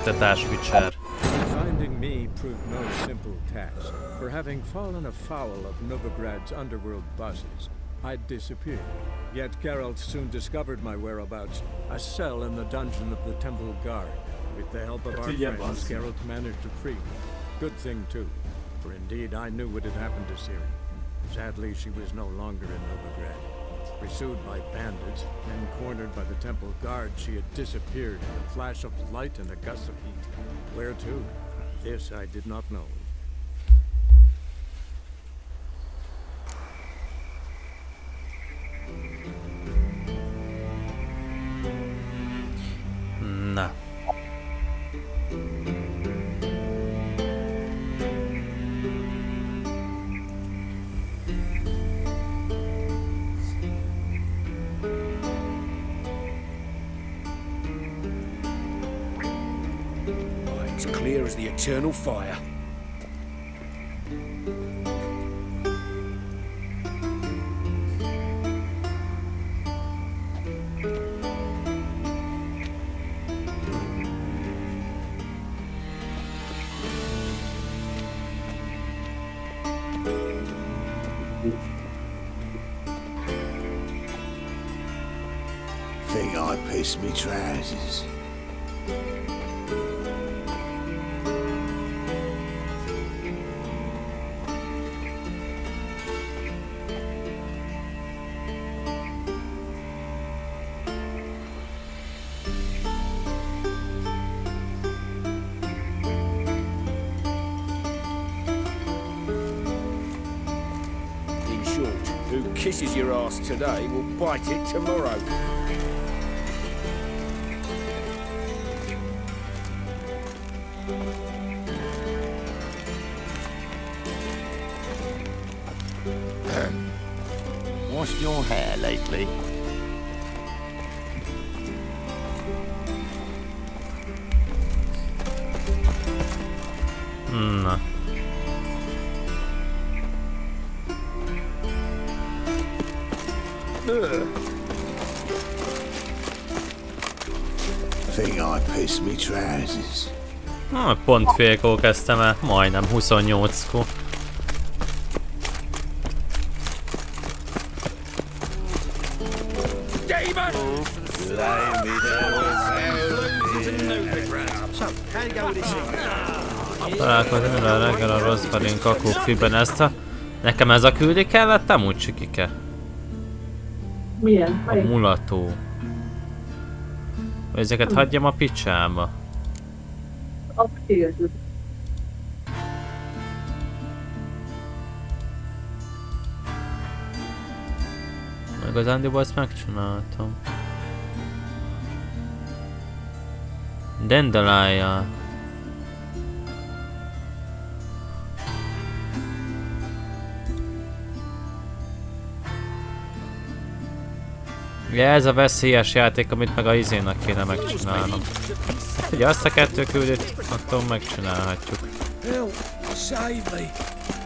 Folytatási Witcher. Finding me proved no simple task. For having fallen afoul of Novigrad's underworld bosses, I'd disappeared. Yet Geralt soon discovered my whereabouts, a cell in the dungeon of the Temple Guard. With the help of our friends, Geralt managed to free me. Good thing too, for indeed I knew what had happened to Ciri. Sadly, she was no longer in Novigrad. Pursued by bandits, then cornered by the Temple Guard, she had disappeared in a flash of light and a gust of heat. Where to? This I did not know. Na. It's clear as the eternal fire. Think I pissed me trousers. In short, who kisses your ass today will bite it tomorrow. Washed your hair lately? Na. Think I pissed me trousers. Pont félkor kezdtem el, majdnem 28-kor. Találkozni vele reggel a Rosberlin kakófiben ezt a... Nekem ez a küldi kellett, amúgy Csikike. Milyen? A mulató. Vagy ezeket hagyjam a picsába. Abszolút. Igazándiból ezt megcsináltam. Dandelion. Ja, ez a veszélyes játék, amit meg a izének kéne megcsinálnom. Ugye azt a kettő küldét, attól megcsinálhatjuk. Help! Save me!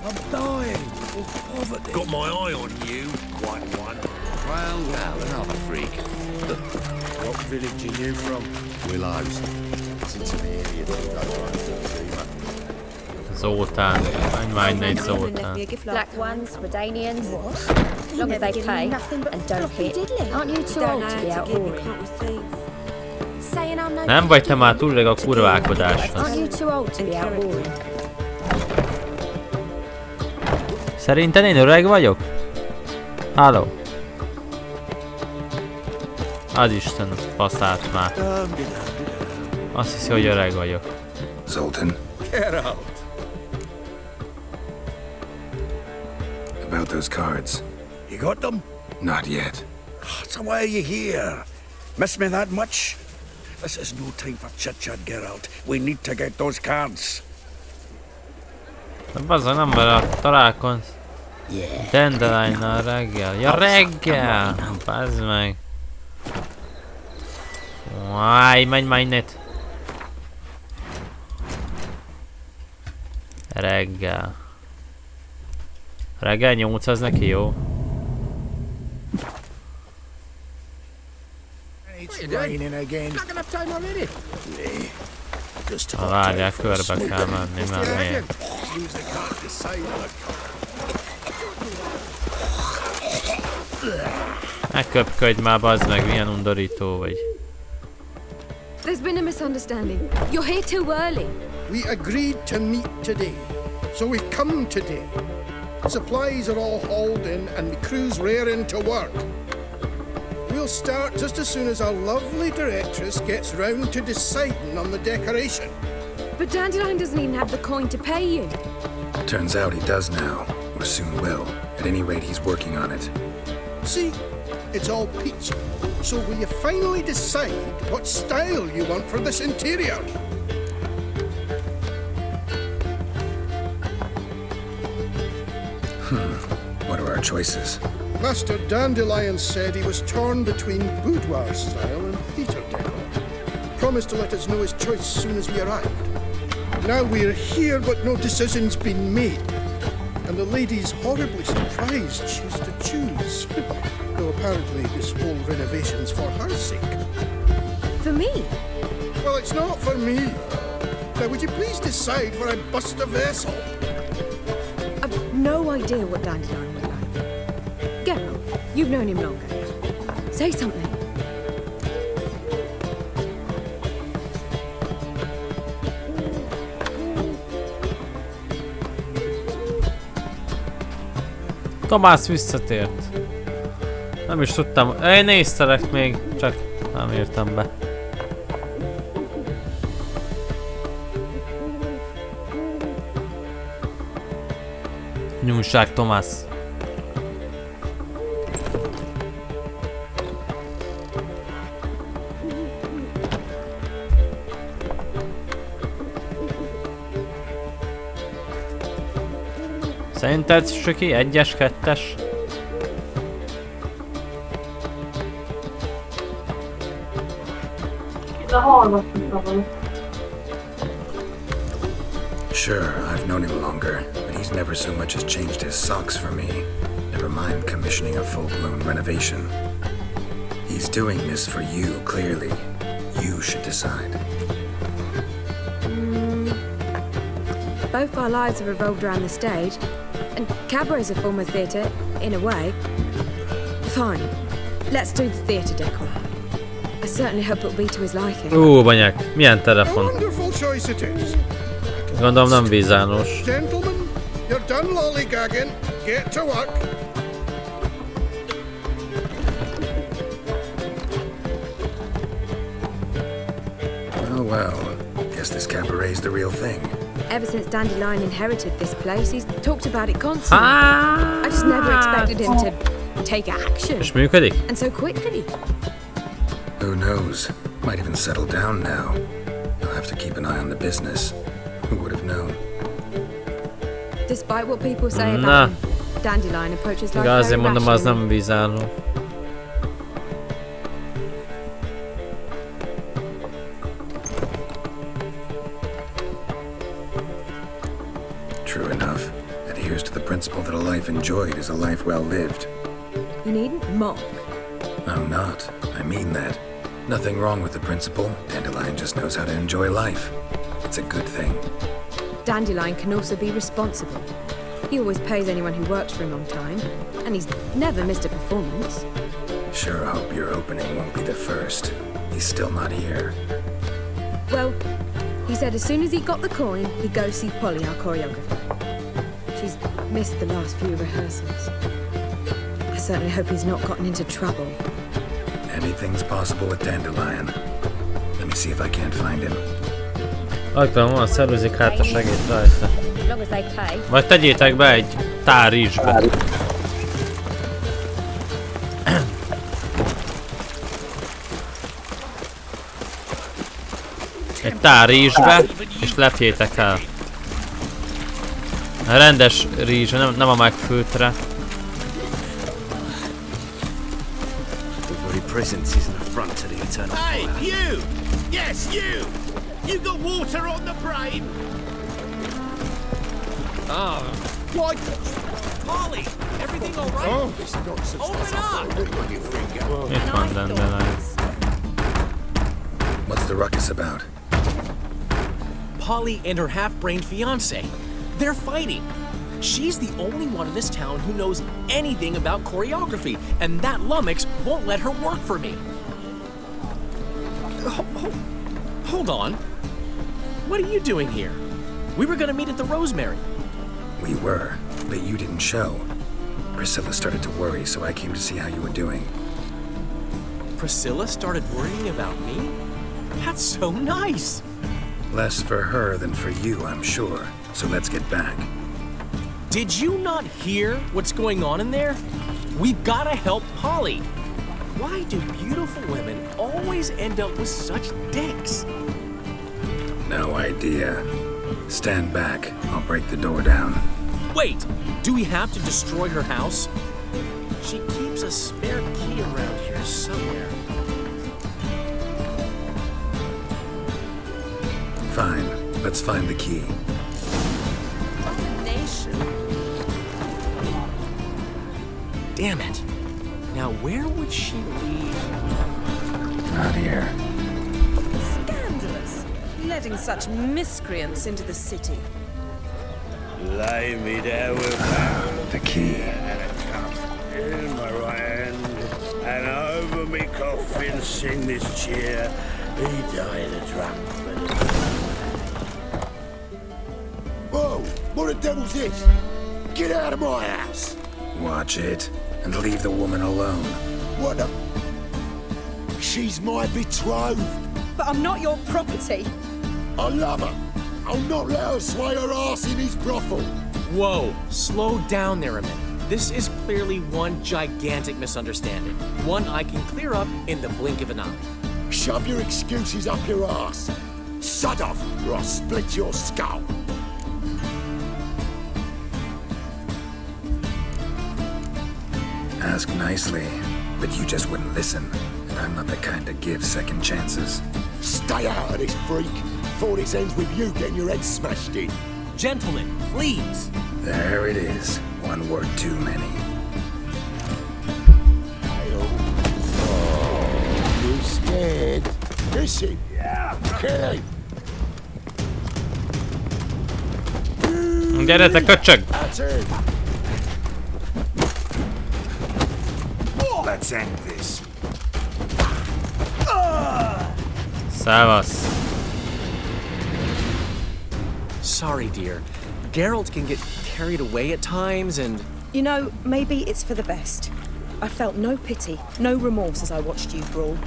I'm dying of poverty. Got my eye on you, quite one. Well, another freak. What village are you from? Willows. Listen to the idiot who goes around to the dreamer. Zoltán. Menj egy Zoltán. Black ones, Redanians, as long as they pay and don't hit. Aren't you too old to be out whoring? Nem vagy te már túl rég a kurvákodáshoz. Aren't you too old to be out whoring? Szerinted én öreg vagyok? Halló? Az Isten, faszát már. Azt hiszi, hogy öreg vagyok. Zoltan, Get out! about those cards. You got them? Not yet. So why are you here? Miss me that much? This is no time for chit-chat, Geralt. We need to get those cards. De bazzá, nem vele találkozz. Dandelionnal reggel. Ja, reggel! Bazd meg. Váj, menj már innét. Reggel. Reggel 8 az neki jó. It's raining again. Not enough time already. just Ha talk várják, for a körbe kell menni, mert miért? Seems they can't decide on a Ne köpködj már, bazd meg, milyen undorító vagy. There's been a misunderstanding. You're here too early. We agreed to meet today, so we've come today. Supplies are all hauled in and the crew's raring to work. We'll start just as soon as our lovely directress gets round to deciding on the decoration. But Dandelion doesn't even have the coin to pay you. Turns out he does now, or soon will. At any rate, he's working on it. See, it's all peach. So will you finally decide what style you want for this interior? What are our choices? Master Dandelion said he was torn between boudoir style and theatre decor. Promised to let us know his choice as soon as we arrived. Now we're here, but no decision's been made. And the lady's horribly surprised she's to choose. Though apparently this whole renovation's for her sake. For me? Well, it's not for me. Now, would you please decide where I bust a vessel? I've no idea what Dandelion would like. Geralt, you've known him longer. Say something. Tomás visszatért. Nem is tudtam. Én néztelek még, csak nem értem be. Nyújság, Tomás. Szerinted, Söki? 1-es, 2-es? Sure, I've known him longer, but he's never so much as changed his socks for me. Never mind commissioning a full-blown renovation. He's doing this for you, clearly. You should decide. Both our lives have revolved around the stage, and cabaret's a form of theatre, in a way. Fine, let's do the theatre decor. I certainly hope it'll be to his liking. Banyák, milyen telefon? Wonderful choice it is. Gondolom nem vízános. Gentlemen, you're done lollygagging. Get to work. Oh well, guess this cabaret's the real thing. Ever since Dandelion inherited this place, he's talked about it constantly. I just never expected him to take action. És működik? And so quickly. Who knows? Might even settle down now. You'll have to keep an eye on the business. Who would have known? Despite what people say about him, Dandelion approaches life Igen, very azért mondom, az rationally. nem vízálló. True enough. Adheres to the principle that a life enjoyed is a life well lived. You needn't mock. I'm not. I mean that. Nothing wrong with the principle. Dandelion just knows how to enjoy life. It's a good thing. Dandelion can also be responsible. He always pays anyone who works for him on time, and he's never missed a performance. Sure hope your opening won't be the first. He's still not here. Well, he said as soon as he got the coin, he'd go see Polly, our choreographer. She's missed the last few rehearsals. I certainly hope he's not gotten into trouble. Anything's possible with Dandelion. Let me see if I can't find him. Ajtban van, szervezik hát a segít rajta. As long as they pay. Vagy tegyétek be egy tár rizsbe. Egy tár rizsbe, és lepjétek el. A rendes rizs, nem a megfőtre. Presence is an affront to the eternal. Hey, you! Yes, you! You got water on the brain? Oh. What? Molly, everything all right? Oh, this nonsense. Open up! Itt van Dandelion. What's the ruckus about? Polly and her half-brained fiancé. They're fighting. She's the only one in this town who knows anything about choreography, and that lummox won't let her work for me. Hold on. What are you doing here? We were gonna meet at the Rosemary. We were, but you didn't show. Priscilla started to worry, so I came to see how you were doing. Priscilla started worrying about me? That's so nice! Less for her than for you, I'm sure. So let's get back. Did you not hear what's going on in there? We've gotta help Polly. Why do beautiful women always end up with such dicks? No idea. Stand back. I'll break the door down. Wait! Do we have to destroy her house? She keeps a spare key around here somewhere. Fine. Let's find the key. Damn it. Now where would she leave? Not here. Scandalous. Letting such miscreants into the city. Lay me down with the key. And a cup in my right hand. And over me coffin sing this cheer. He died a drunk. Whoa! What the devil's this? Get out of my house! Watch it, and leave the woman alone. What the... She's my betrothed. But I'm not your property. I love her. I'll not let her sway her ass in his brothel. Whoa, slow down there a minute. This is clearly one gigantic misunderstanding. One I can clear up in the blink of an eye. Shove your excuses up your ass. Sod off, or I'll split your skull. Ask nicely, but you just wouldn't listen. And I'm not the kind to give second chances. Stay out of this, freak, before this ends with you getting your head smashed in. Gentlemen, please. There it is. One word too many. Oh, you scared? Kiss him. Yeah. Kill him. Gyere te köcsög! That's it. Let's end this. Szevasz. Sorry, dear. Geralt can get carried away at times and... You know, maybe it's for the best. I felt no pity, no remorse as I watched you brawl.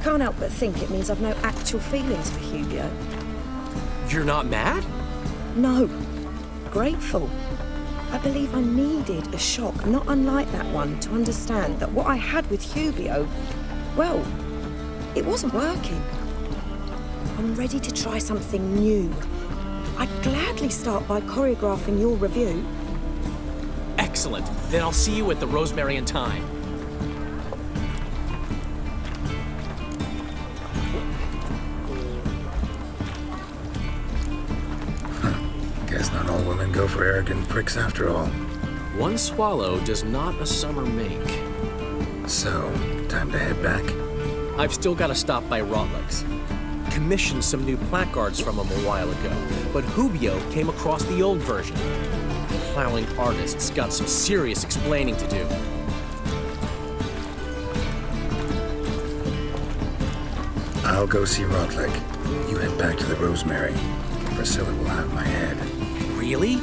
Can't help but think it means I've no actual feelings for Hubio. You're not mad? No. Grateful. I believe I needed a shock not unlike that one to understand that what I had with Hubio, well, it wasn't working. I'm ready to try something new. I'd gladly start by choreographing your review. Excellent. Then I'll see you at the Rosemary in time. Guess not all women go for arrogant pricks after all. One swallow does not a summer make. So, time to head back? I've still got to stop by Rotlex. Commissioned some new placards from him a while ago, but Hubio came across the old version. Plowing artists got some serious explaining to do. I'll go see Rotlick. You head back to the Rosemary. Priscilla will have my head. Really?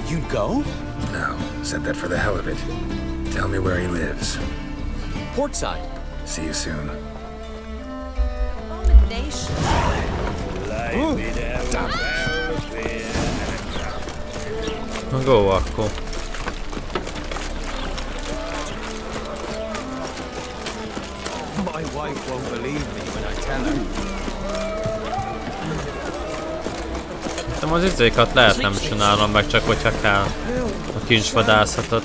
You'd go? No, said that for the hell of it. Tell me where he lives. Portside. See you soon. Abomination. Lay me down with Na go akkor. My wife won't believe me when I tell her. Nem az izékat lehet nem csinálom meg, csak hogyha kell a kincsvadászatot.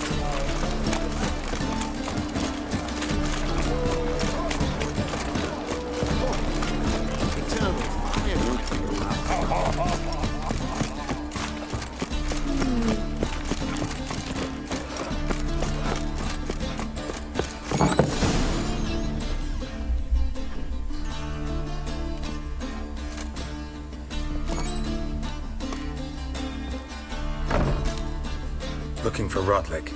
Looking for Rotlick.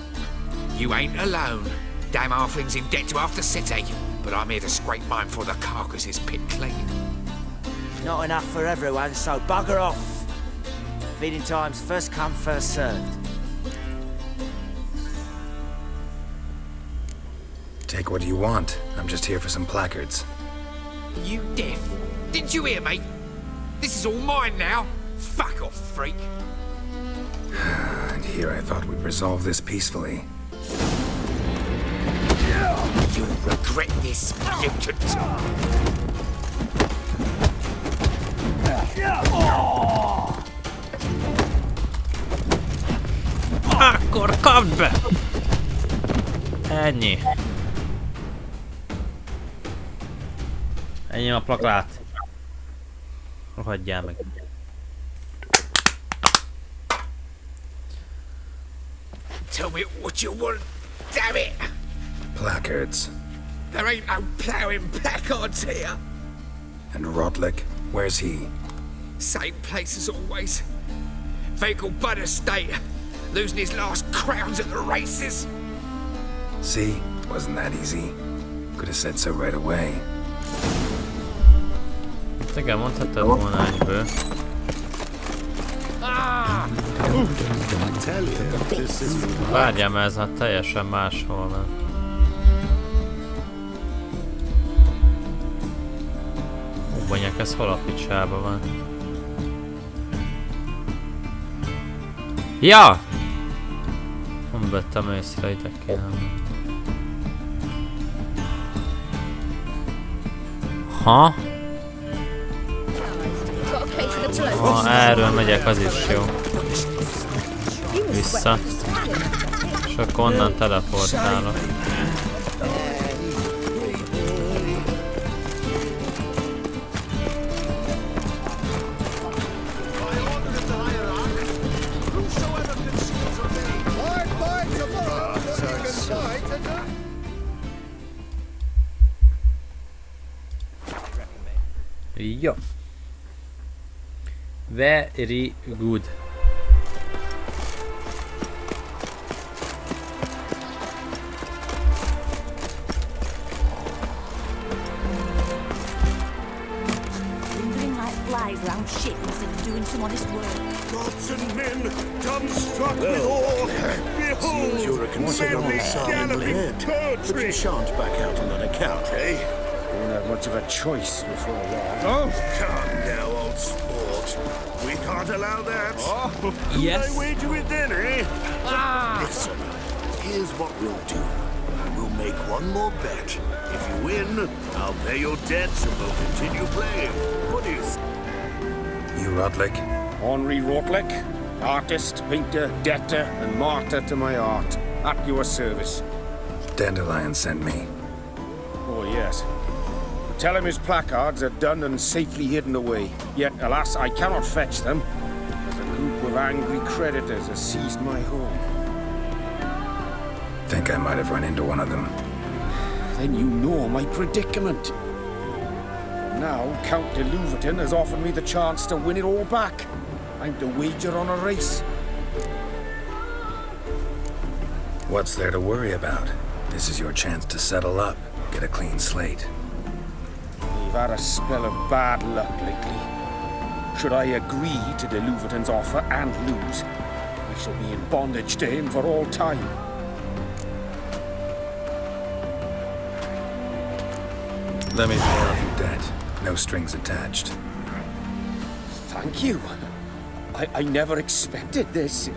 You ain't alone. Damn halfling's in debt to half the city. But I'm here to scrape mine before the carcass is pit clean. Not enough for everyone, so bugger off. Feeding time's first come, first served. Take what you want. I'm just here for some placards. You deaf? Didn't you hear me? This is all mine now. Fuck off, freak. And here I thought we'd resolve this peacefully. You'll regret this, mutant. Akkor kapd be! Ennyi. Ennyi a plakát. Rohadjál meg. Tell me what you want, damn it! Placards. There ain't no ploughing placards here. And Rotlick, where's he? Same place as always. Vehicle bud estate. Losing his last crowns at the races. See? Wasn't that easy? Could have said so right away. Igen, mondhattad volna egyből. Várjál, mert ez hát teljesen máshol van. Bonyák, ez hol a picsába van? Ja! Nem vettem észre, itt kéne. Ha? Ha erről megyek, az is jó. Vissza. És akkor onnan teleportálok. Jó. Very good. Lingering like flies round shit instead of doing some honest work. Gods and men, dumbstruck with awe, behold, you're a considerable merely galloping but you shan't back out on that account, eh? Won't have much of a choice before long. Oh, come now, old sport. We can't allow that. Oh, yes. I wager it then, eh? Listen, here's what we'll do. We'll make one more bet. If you win, I'll pay your debts and we'll continue playing. What do you think? You Rotlick? Henri Rotlick, artist, painter, debtor, and martyr to my art. At your service. Dandelion sent me. Oh, yes. Tell him his placards are done and safely hidden away. Yet, alas, I cannot fetch them, as a group of angry creditors has seized my home. Think I might have run into one of them. Then you know my predicament. Now, Count de Louverton has offered me the chance to win it all back. I'm to wager on a race. What's there to worry about? This is your chance to settle up, get a clean slate. We've had a spell of bad luck lately. Should I agree to de Louverton's offer and lose, I shall be in bondage to him for all time. Let me pay off your debt. No strings attached. Thank you. I never expected this.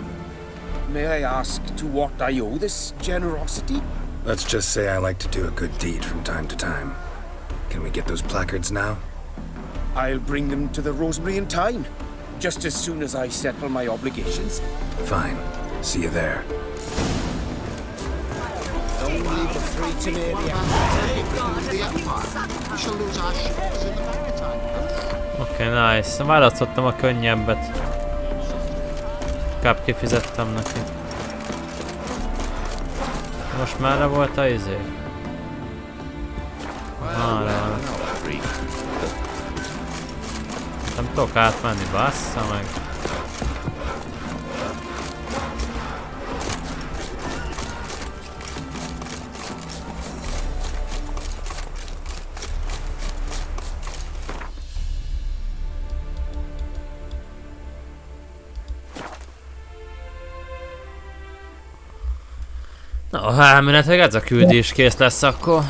May I ask to what I owe this generosity? Let's just say I like to do a good deed from time to time. Can we get those placards now? I'll bring them to the Rosemary in time, just as soon as I settle my obligations. Fine. See you there. Don't leave the free to me. We shall lose our shares in the maritime. Oké, nice. Választottam a könnyebbet. Inkább kifizettem neki. Most merre volt a izé? Arra. Nem tudok átmenni, bassza meg. Na, ha elméletileg ez a küldés kész lesz akkor.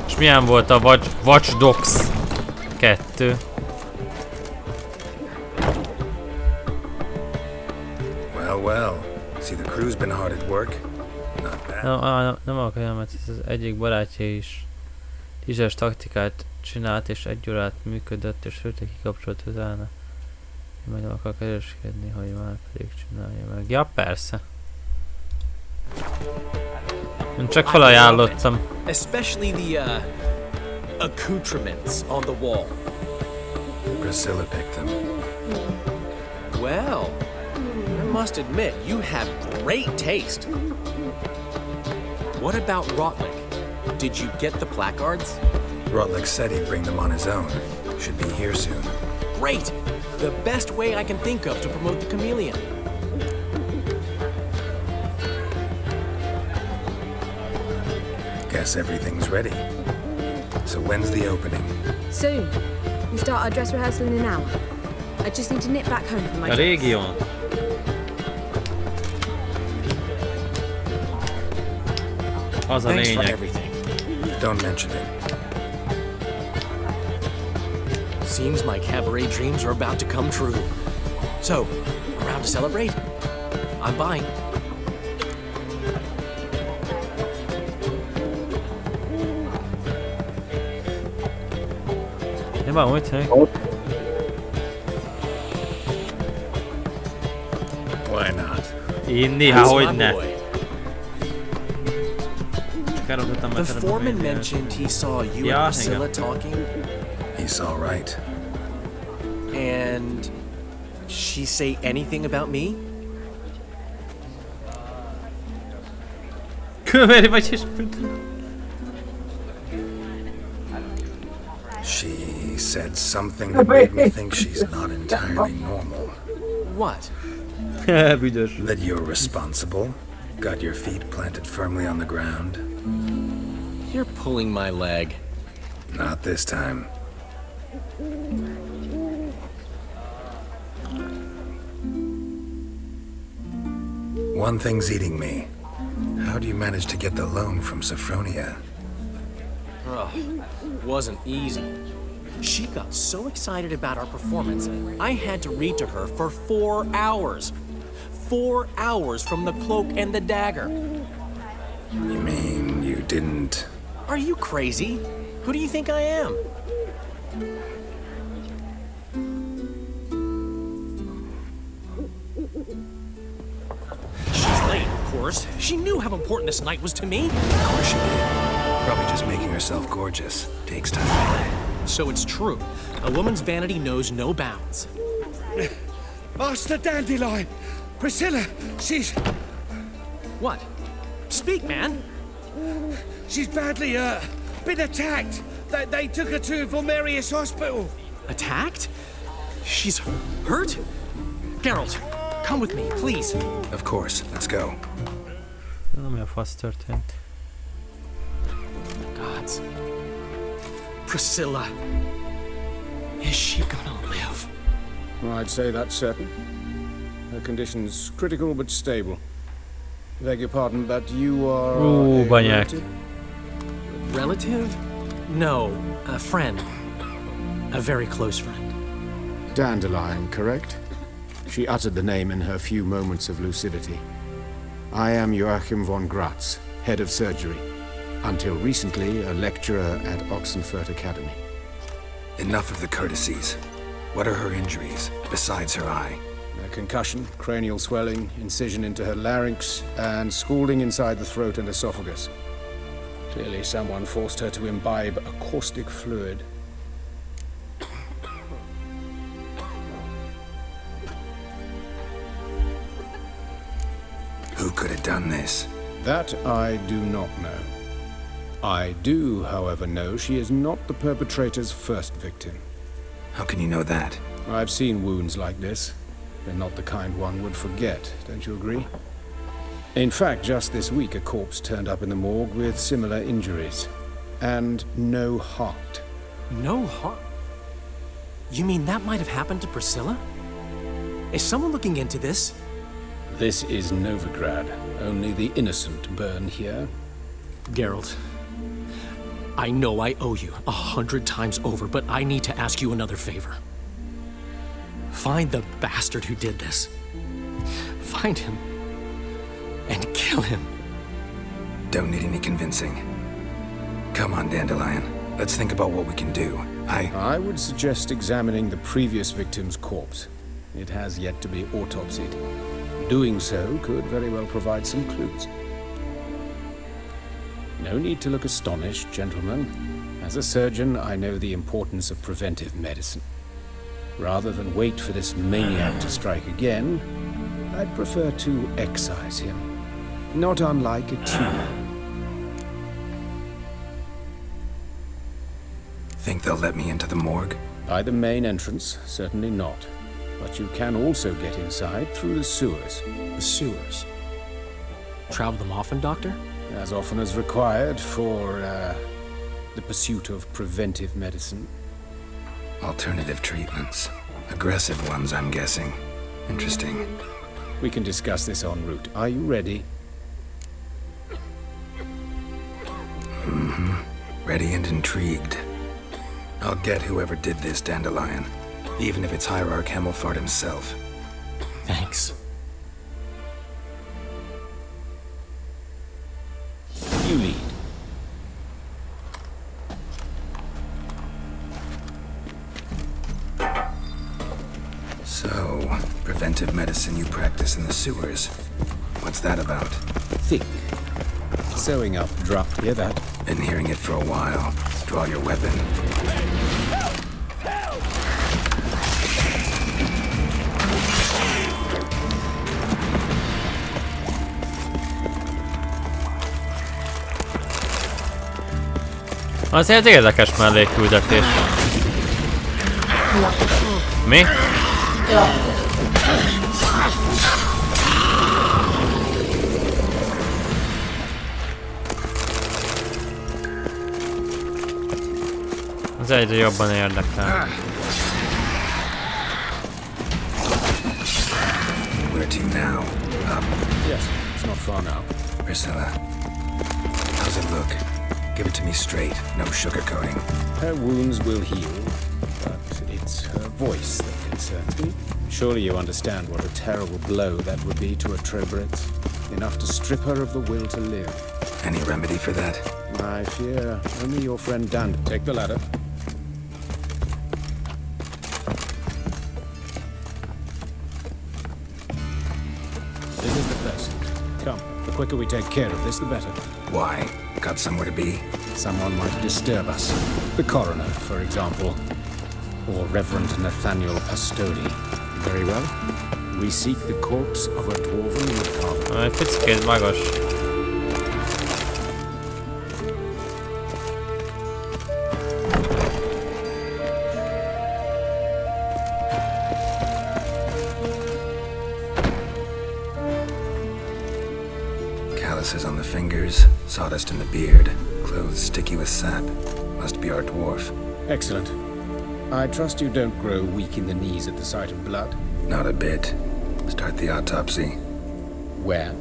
És milyen volt a Watch Dogs 2? Well. See, the crew's been hard at work. Not bad. Nem akarom, mert ez az egyik barátja is tízes taktikát csinált és egy órát működött és rögtön kikapcsolt utána. Meg nem akar kereskedni, hogy már pedig csinálja meg. Ja, persze. Én csak felajánlottam. Especially the accoutrements on the wall. Priscilla picked them. Well, I must admit, you have great taste. What about Rotlick? Did you get the placards? Rotlick said he'd bring them on his own. Should be here soon. Great! The best way I can think of to promote the chameleon. Guess everything's ready. So when's the opening? Soon. We start our dress rehearsal in an hour. I just need to nip back home for my A régión. Az a lényeg. Don't mention it. Seems my cabaret dreams are about to come true. So, around to celebrate? I'm buying. Nem van úgy, hogy... Why not? Inni, hát hogy ne. The foreman mentioned he saw you and Priscilla talking. He's all right. And she say anything about me? She said something that made me think she's not entirely normal. What? That you're responsible. Got your feet planted firmly on the ground. You're pulling my leg. Not this time. One thing's eating me. How do you manage to get the loan from Sophronia? Oh, wasn't easy. She got so excited about our performance, I had to read to her for 4 hours. 4 hours from the cloak and the dagger. You mean you didn't... Are you crazy? Who do you think I am? She's late, of course. She knew how important this night was to me. Of course she did. Probably just making herself gorgeous. Takes time. So it's true. A woman's vanity knows no bounds. Master Dandelion! Priscilla, she's... What? Speak, man. She's badly, been attacked. They took her to Vulmerius Hospital. Attacked? She's hurt? Geralt, come with me, please. Of course, let's go. Nem a fasz történt. Gods. Priscilla. Is she gonna live? I'd say that's certain. Her condition's critical but stable. Beg your pardon, but you are a relative? Relative? No, a friend. A very close friend. Dandelion, correct? She uttered the name in her few moments of lucidity. I am Joachim von Gratz, head of surgery. Until recently, a lecturer at Oxenfurt Academy. Enough of the courtesies. What are her injuries, besides her eye? A concussion, cranial swelling, incision into her larynx, and scalding inside the throat and esophagus. Clearly someone forced her to imbibe a caustic fluid. Who could have done this? That I do not know. I do, however, know she is not the perpetrator's first victim. How can you know that? I've seen wounds like this. They're not the kind one would forget, don't you agree? In fact, just this week a corpse turned up in the morgue with similar injuries. And no heart. No heart? You mean that might have happened to Priscilla? Is someone looking into this? This is Novigrad. Only the innocent burn here. Geralt, I know I owe you 100 times over, but I need to ask you another favor. Find the bastard who did this. Find him and kill him. Don't need any convincing. Come on, Dandelion. Let's think about what we can do. I would suggest examining the previous victim's corpse. It has yet to be autopsied. Doing so could very well provide some clues. No need to look astonished, gentlemen. As a surgeon, I know the importance of preventive medicine. Rather than wait for this maniac to strike again, I'd prefer to excise him. Not unlike a tumor. Think they'll let me into the morgue? By the main entrance, certainly not. But you can also get inside through the sewers. The sewers? Travel them often, Doctor? As often as required for, the pursuit of preventive medicine. Alternative treatments. Aggressive ones, I'm guessing. Interesting. We can discuss this en route. Are you ready? Mm-hmm. Ready and intrigued. I'll get whoever did this, Dandelion. Even if it's Hierarch Hemmelfart himself. Thanks. You lead. So, preventive medicine you practice in the sewers. What's that about? Think. Sewing up drop, hear that? Been hearing it for a while. Draw your weapon. Azért érdekes mellékküldetés. Mi? Az egyre jobban érdekel. Where to now? Up? Yes, it's not far now. Priscilla, how's it look? Give it to me straight, no sugarcoating. Her wounds will heal, but it's her voice that concerns me. Surely you understand what a terrible blow that would be to a Trobritz. Enough to strip her of the will to live. Any remedy for that? I fear only your friend Dan. Take the ladder. This is the place. Come, the quicker we take care of this, the better. Why? Got somewhere to be? Someone might disturb us. The coroner, for example. Or Reverend Nathaniel Pastodi. Very well. We seek the corpse of a dwarven woodcarver. Egy picit magas. Calluses on the fingers, sawdust in the beard, clothes sticky with sap. Must be our dwarf. Excellent. I trust you don't grow weak in the knees at the sight of blood? Not a bit. Start the autopsy. Where?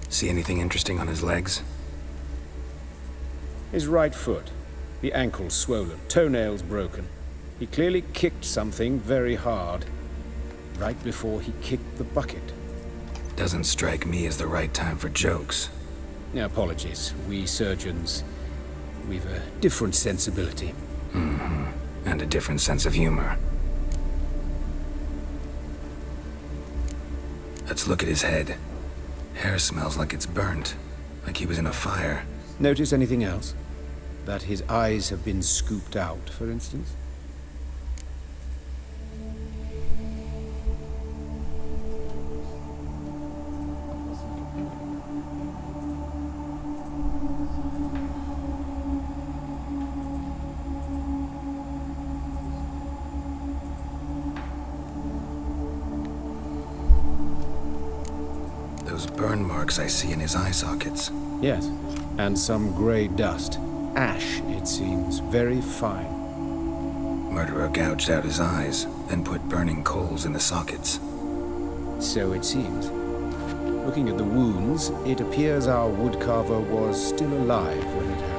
See anything interesting on his legs? His right foot. The ankle swollen, toenails broken. He clearly kicked something very hard. Right before he kicked the bucket. Doesn't strike me as the right time for jokes. Apologies. We surgeons, we've a different sensibility. Mm-hmm. And a different sense of humor. Let's look at his head. Hair smells like it's burnt. Like he was in a fire. Notice anything else? That his eyes have been scooped out, for instance? Those burn marks I see in his eye sockets. Yes, and some grey dust. ash, it seems. Very fine. Murderer gouged out his eyes, then put burning coals in the sockets. So it seems. Looking at the wounds, it appears our woodcarver was still alive when it happened.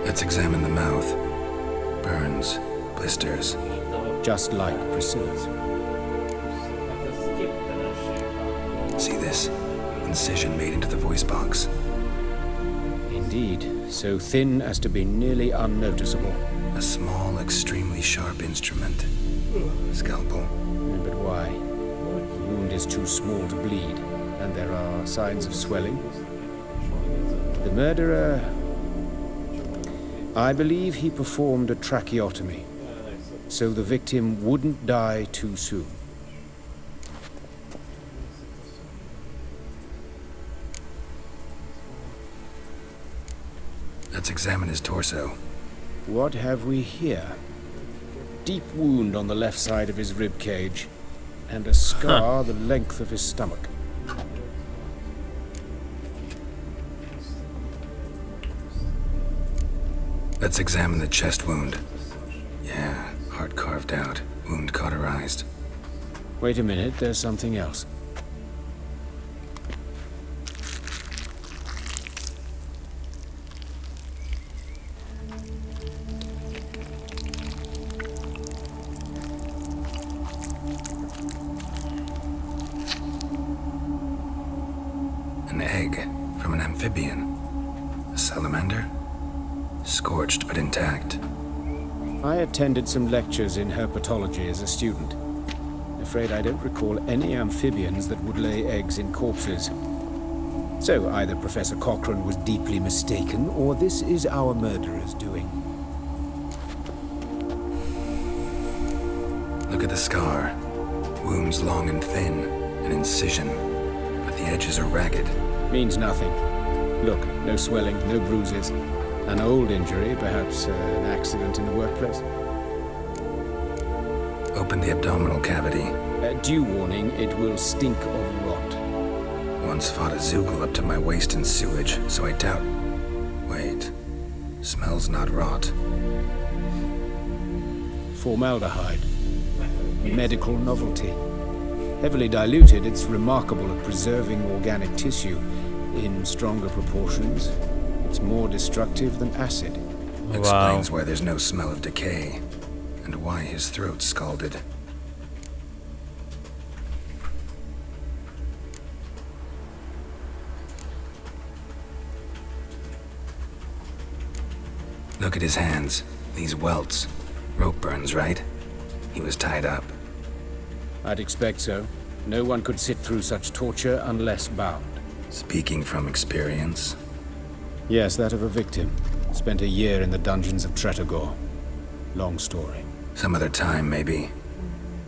Let's examine the mouth. Burns, blisters. Just like Priscilla's. See this? Incision made into the voice box. Indeed, so thin as to be nearly unnoticeable. A small, extremely sharp instrument. Scalpel. But why? The wound is too small to bleed, and there are signs of swelling. The murderer... I believe he performed a tracheotomy, so the victim wouldn't die too soon. Let's examine his torso. What have we here? Deep wound on the left side of his rib cage, and a scar the length of his stomach. Let's examine the chest wound. Yeah, heart carved out, wound cauterized. Wait a minute, there's something else. An egg from an amphibian. A salamander? Scorched but intact. I attended some lectures in herpetology as a student. Afraid I don't recall any amphibians that would lay eggs in corpses. So either Professor Cochrane was deeply mistaken, or this is our murderer's doing. Look at the scar. Wounds long and thin, an incision, but the edges are ragged. Means nothing. Look, no swelling, no bruises. An old injury, perhaps an accident in the workplace. Open the abdominal cavity. Due warning, it will stink of rot. Once fought a zoogle up to my waist in sewage, so I doubt... Wait. Smells not rot. Formaldehyde. Medical novelty. Heavily diluted, it's remarkable at preserving organic tissue. In stronger proportions, it's more destructive than acid. Explains why there's no smell of decay, and why his throat's scalded. Look at his hands, these welts. Rope burns, right? He was tied up. I'd expect so. No one could sit through such torture unless bound. Speaking from experience? Yes, that of a victim. Spent a year in the dungeons of Tretogor. Long story. Some other time, maybe.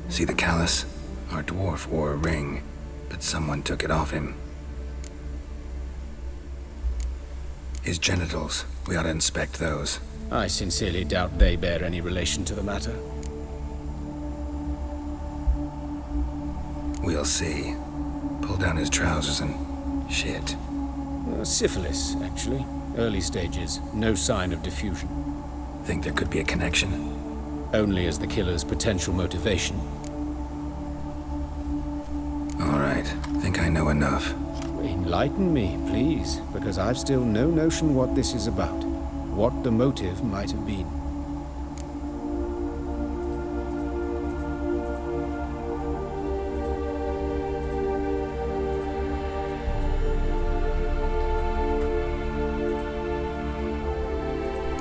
See the callus? Our dwarf wore a ring, but someone took it off him. His genitals, we ought to inspect those. I sincerely doubt they bear any relation to the matter. We'll see. Pull down his trousers and... shit. Syphilis, actually. Early stages. No sign of diffusion. Think there could be a connection? Only as the killer's potential motivation. All right. Think I know enough. Enlighten me, please, because I've still no notion what this is about. What the motive might have been.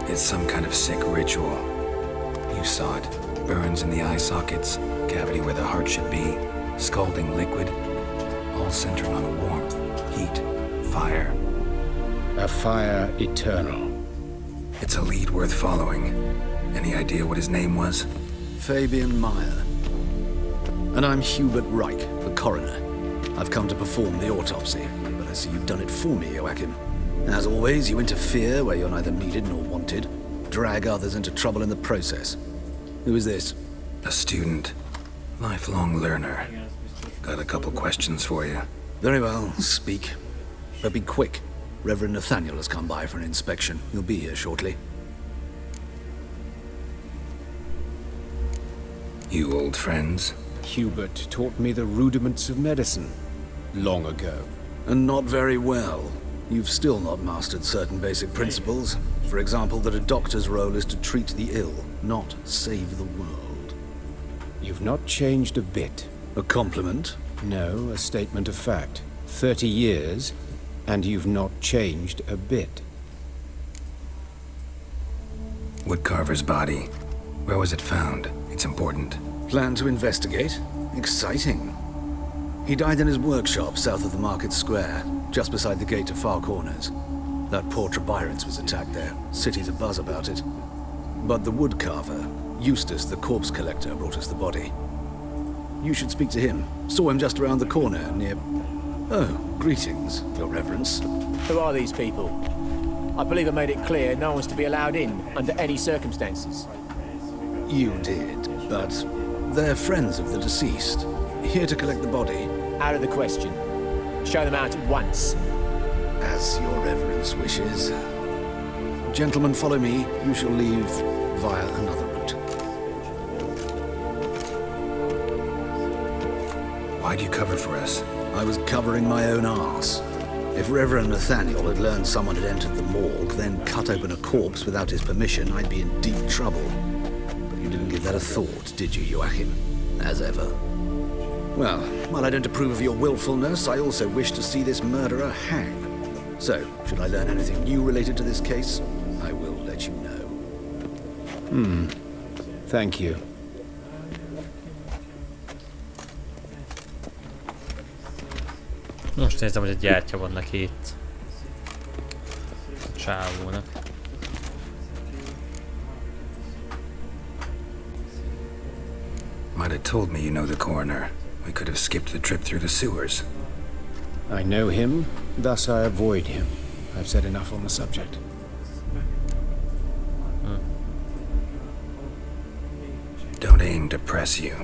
It's some kind of sick ritual. You saw it. Burns in the eye sockets, cavity where the heart should be, scalding liquid, all centered on warmth, heat, fire. A fire eternal. It's a lead worth following. Any idea what his name was? Fabian Meyer. And I'm Hubert Reich, the coroner. I've come to perform the autopsy, but I see you've done it for me, Joachim. As always, you interfere where you're neither needed nor wanted, drag others into trouble in the process. Who is this? A student. Lifelong learner. Got a couple questions for you. Very well, speak. But be quick. Reverend Nathaniel has come by for an inspection. He'll be here shortly. You old friends? Hubert taught me the rudiments of medicine long ago. And not very well. You've still not mastered certain basic principles. For example, that a doctor's role is to treat the ill, not save the world. You've not changed a bit. A compliment? No, a statement of fact. 30 years, and you've not changed a bit. Woodcarver's body. Where was it found? It's important. Plan to investigate? Exciting. He died in his workshop south of the Market Square, just beside the gate to Far Corners. That poor Trebirans was attacked there. City's abuzz about it. But the woodcarver, Eustace the corpse collector, brought us the body. You should speak to him. Saw him just around the corner near... Oh, greetings, Your Reverence. Who are these people? I believe I made it clear no one's to be allowed in under any circumstances. You did, but they're friends of the deceased. Here to collect the body. Out of the question. Show them out at once. As Your Reverence wishes. Gentlemen, follow me. You shall leave via another route. Why'd you cover for us? I was covering my own arse. If Reverend Nathaniel had learned someone had entered the morgue, then cut open a corpse without his permission, I'd be in deep trouble. But you didn't give that a thought, did you, Joachim? As ever. Well, while I don't approve of your willfulness, I also wish to see this murderer hang. So, should I learn anything new related to this case, I will let you know. Thank you. Most nézem, hogy egy gyertya van neki itt. A csávónak. Might have told me you know the coroner. We could have skipped the trip through the sewers. I know him, thus I avoid him. I've said enough on the subject. Don't aim to press you.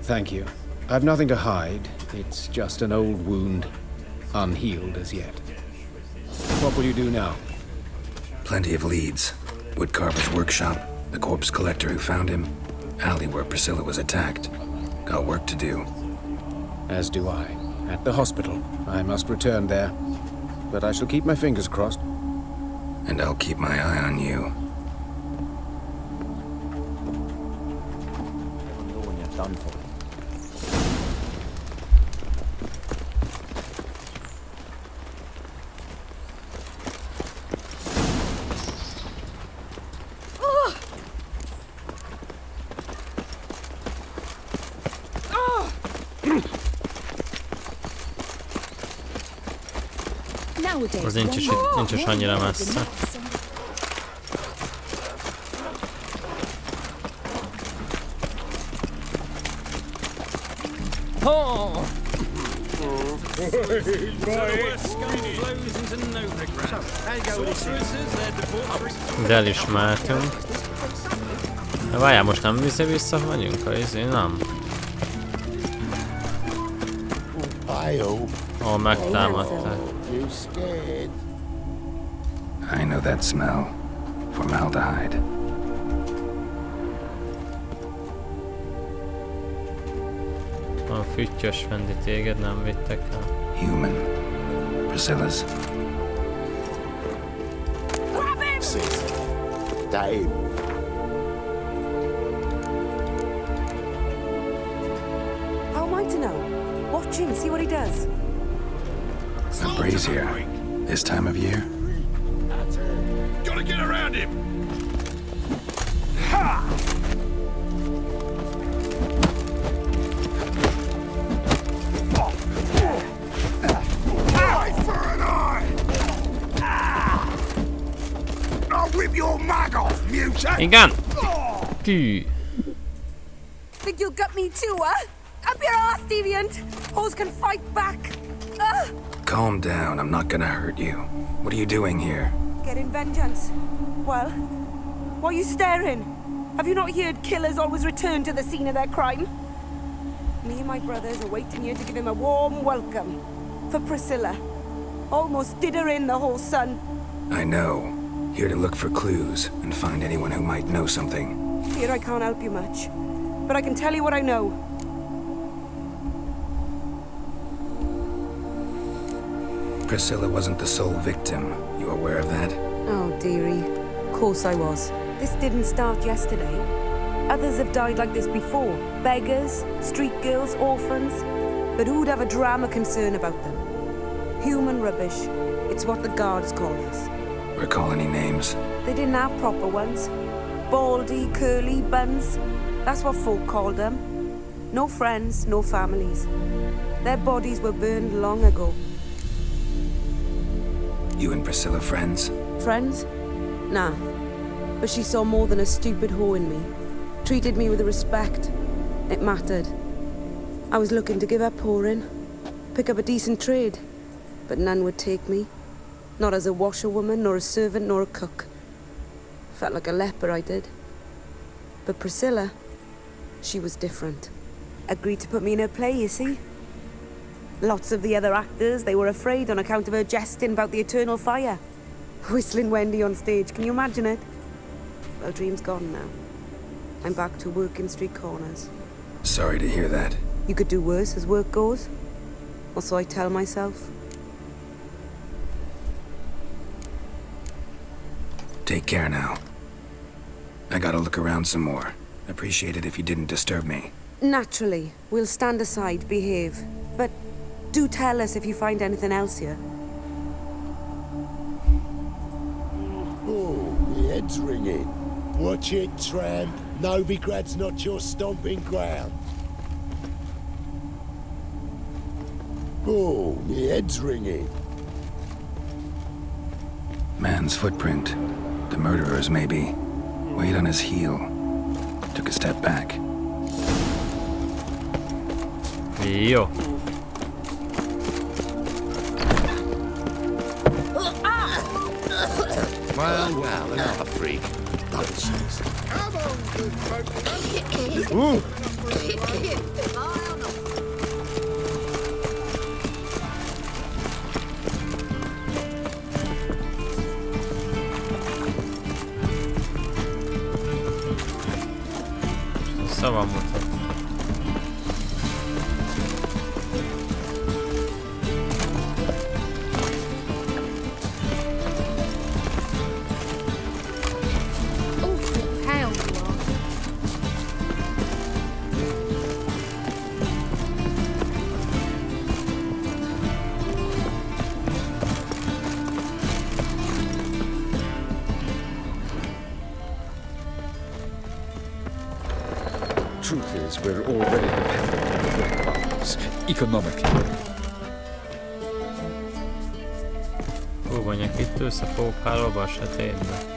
Thank you. I've nothing to hide. It's just an old wound, unhealed as yet. What will you do now? Plenty of leads. Woodcarver's workshop, the corpse collector who found him, alley where Priscilla was attacked. Got work to do. As do I. At the hospital. I must return there. But I shall keep my fingers crossed. And I'll keep my eye on you. When you're done for. Az nincs is annyira messze. De elismertünk. Várjál, most nem vissza vagyunk? Nem. Ó, megtámadták. I know that smell. Formaldehyde. A füttyös fendi téged nem vittek el. Human. Priscilla's. Dave. How am I to know? Watch him, see what he does. It's not brazier. This time of year. Gotta get around him. Ha! Eye for an eye! I'll rip your mag off, mutant! Igen! Kű! Think you'll gut me too, huh? Up your ass, deviant! Hoes can fight back! Calm down, I'm not gonna hurt you. What are you doing here? Getting vengeance. Well, why are you staring? Have you not heard killers always return to the scene of their crime? Me and my brothers are waiting here to give him a warm welcome. for Priscilla. Almost did her in, the whole son. I know. Here to look for clues and find anyone who might know something. Here I can't help you much, but I can tell you what I know. Priscilla wasn't the sole victim. You aware of that? Oh, dearie. Of course I was. This didn't start yesterday. Others have died like this before. Beggars, street girls, orphans. But who'd have a drama concern about them? Human rubbish. It's what the guards call us. Recall any names? They didn't have proper ones. Baldy, curly, buns. That's what folk called them. No friends, no families. Their bodies were burned long ago. You and Priscilla friends? Friends? Nah. But she saw more than a stupid hoe in me. Treated me with respect. It mattered. I was looking to give up whoring. Pick up a decent trade. But none would take me. Not as a washerwoman, nor a servant, nor a cook. Felt like a leper, I did. But Priscilla, she was different. Agreed to put me in her play, you see. Lots of the other actors, they were afraid on account of her jesting about the eternal fire. Whistling Wendy on stage, can you imagine it? Well, dream's gone now. I'm back to working street corners. Sorry to hear that. You could do worse as work goes. Or so I tell myself. Take care now. I gotta look around some more. Appreciate it if you didn't disturb me. Naturally, we'll stand aside, behave. But do tell us if you find anything else here. Oh, my head's ringing. Watch it, tramp. Novigrad's not your stomping ground. Oh, my head's ringing. Man's footprint. The murderer's maybe. Weight on his heel. Took a step back. Yo. Well, well, another freak. Come on, good folk. Ooh. Szavam mutat. Truth is, we're already dependent on the third parties, economically. Mondjuk itt ülsz a pókhálóba a sötétbe.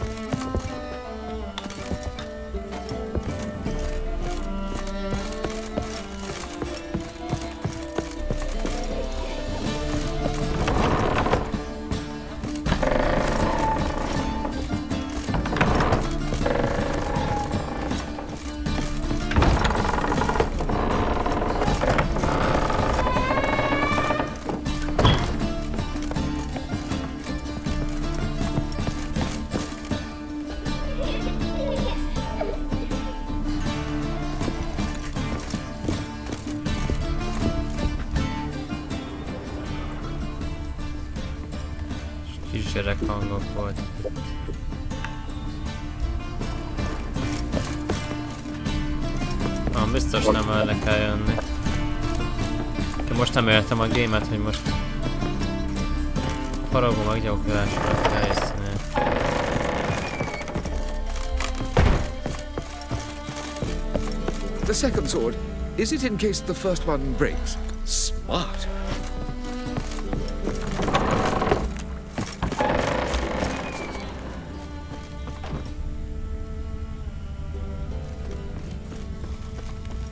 Kisgyerek hangok volt. Biztos nem erre kell jönni. Most nem értem a gémet, hogy most faragó meggyakorlásra kell helyszínen. The second sword, is it in case the first one breaks? Smart.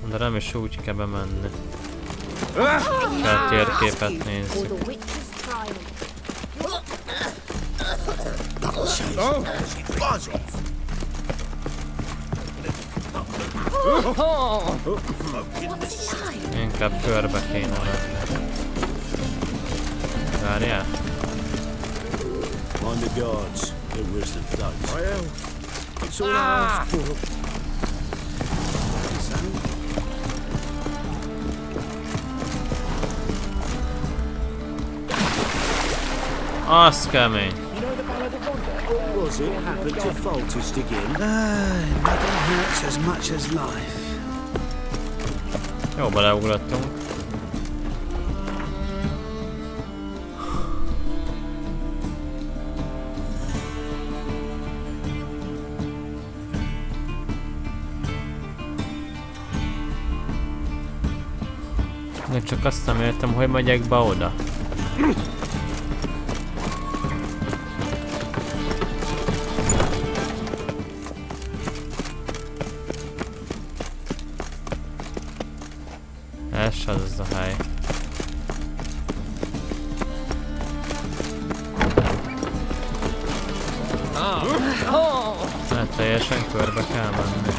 De nem is úgy kell bemenni. Kell a térképet nézzük. Inkább körbe kéne lenni. Várjál. On the guards. It was the thugs. Well, it's all I ask for. Az kemény. Was it happened to Foltest again? Nothing hurts as much as life. Jó, beleugrottunk. Még csak azt nem értem, hogy megyek be oda. Ez az a hely. Hát teljesen körbe kell menni.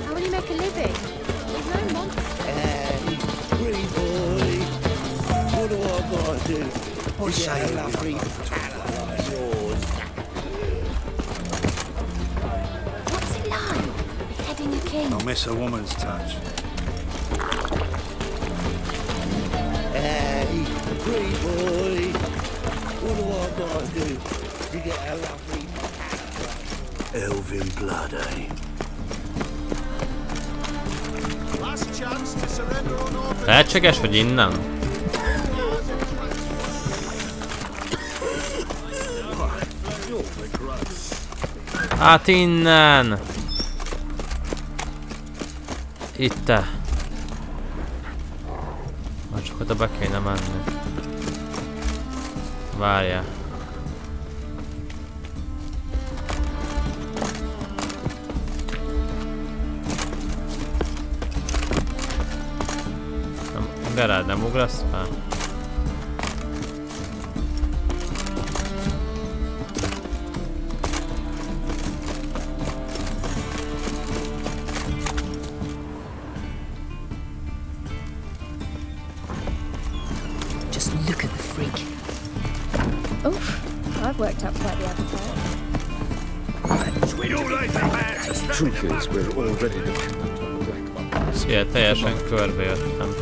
How will you make a living? There's no monster. Pretty boy. What do I gotta do? What's Get a that? lovely pal like yours. What's it like, beheading a king? I'll miss a woman's touch. Hey, pretty boy. What do I gotta do to get a lovely pal? Elven blood, eh? Lehetséges, hogy innen? Hát innen! Itt. Már csak oda be kéne menni. Várjál. Gerád, nem ugrasz fel? Just look at the freak. Oof, I've worked up quite the appetite. Truth is, we're already dependent on the black market. Szia, teljesen körbejöttem.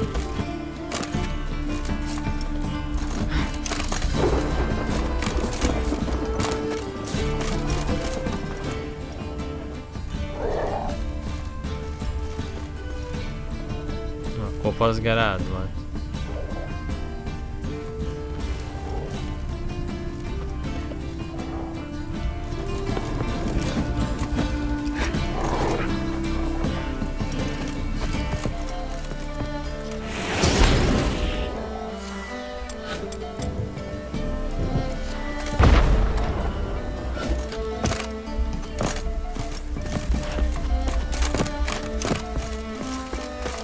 Kopasz gerád van.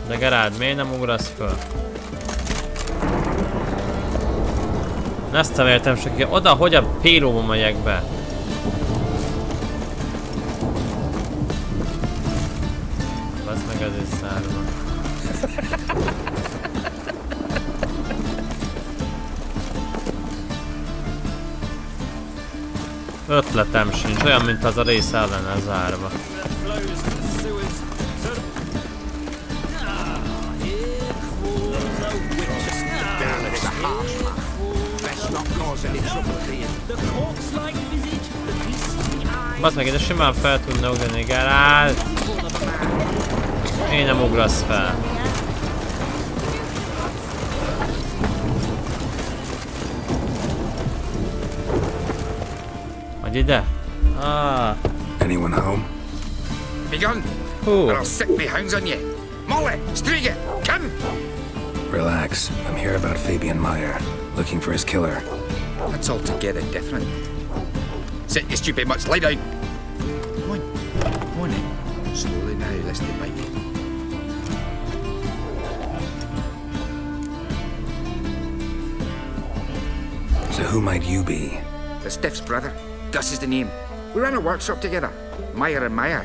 De Gerád, miért nem ugrasz föl? Ezt nem értem csak ki. Oda, hogy a pélóba megyek be? Basz meg ez is szárva. Ötletem sincs, olyan mint az a rész ellene zárva. Basz meg, ide simán fel tudna ugrani, Gerád. Én nem ugrasz fel. Vagy ide? Ah. Anyone home? Begun. Who? I'll set my hounds on you. Molly, Striga, come! Relax. I'm here about Fabian Meyer, looking for his killer. That's altogether different. Sit your stupid mutts, lie down. Come on, come on in. Slowly now, lest they bite you. So who might you be? The Stiff's brother. Gus is the name. We ran a workshop together. Meyer and Meyer.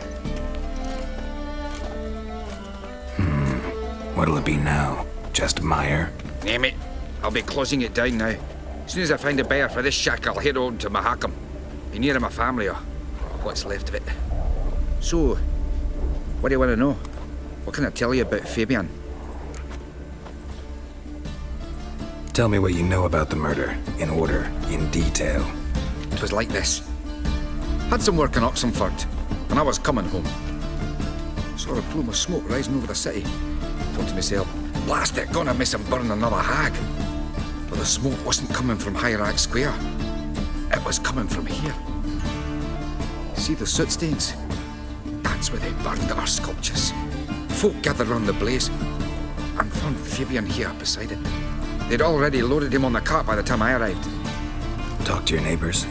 What'll it be now? Just Meyer? Name it. I'll be closing it down now. As soon as I find a buyer for this shack, I'll head on to Mahakam. Be near my family, or what's left of it. So, what do you want to know? What can I tell you about Fabian? Tell me what you know about the murder, in order, in detail. It was like this. Had some work in Oxenford, and I was coming home. Saw a plume of smoke rising over the city. Thought to myself, blast it, gonna miss him burn another hag. But the smoke wasn't coming from HyperX Square. It was coming from here. See the soot stains? That's where they burned our sculptures. Folk gathered round the blaze, and found Fabian here beside it. They'd already loaded him on the cart by the time I arrived. Talk to your neighbors.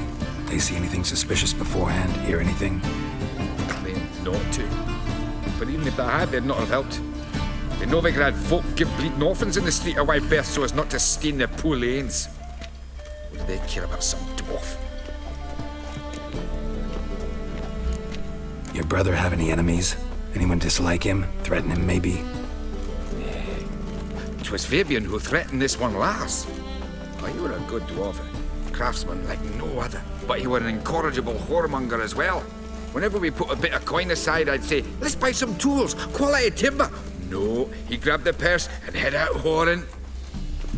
They see anything suspicious beforehand? Hear anything? Claimed not to. But even if they had, they'd not have helped. The Novigrad folk give bleeding orphans in the street a wide berth so as not to stain their poor lanes. What do they care about some dwarf? Your brother have any enemies? Anyone dislike him? Threaten him, maybe? It was Fabian who threatened this one last. Oh, you were a good dwarf. Craftsman like no other. But you were an incorrigible whoremonger as well. Whenever we put a bit of coin aside, I'd say, let's buy some tools, quality timber. No, he grabbed the purse and head out whoring.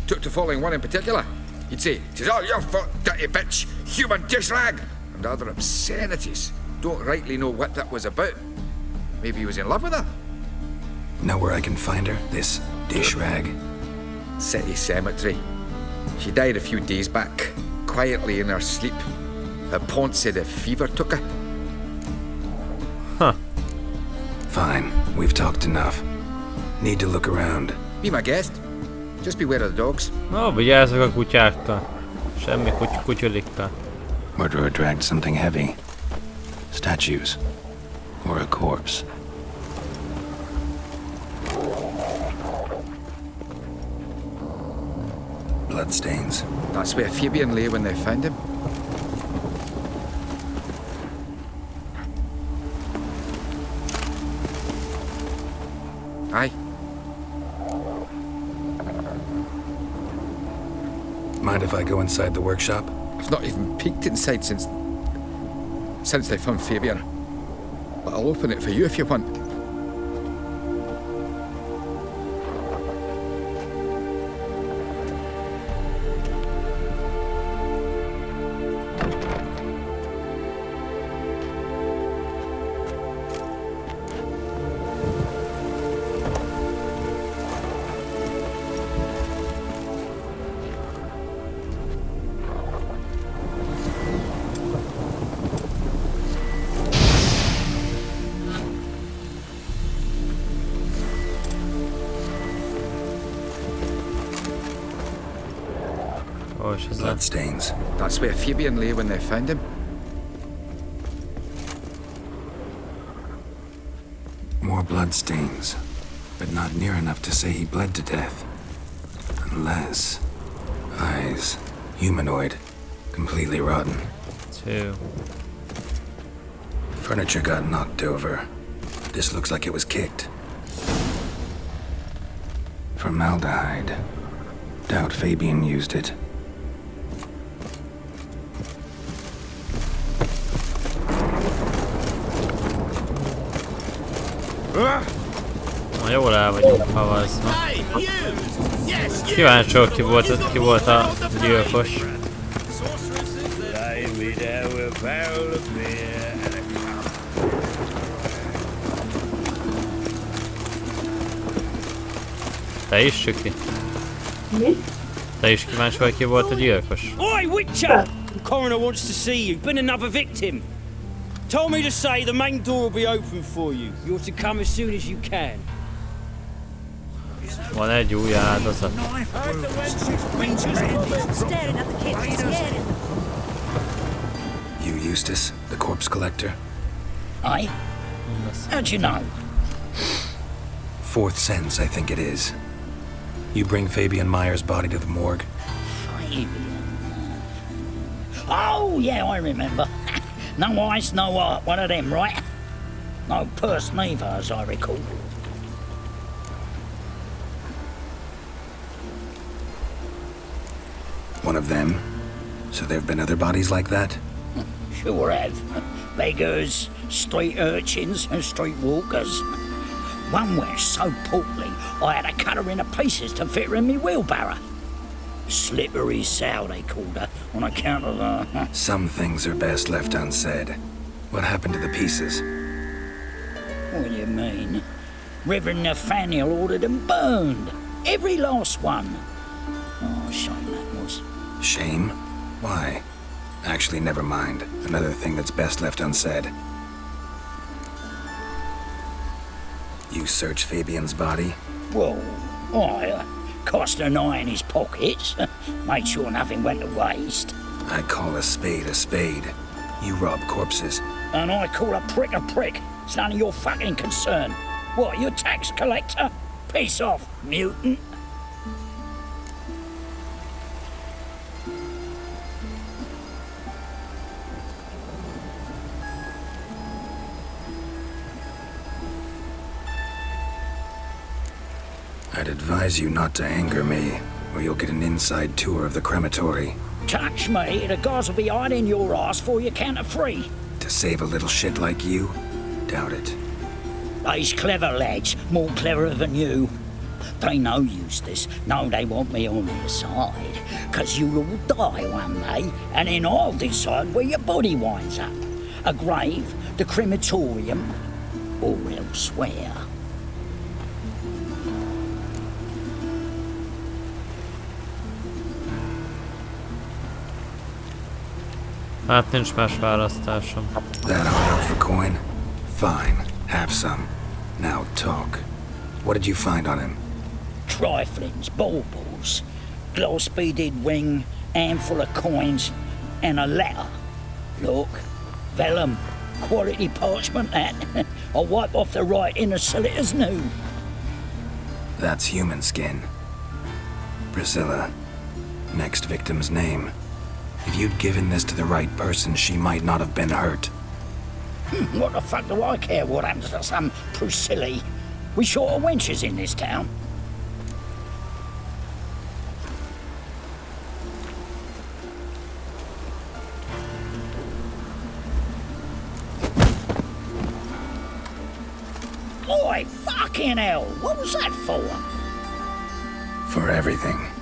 Took to following one in particular. He'd say, "'Tis all your fault, dirty bitch, human dish rag," and other obscenities. Don't rightly know what that was about. Maybe he was in love with her? Know where I can find her, this dish rag? City cemetery. She died a few days back, quietly in her sleep. Her pont said a fever took her. Huh. Fine, we've talked enough. Need to look around. Be my guest. Just beware of the dogs. No, vigyázzak a kutyákkal. Semmi kutyulikkal. Murderer dragged something heavy. Statues. Or a corpse. Bloodstains. That's where Fabian lay when they found him. Aye. Mind if I go inside the workshop? I've not even peeked inside since they found Fabian. But I'll open it for you if you want. Bloodstains. That's where Fabian lay when they found him. More bloodstains, but not near enough to say he bled to death. Unless... eyes. Humanoid. Completely rotten. Two. Furniture got knocked over. This looks like it was kicked. Formaldehyde. Doubt Fabian used it. Na jól el vagyunk havazva. Kíváncsi vagyok, ki volt a gyilkos. Te is, Süki? Mi? Te is kíváncsi vagy, ki volt a gyilkos? Oi, Witcher! The coroner wants to see you. Been another victim. Told me to say the main door will be open for you. You're to come as soon as you can. Van egy új áldozat. You, Eustace, the corpse collector? Aye? How'd you know? Fourth sense, I think it is. You bring Fabian Meyer's body to the morgue? Fabian? Oh, yeah, I remember. No eyes, no art, one of them, right? No purse neither, as I recall. One of them? So there have been other bodies like that? Sure have. Beggars, street urchins, and street walkers. One went so portly, I had to cut her into pieces to fit her in me wheelbarrow. Slippery sow, they called her, on account of her. Some things are best left unsaid. What happened to the pieces? What do you mean? Reverend Nathaniel ordered them burned. Every last one. Oh, shame that was. Shame? Why? Actually, never mind. Another thing that's best left unsaid. You searched Fabian's body? Well, I cast an eye in his pockets. Made sure nothing went to waste. I call a spade a spade. You rob corpses. And I call a prick a prick. It's none of your fucking concern. What, you tax collector? Piss off, mutant. I'd advise you not to anger me, or you'll get an inside tour of the crematory. Touch me, the guards will be hiding your ass for you count of free. To save a little shit like you? Doubt it. They's clever lads, more cleverer than you. They know Eustace, know they want me on their side, 'cause you'll all die one day, and then I'll decide where your body winds up. A grave, the crematorium, or elsewhere. Hát nincs más választásom. That all for coin? Fine, have some. Now talk. What did you find on him? Triflings, baubles, gloss-beaded ring, handful of coins, and a letter. Look, vellum, quality parchment that. I'll wipe off the writing as solid as new. That's human skin. Priscilla. Next victim's name. If you'd given this to the right person, she might not have been hurt. What the fuck do I care what happens to some Proci? We short of wenches in this town. Oi, fucking hell! What was that for? For everything.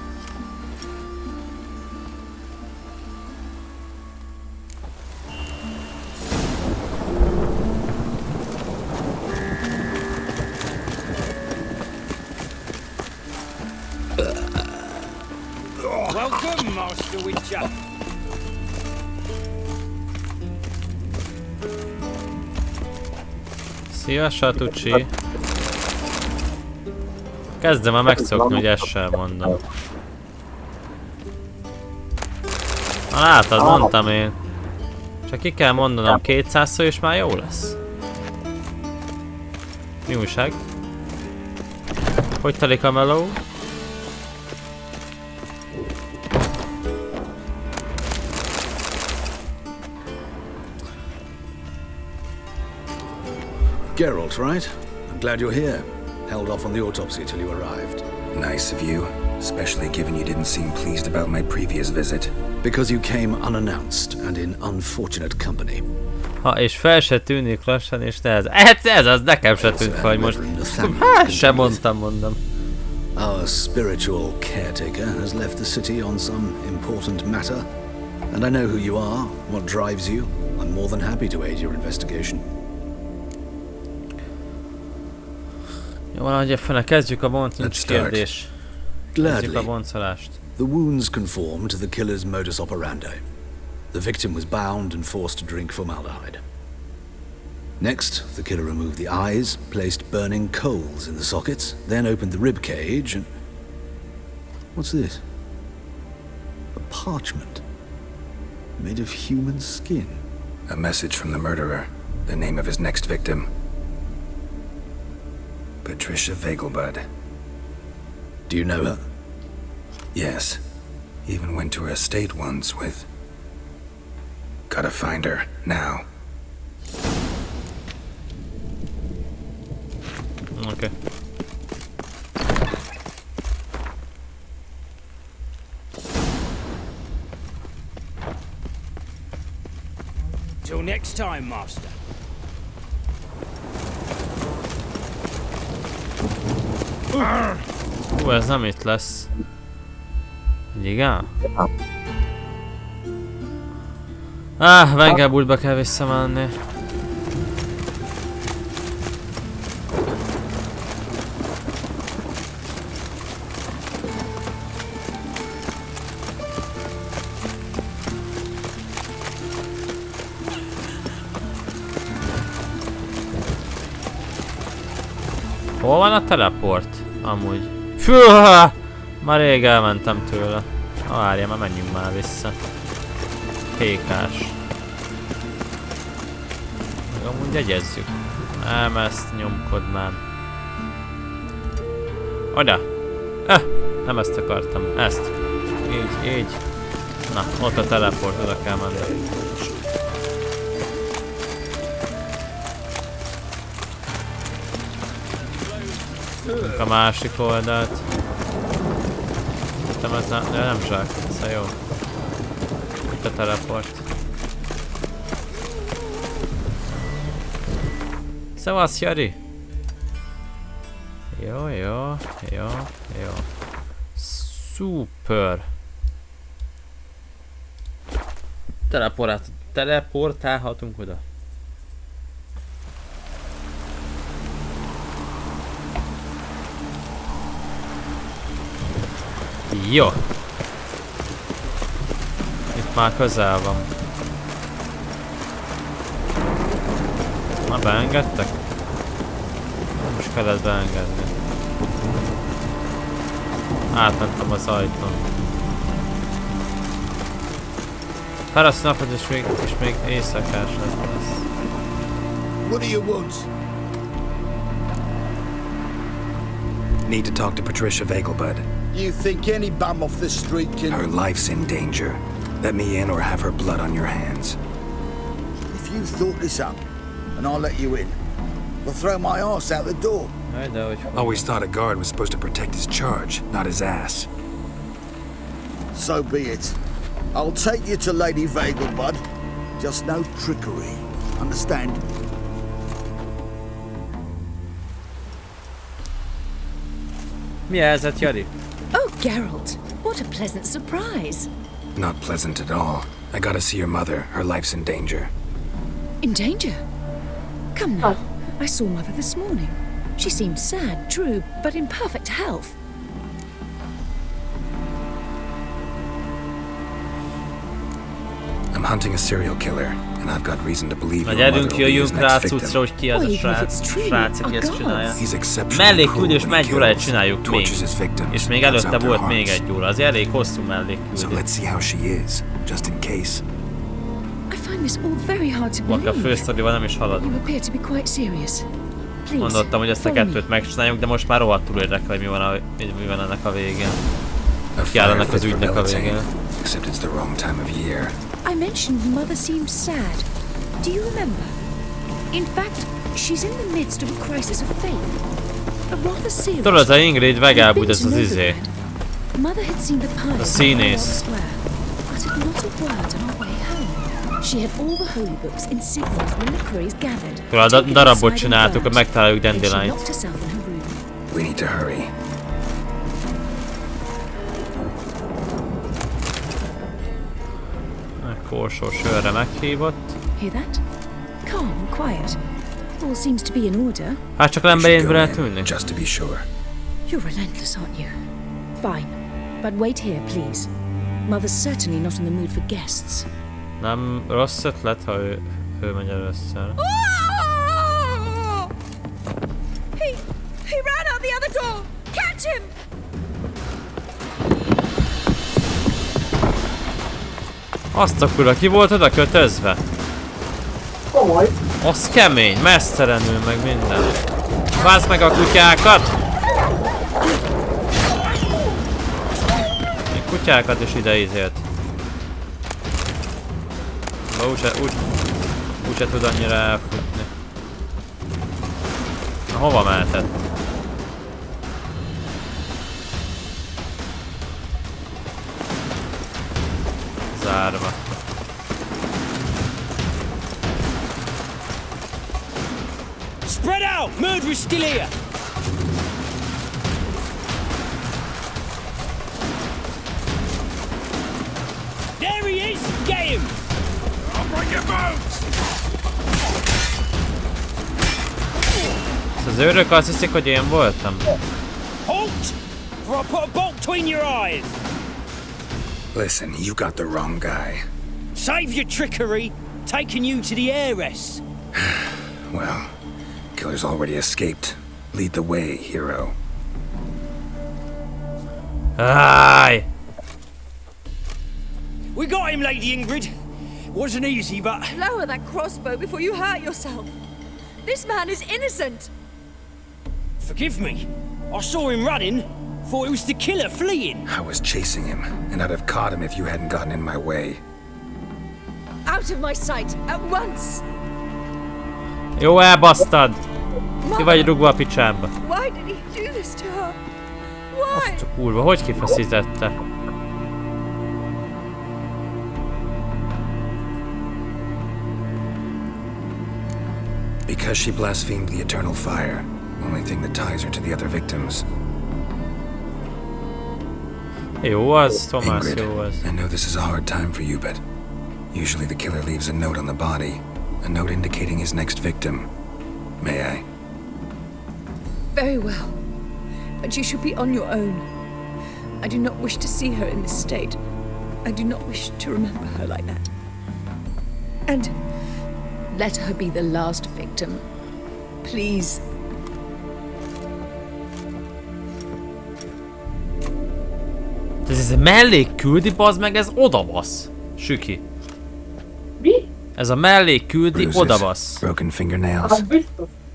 Welcome, Master Witcher. Szia, Satucsi. Kezdem már megszokni, hogy ezt sem mondom. Na látod, mondtam én. Csak ki kell mondanom 200-szor és már jó lesz. Mi újság? Hogy telik a meló? Geralt, right? I'm glad you're here. Held off on the autopsy till you arrived. Nice of you, especially given you didn't seem pleased about my previous visit. Because you came unannounced and in unfortunate company. Ha, és fel se tűnik lassan, és ez az nekem se tűnt, hogy most... Hát, sem mondtam. Our spiritual caretaker has left the city on some important matter. And I know who you are, what drives you. I'm more than happy to aid your investigation. Jó, valahogy fene, kezdjük a boncolás kérdés. Kezdjük a boncolást. The wounds conform to the killer's modus operandi. The victim was bound and forced to drink formaldehyde. Next, the killer removed the eyes, placed burning coals in the sockets, then opened the rib cage and... What's this? A parchment. Made of human skin. A message from the murderer. The name of his next victim. Patricia Vegelbud. Do you know her? Yes. Even went to her estate once with... Gotta find her, now. Okay. next time, Master. Ez nem itt lesz. Igen? Vengelbútba kell visszamenni. Hol van a teleport? Amúgy. Fűha! Már rég elmentem tőle. Várjál, már menjünk már vissza. Pékás. Meg amúgy jegyezzük. Nem, ezt nyomkod már. Oda! Nem ezt akartam. Ezt. Így. Na, ott a teleport, oda kell menni. A másik oldalt. Ez nem zsák, ez jó. Itt a teleport. Szevasz, Jari! Jó. Szuper! Teleportálhatunk oda. Jó. Itt már közel van. Na, beengedtek? Nem is kellett beengedni. Átmentem az ajtón. Felasz napot és még éjszakás lesz. What do you want? Need to talk to Patricia Vegelbud. You think any bum off the street can... Her life's in danger. Let me in or have her blood on your hands. If you thought this up, and I'll let you in, we'll throw my ass out the door. Always thought a guard was supposed to protect his charge, not his ass. So be it. I'll take you to Lady Vegelbud. Just no trickery. Understand? Mi a helyzet, Jari? Oh, Geralt, what a pleasant surprise. Not pleasant at all. I gotta see your mother. Her life's in danger. In danger? Come now. I saw Mother this morning. She seemed sad, true, but in perfect health. I'm hunting a serial killer, and I've got reason to believe your mother will be his next victim. Hogy ki az a srác, aki ezt csinálja. He's Mellékküldés, egy óráját csináljuk még. És még előtte volt még egy óra, az elég hosszú mellékküldés. So let's see how she is, just in case. I find this all very hard to believe. A fősztorival nem is haladunk. You appear to be quite serious. Mondottam, hogy ezt a kettőt megcsináljuk, de most már rohadtul érdekel, hogy mi van ennek a végén. Ki áll ennek az ügynek a végén. Except it's the wrong time of year. I mentioned Mother seemed sad. Do you remember? In fact, she's in the midst of a crisis of faith. A rather serious. Tudod, az Ingrid Vegelbud, ez az izé. Mother had seen the pile a színész. Uttered not a word on our way home. She had all the holy books in signals when the crews gathered. Tudod, a darabot csináltuk, hogy megtaláljuk Dandelion-t. We need to hurry. Korsó sörre meghívott. Hear that? Calm and quiet. All seems to be in order. Hát csak emberénből eltűnni. Just to be sure. You're relentless, aren't you? Fine, but wait here, please. Mother's certainly not in the mood for guests. Nem rossz ötlet, ha ő megy először. He ran out the other door. Catch him! Azt a kurva, ki volt oda kötözve? Komoly. Az kemény, mesztelenül meg minden. Vázd meg a kutyákat! Még kutyákat is ide ízélt. Úgyse tud annyira elfutni. Na, hova mehetett? Zárva. murderer's still here. There he is! Get him! I'll break your bones! Az őrök azt hiszik, hogy én voltam. Halt! Or I'll put a bolt between your eyes! Listen, you got the wrong guy. Save your trickery! Taking you to the heiress! Well, killer's already escaped. Lead the way, hero. Aye. We got him, Lady Ingrid. Wasn't easy, but... Lower that crossbow before you hurt yourself. This man is innocent. Forgive me. I saw him running. Thought it was the killer fleeing. I was chasing him, and I'd have caught him if you hadn't gotten in my way. Out of my sight, at once! Jó, elbasztad! Ki vagy rúgva a picsába? Why did he do this to her? Why? Azt a kurva, hogy kifeszítette? Because she blasphemed the eternal fire. Only thing that ties her to the other victims. Jó az, Tomás, Ingrid, jó az. I know this is a hard time for you, but usually the killer leaves a note on the body. A note indicating his next victim. May I? Very well. But you should be on your own. I do not wish to see her in this state. I do not wish to remember her like that. And let her be the last victim. Please. Ez a mellék küldi, bazd meg, ez odabasz. Süki. Mi? Ez a mellék küldi, Bruises, odabasz. broken fingernails.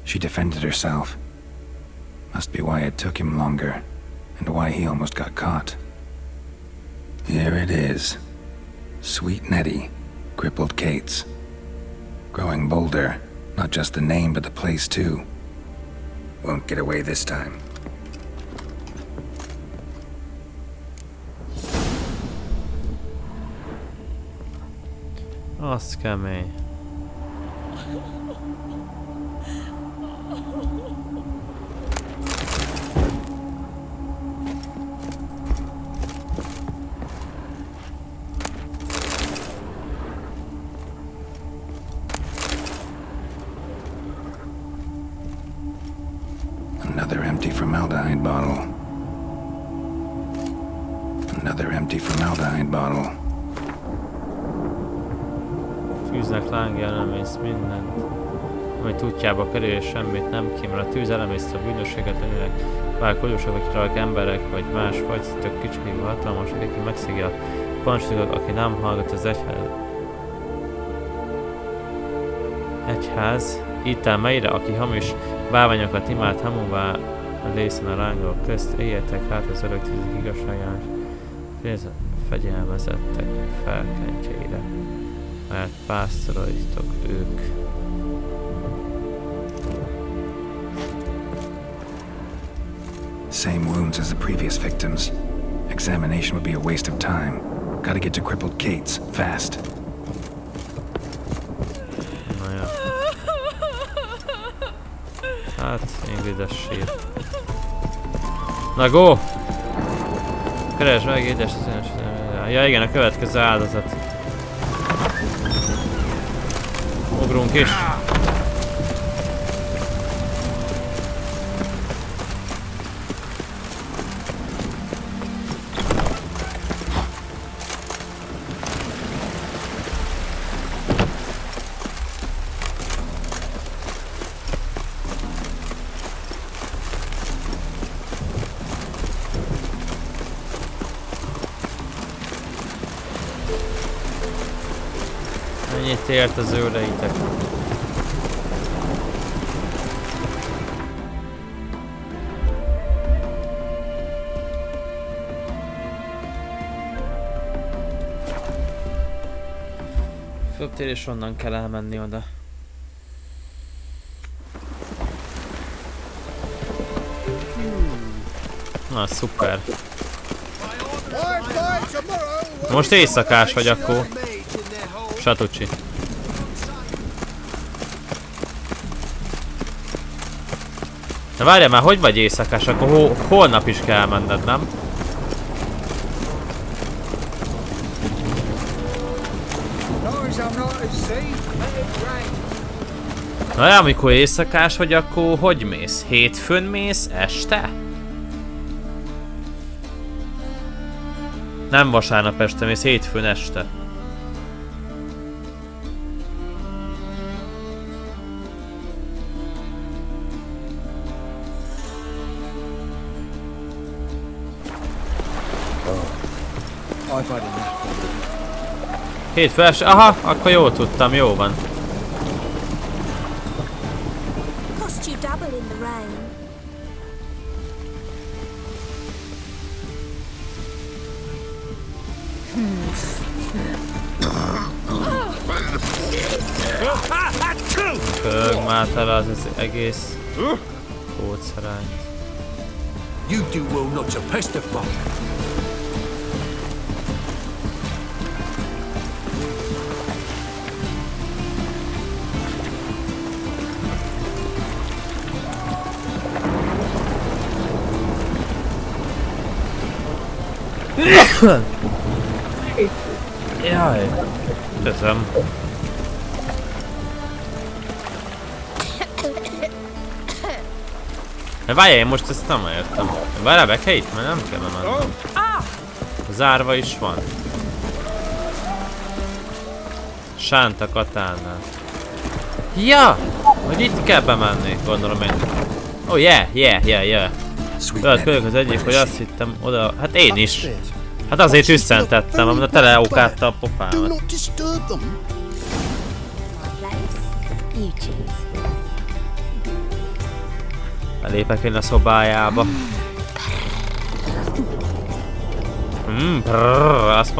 She defended herself. Must be why it took him longer, and why he almost got caught. Here it is. Sweet Nettie, crippled Kate's. Growing bolder, not just the name but the place too. Won't get away this time. Az kemény. Another empty formaldehyde bottle. Another empty formaldehyde bottle. Tűznek lángja, elemész mindent. Amit útjába kerül és semmit nem kímél. A tűz elemészte a bűnösséget, önnek bár kogyósak vagy kitalálk emberek, vagy más fajcitok kicsik, hatalmasak, aki megszegi a parancsnokat, aki nem hallgat az egyház ítelmeire, aki hamis bálványokat imád hamuvá lészen a rángolók közt, éljetek hát az örök tízik igazságának, fegyelmezettek felkentjeire, mert pásztoroljatok ők. Same wounds as the previous victims. Examination would be a waste of time. Gotta get to crippled Kate's, fast. Na ja. Hát, Ingrides sír. Na go! Keresd meg, édes. Ja igen, a következő áldozat. Ugrunk is. Mennyit ért az őreitek? Föltér és onnan kell elmenni oda. Na, szuper. Most éjszakás vagy akkor. Satucsi. Na várjál már, hogy vagy éjszakás? Akkor holnap is kell menned, nem? Na, amikor éjszakás vagy, akkor hogy mész? Hétfőn mész? Este? Nem vasárnap este mész, hétfőn este. Hétfő este? Aha, akkor jól tudtam, jó van. Kög már tele az egész kódszerányt. You do well not to pester Bob. Jaj, köszönöm. Várjál, én most ezt nem értem. Várjál, be kell itt, mert nem kell bemennem. Zárva is van. Sánta katánál. Ja! Hogy itt kell bemenni, gondolom én. Oh yeah. Tudod, kölyök az egyik, hogy azt hittem oda... Hát én is. Hát azért üsszentettem, amit a tele okátta a pofámat. Belépek én a szobájába.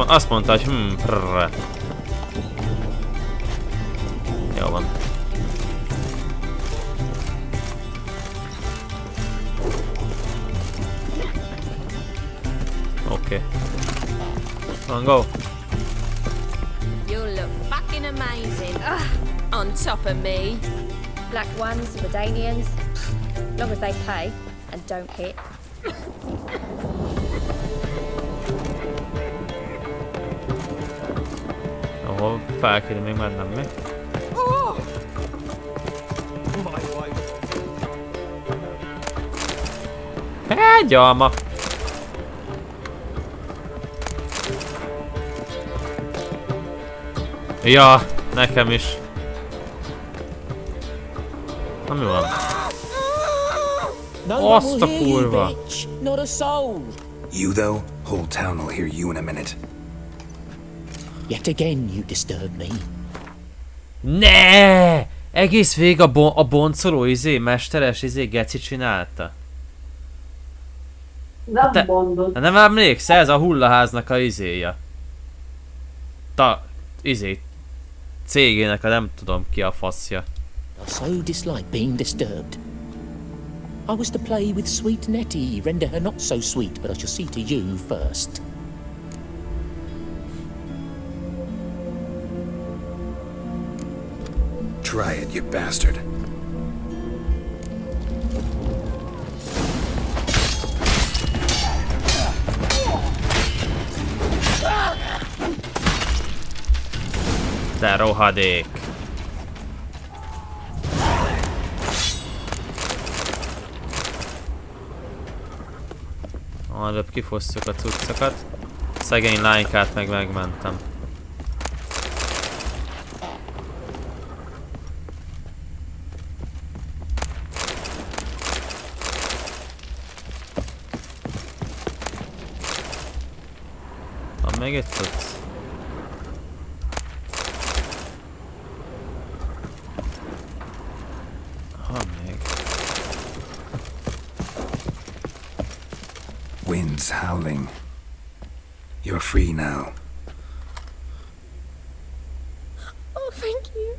Azt mondta, hogy Jó van. Oké. On, go. You look fucking amazing. On top of me. Black ones, Redanians. As long as they pay and don't hit. Ahol fel kéne még mennem mi? Egy alma! Ja, nekem is. Na mi van? Azt a kurva! You though, whole town will hear you in a minute. Yet again you disturb me. Ne! Egész végig a boncoló mesteres geci csinálta. Nem mondod. Nem emlékszel, ez a hullaháznak a izéja. Cégének a nem tudom ki a faszja. I so dislike being disturbed. I was to play with sweet Nettie, render her not so sweet, but I shall see to you first. Try it, you bastard. Te rohadék! Előbb kifosztjuk a cuccokat. Szegény lánykát meg megmentem. Van még egy cucc? Wind's howling. You're free now. Oh, thank you.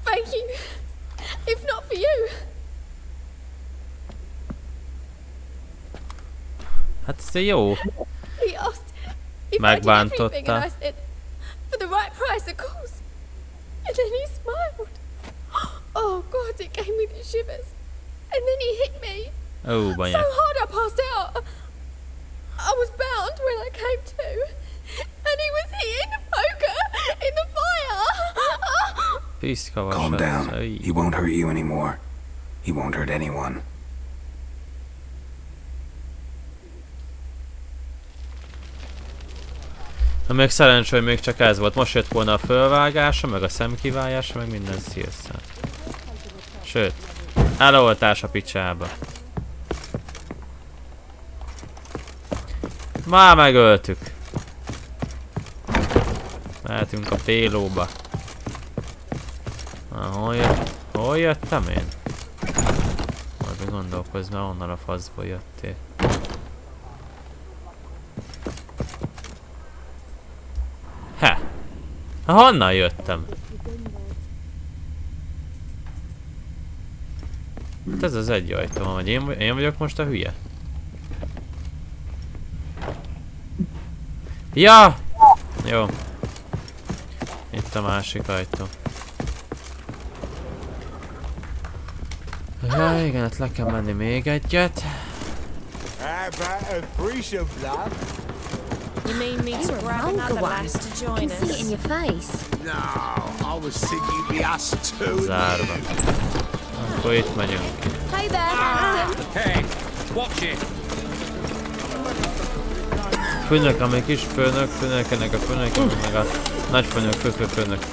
Thank you. If not for you. Hát ez jó. He asked if I did everything and I said, for the right price, of course. And then he smiled. Oh God, it gave me the shivers. and then he hit me. Oh, So hard I passed out. I was bound when I came to, and he was hitting the poker in the fire. Calm down. He won't hurt you anymore. He won't hurt anyone. Na még szerencsé, hogy még csak ez volt. Most jött volna a fölvágása, meg a szemkivágása, meg minden szírszám. Sőt, eloltás a picsába. Már megöltük. Mehetünk a pélóba. Hol jöttem én? Majd gondolkozz, mert onnan a faszból jöttél. He! Honnan jöttem? Hát ez az egy ajtó, vagy én vagyok most a hülye? Ja! Jó. Itt a másik ajtó. Ja, igen, hát le kell menni még egyet. You mean me to grab another lass to join us? I can see it in your face. No, I was thinking you'd be us too. Zárva. Akkor itt megyünk. Hey there, handsome. Hey, watch it. Főnök, ami kis főnök, főnökenek a főnök, meg a nagyfőnök, főnök.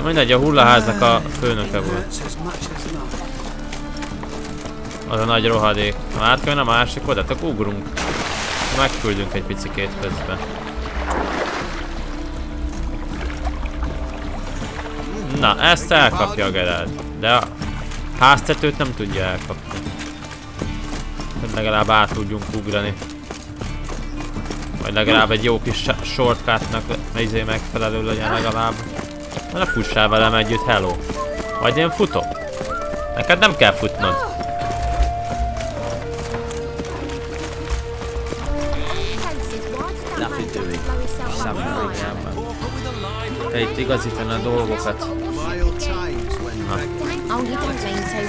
Mindegy, a hullaháznak a főnöke volt. Az a nagy rohadék. Ha átköljön a másik oda, akkor ugrunk. Megküldünk egy picikét közben. Na, ezt elkapja a Gerard, de a háztetőt nem tudja elkapni. Hogy legalább át tudjunk ugrani. Vagy legalább egy jó kis shortcutnak megfelelő legyen legalább. Na, fussál velem együtt, hello. Vagy én futok. Neked nem kell futnod. Te itt igazítani a dolgokat. Na. Oh, you don't mean to.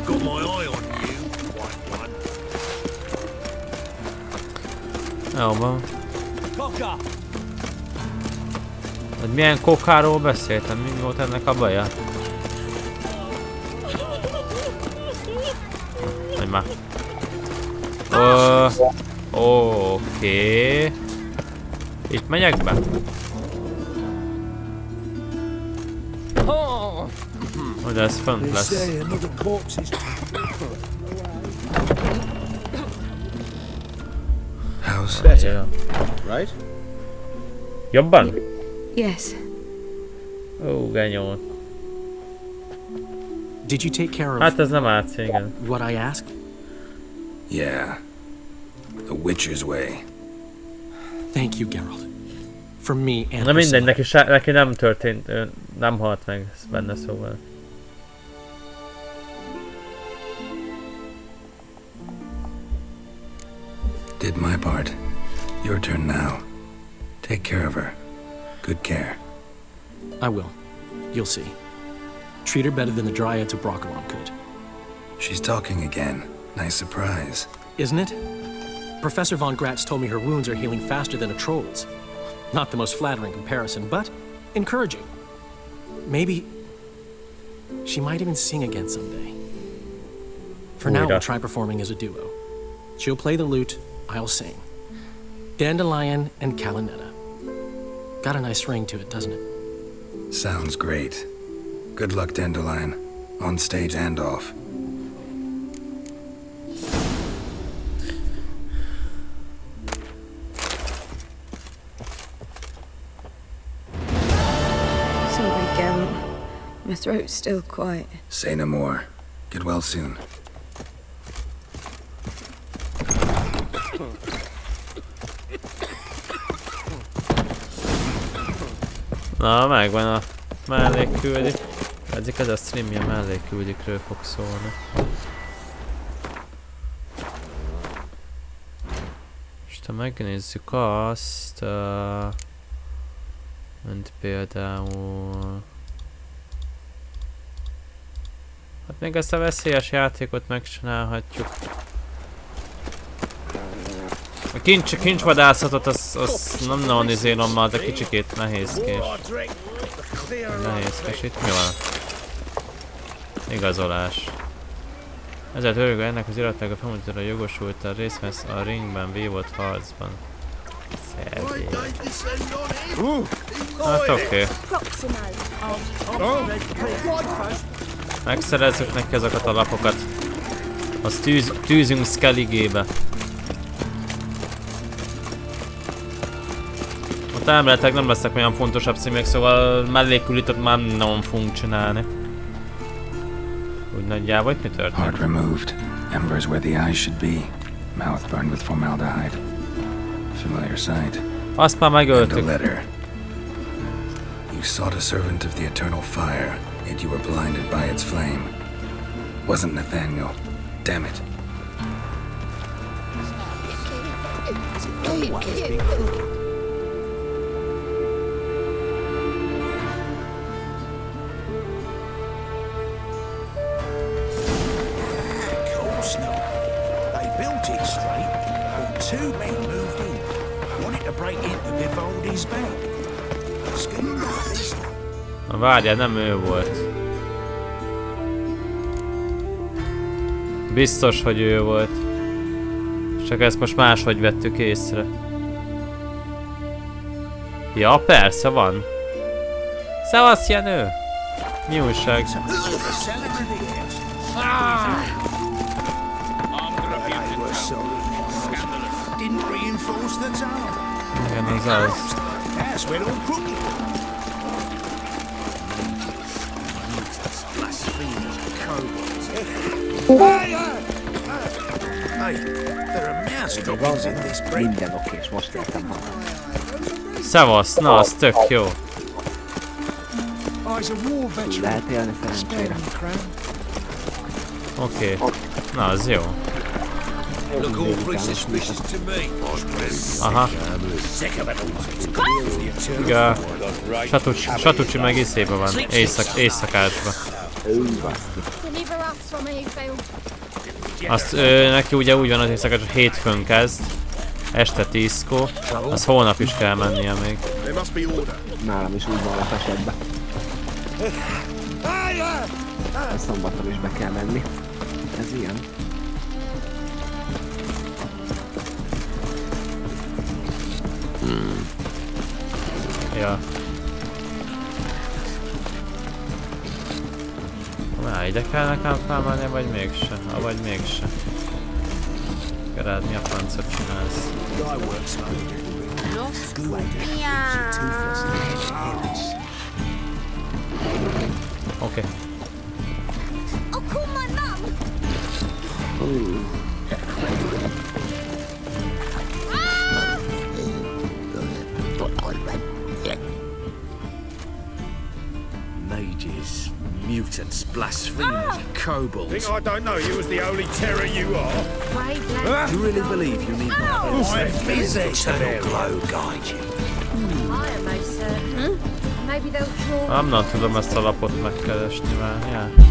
Got my eye on you, white one. Jó van. Hogy milyen kokáról beszéltem? Mi volt ennek a baja? Hogy már. Oké. Itt megyek be? Hogy ez fönt lesz. How's better? Right? Jobban? Yes. Ó, genyó. Did you take care of Hát ez nem átsz, igen. what I asked? Yeah. The Witcher's way. Thank you, Geralt. For me and Na mindegy, neki nem történt, nem halt meg benne, szóval. Did my part. Your turn now. Take care of her. Good care. I will. You'll see. Treat her better than the Dryads of Broccolon could. She's talking again. Nice surprise. Isn't it? Professor von Gratz told me her wounds are healing faster than a troll's. Not the most flattering comparison, but encouraging. Maybe she might even sing again someday. For now, we'll try performing as a duo. She'll play the lute, I'll sing. Dandelion and Calinetta. Got a nice ring to it, doesn't it? Sounds great. Good luck, Dandelion. On stage and off. Sorry, Geralt. My throat's still quiet. Say no more. Get well soon. Na, megvan a mellékküldi. Eddig ez a streamje mellékküldikről fog szólni. És ha megnézzük azt, mint például Még ezt a veszélyes játékot megcsinálhatjuk. A kincsvadászatot az nem nagyon izélom már, de kicsikét nehézkés. Nehézkés. Itt mi van? Igazolás. Ezért örülök, ennek az irattága felmutatóra jogosult a részvesz a ringben vívott harcban. Szervény. Hát oké. Megszerezzük neki azokat a lapokat. Azt tűzünk Skelligébe. Ott elméletileg nem lesznek olyan fontosabb címek, szóval mellékülitot már nem fogunk csinálni. Úgy nagyjából, hogy mi történt? Heart removed, embers where the eyes should be, mouth burned with formaldehyde. Familiar sight. Azt már megöltük. And a letter. You sought a servant of the eternal fire, yet you were blinded by its flame. Wasn't Nathaniel. Damn it. They built it straight, but two men moved in. Wanted to break into Vivaldi's bank. Scheme like this. Na várjál, nem ő volt. Biztos, hogy ő volt. Csak ezt most máshogy vettük észre. Ja, persze van. Szevasz, Jenő! Mi újság? Igen, az az. Minden oké, és most értem magam. Szevasz, na az tök jó. Lehet élni szerencsére. Oké. Na az jó. Aha. Igen. Satucsi meg iszébe van, éjszakásba. Azt neki ugye úgy van az éjszakás, hogy hétfőn kezd. Este 10-kor. Az holnap is kell mennie még. Nálam is úgy van a esetben. A szombaton is be kell menni. Ez ilyen. Ja. Na, ide kell nekem felmenni, vagy mégse? Vagy mégse. Gerád, mi a francot csinálsz? Oké. Mages, mutants, blasphemers, kobolds. Think I don't know you as the only terror you are? Do you really believe you need my Is the eternal glow guide you? I am most certain. Maybe they'll draw. Nem tudom ezt a lapot megkeresni már, ja.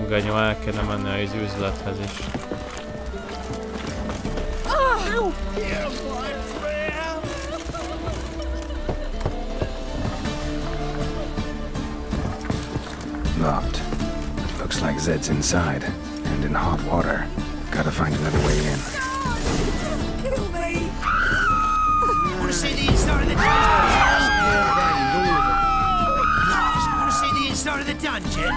Ganyó, el kéne menni az üzlethez is. Locked. Looks like Zed's inside, and in hot water. Gotta find another way in. Kill me! Wanna see the inside of the dungeon? Lars, wanna see the inside of the dungeon?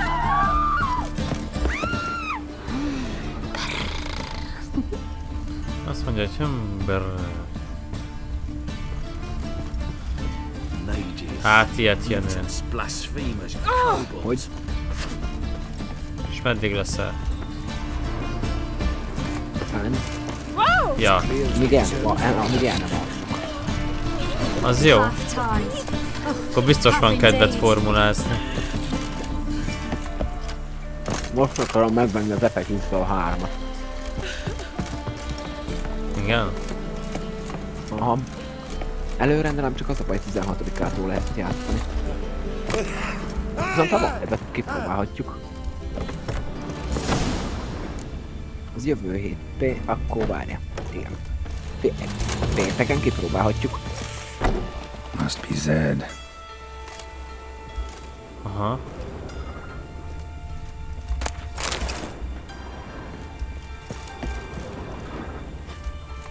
Azt mondja, hogy hát ilyet jön. Hogy? És meddig leszel? Fenn. Ja. Míg el nem alszok. Az jó. Akkor biztos van kedved formulázni. Most akarom megvenni az FHD 3-at. Igen? Aha. Előrendelem, csak az a baj, 16-ától lehet játszani. Viszont ha ebben kipróbálhatjuk. Az jövő hét, akkor várja. Igen. Pénteken kipróbálhatjuk. Must be Zed. Aha.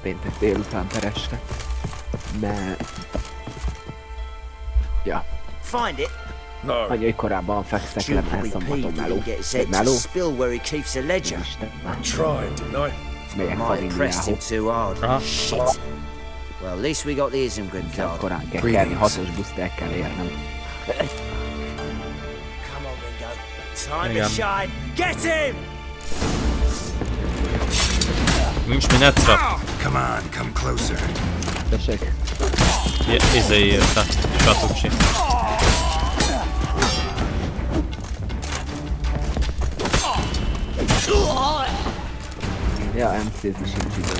Péntek délután per este. Mert... Ja. Find it. Annyi korábban fekszek le, mert szombaton meló. Egy meló? Melyek familiához. Well, at least we got the Isengrim card. Korán kell kelni, 6-os buszt el kell érnem. Come on, Ringo. Time to shine. Get him! Nincs mi netra. Come on, come closer. Tessék. Izé írta. Satucsi. Ja, MC-zni sincs idő.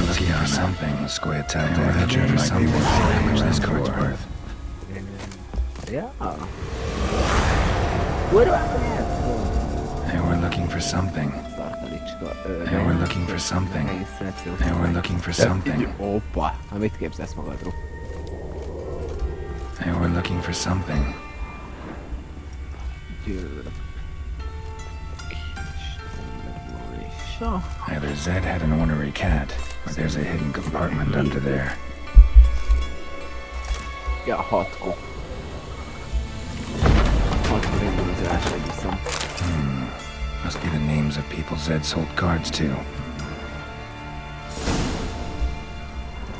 Looking for something. Square tap ledger for something. How much this card's worth? Yeah. They were looking for something. They were looking for something. They were looking for something. Hoppa, hát mit képzelsz magadról? They were looking for something. Either Zed had an ornery cat, or there's a hidden compartment under there. Ja, 6-kor. 6-kor indulásra viszont. Must be the names of people Zed sold cards to.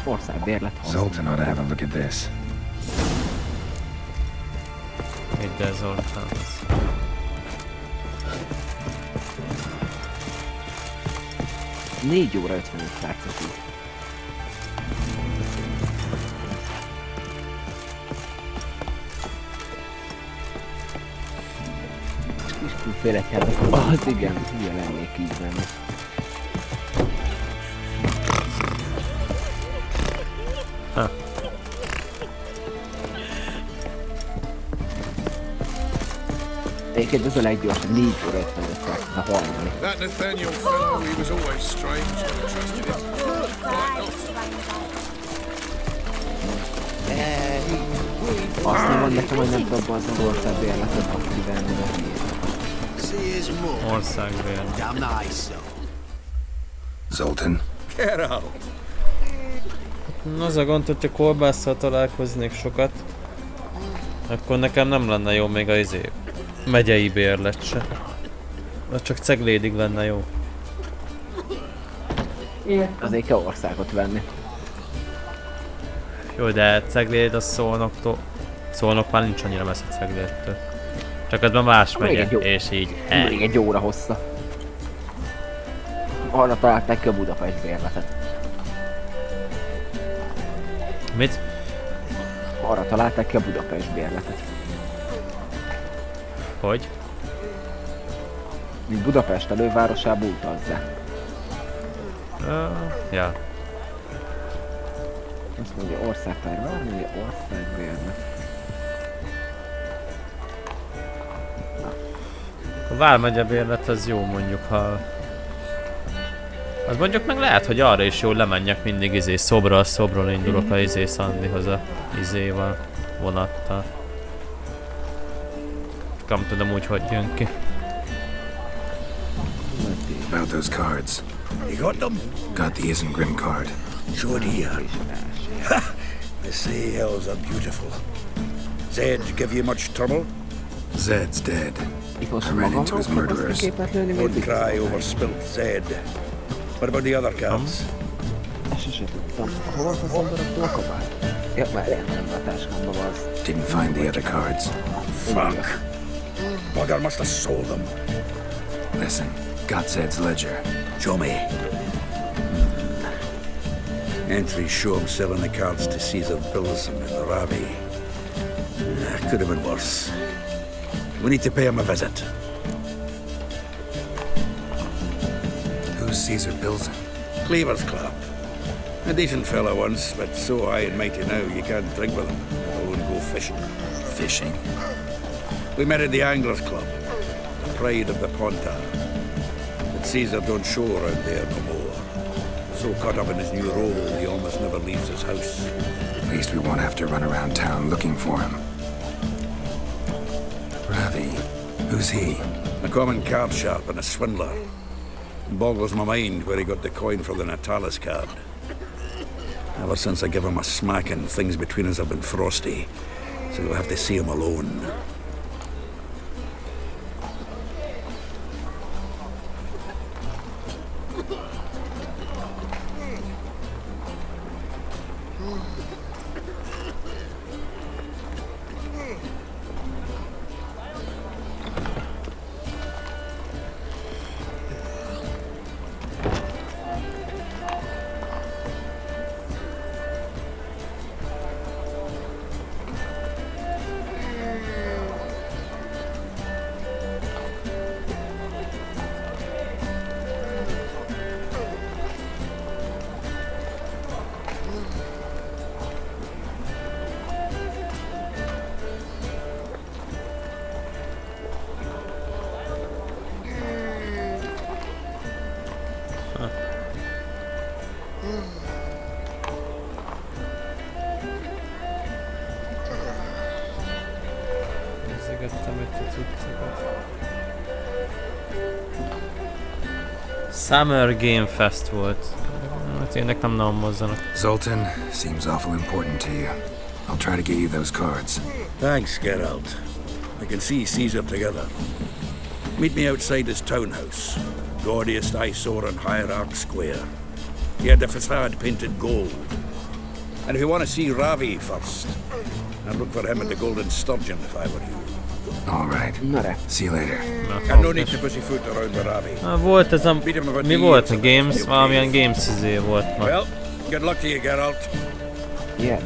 Országbérlet. Zoltan ought to have a look at this. Hidd el Zoltánhoz. Négy óra 55 percet így. Kis külféletjelek, az igen, hülye lennék így menni. Ha. Egyébként ez a leggyorsabb, 4 óra 55 perc, ez a harmadik. That Nathaniel fellow, he was always strange. Never trusted him. Azt nem mond nekem, hogy nem dobban az országbérletet, azt kivenni. Országbérlet. Zoltan? Get out! Az a gond, hogyha kolbásszal találkoznék sokat, akkor nekem nem lenne jó még a megyei bérlet se. Csak Ceglédig lenne jó. Azért kell országot venni. Jó, de Cegléd az Szolnoktól... Szolnok már nincs annyira messze Ceglédtől. Csak az már más megye, és így... Még egy óra hossza. Arra találták ki a Budapest bérletet. Mit? Arra találták ki a Budapest bérletet. Hogy? Mint Budapest elővárosába utazzák. Ja. Azt mondja országpár, várni, országbérlet. A Vármegye bérlet az jó mondjuk, ha... Az mondjuk meg lehet, hogy arra is jól lemenjek mindig Szobról indulok a Szandihoz a vonattal. Nem tudom úgy, hogy jön ki. About those cards. You got them? Got the Isengrim card. Show it here. Ha! The sea hills are beautiful. Zed give you much trouble? Zed's dead. I ran into his murderers. Don't cry over spilt Zed. What about the other cards? Didn't find the other cards. Fuck. Bugger must have sold them. Listen, got Zed's ledger. Show me. Entries show him selling the cards to Caesar Bilson in Ravi. Could have been worse. We need to pay him a visit. Who's Caesar Bilson? Cleaver's Club. A decent fellow once, but so high and mighty now you can't drink with him. I won't go fishing. Fishing? We met at the Anglers Club, the pride of the Ponta. But Caesar don't show around there no more. So caught up in his new role, he almost never leaves his house. At least we won't have to run around town looking for him. Ravi, who's he? A common card sharp and a swindler. It boggles my mind where he got the coin for the Natalis card. Ever since I gave him a smacking, things between us have been frosty. So you'll have to see him alone. Summer Game Fest volt. Hát ennek nem nagyon mozzanak. Zoltan, seems awful important to you. I'll try to get you those cards. Thanks, Geralt. I can see Caesar together. Meet me outside his townhouse. Gaudiest eyesore on Hierarch Square. He had the facade painted gold. And if you want to see Ravi first, I'd look for him at the Golden Sturgeon if I were you. All right. See you later. And no need to pussyfoot around the Ravi. Volt ez a... Mi volt a Games? Valamilyen Games izé volt ma. Well, good luck to you, Geralt. Yeah.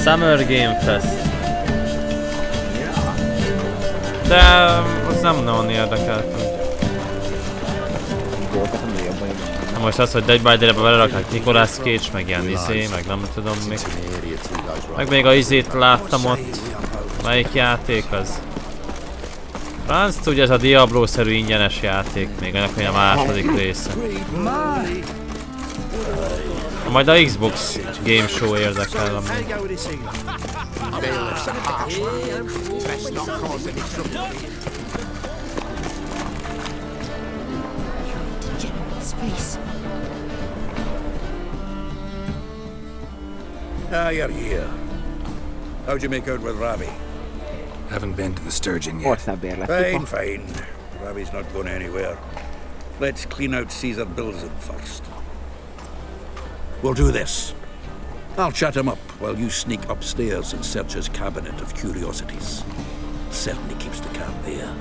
Summer Game Fest. De az nem nagyon érdekelt. Most az, hogy Dead by Daylight-ba belerakják Nicolas Cage, meg ilyen izé, meg nem tudom még. Meg még a izét láttam ott. Melyik játék az? Franz tudja, ez a Diablo-szerű ingyenes játék, még ennek a második része. Majd a Xbox Game Show érdekel, ami... Ah, you're here. How'd you make out with Ravi? Haven't been to the Sturgeon yet. Fine, fine. Ravi's not going anywhere. Let's clean out Caesar Bilson first. We'll do this. I'll chat him up while you sneak upstairs and search his cabinet of curiosities. Certainly keeps the cat there.